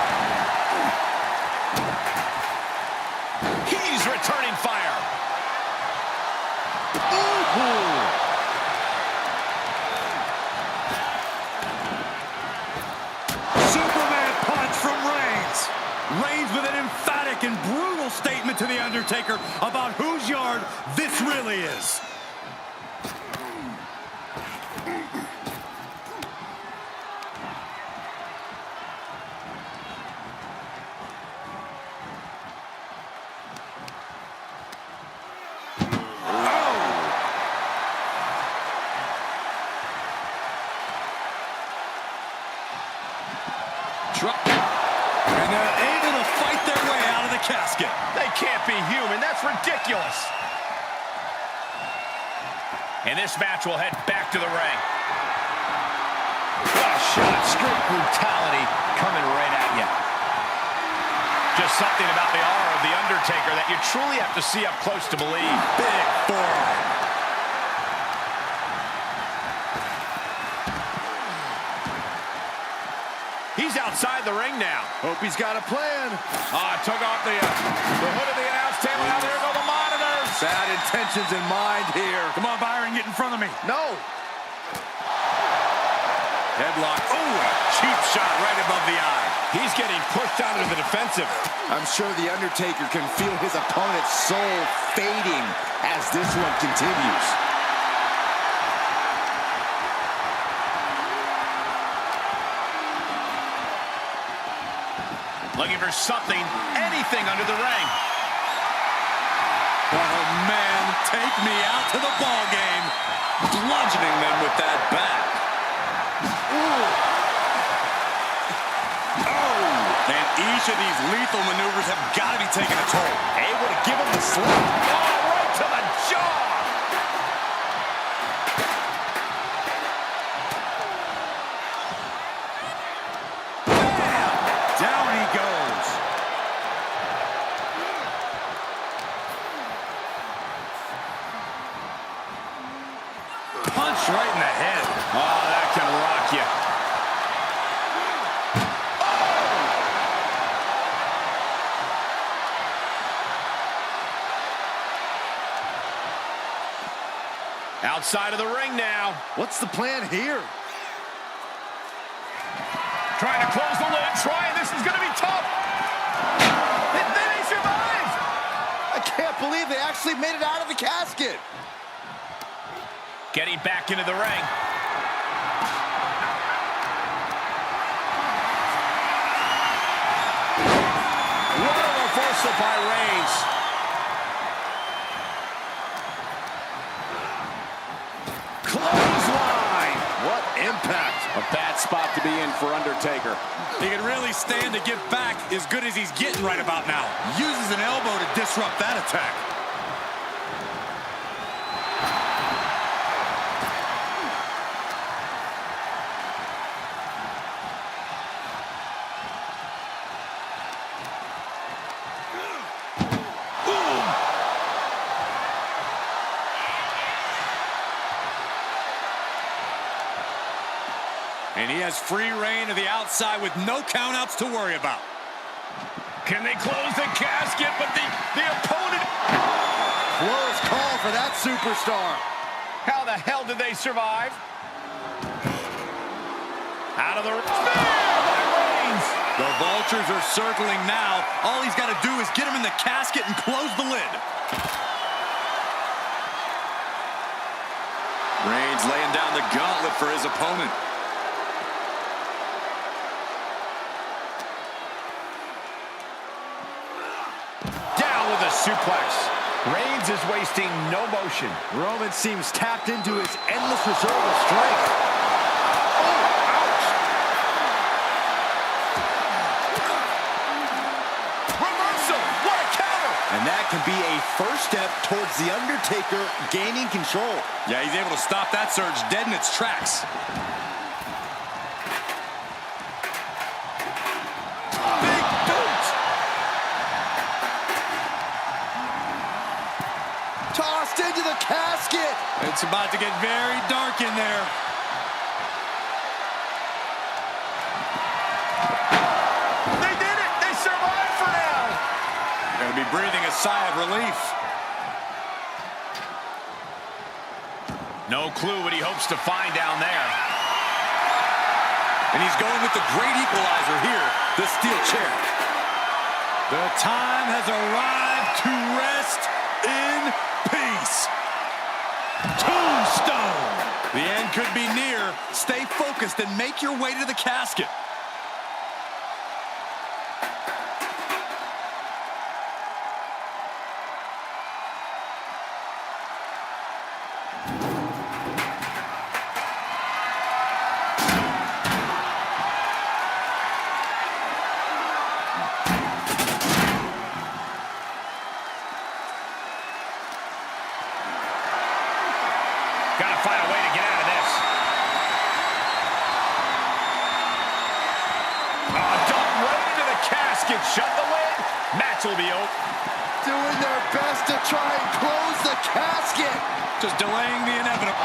He's returning fire. Ooh. Superman punch from Reigns. Reigns with an emphatic and brutal statement to The Undertaker about whose yard this really is. And they're able to fight their way out of the casket. They can't be human. That's ridiculous. And this match will head back to the ring. What a shot. Straight brutality coming right at you. Just something about the aura of The Undertaker that you truly have to see up close to believe. Big forearm. He's outside the ring now. Hope he's got a plan. Took off the hood of the announce table. Now there go the monitors. Bad intentions in mind here. Come on, Byron, get in front of me. No. Headlock. Oh, a cheap shot right above the eye. He's getting pushed out into the defensive. I'm sure The Undertaker can feel his opponent's soul fading as this one continues. Looking for something, anything under the ring. Oh, man. Take me out to the ball game. Bludgeoning them with that bat. Ooh. Oh! And each of these lethal maneuvers have got to be taking a toll. Able to give him the slip. Oh, right to the jaw. Bam! Down he goes. Punch right in the head. Oh, that can rock you. Outside of the ring now. What's the plan here? Trying to close the lid. This is going to be tough. Then he survives. I can't believe they actually made it out of the casket. Getting back into the ring. What a reversal by Reigns. Clothesline. What impact. A bad spot to be in for Undertaker. He can really stand to give back as good as he's getting right about now. Uses an elbow to disrupt that attack. And he has free reign to the outside with no countouts to worry about. Can they close the casket? But the opponent... Close call for that superstar. How the hell did they survive? Out of the... Spear by Reigns! The Vultures are circling now. All he's got to do is get him in the casket and close the lid. Reigns laying down the gauntlet for his opponent. With a suplex. Reigns is wasting no motion. Roman seems tapped into his endless reserve of strength. Oh, ouch. Reversal. What a counter. And that can be a first step towards The Undertaker gaining control. Yeah, he's able to stop that surge dead in its tracks. Tossed into the casket. It's about to get very dark in there. They did it. They survived for now. Gonna be breathing a sigh of relief. No clue what he hopes to find down there. And he's going with the great equalizer here, the steel chair. The time has arrived to rest in peace. Tombstone. The end could be near. Stay focused and make your way to the casket. Gotta find a way to get out of this. Dump right into the casket. Shut the lid. Match will be over. Doing their best to try and close the casket. Just delaying the inevitable.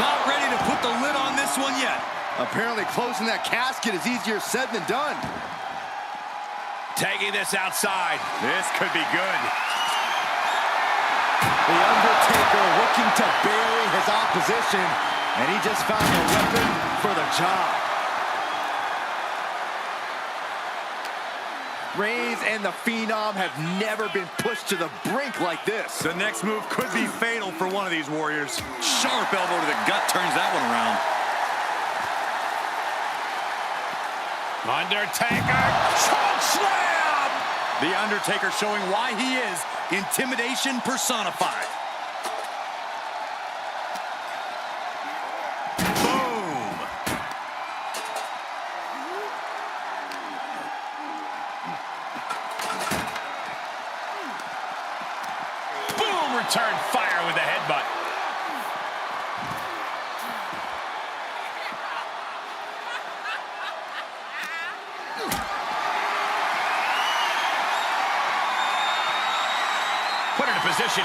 Not ready to put the lid on this one yet. Apparently closing that casket is easier said than done. Taking this outside. This could be good. The Undertaker looking to bury his opposition, and he just found a weapon for the job. Reigns and the Phenom have never been pushed to the brink like this. The next move could be fatal for one of these warriors. Sharp elbow to the gut turns that one around. Undertaker. Choke slam. The Undertaker showing why he is intimidation personified. return fire with the headbutt. Put in a position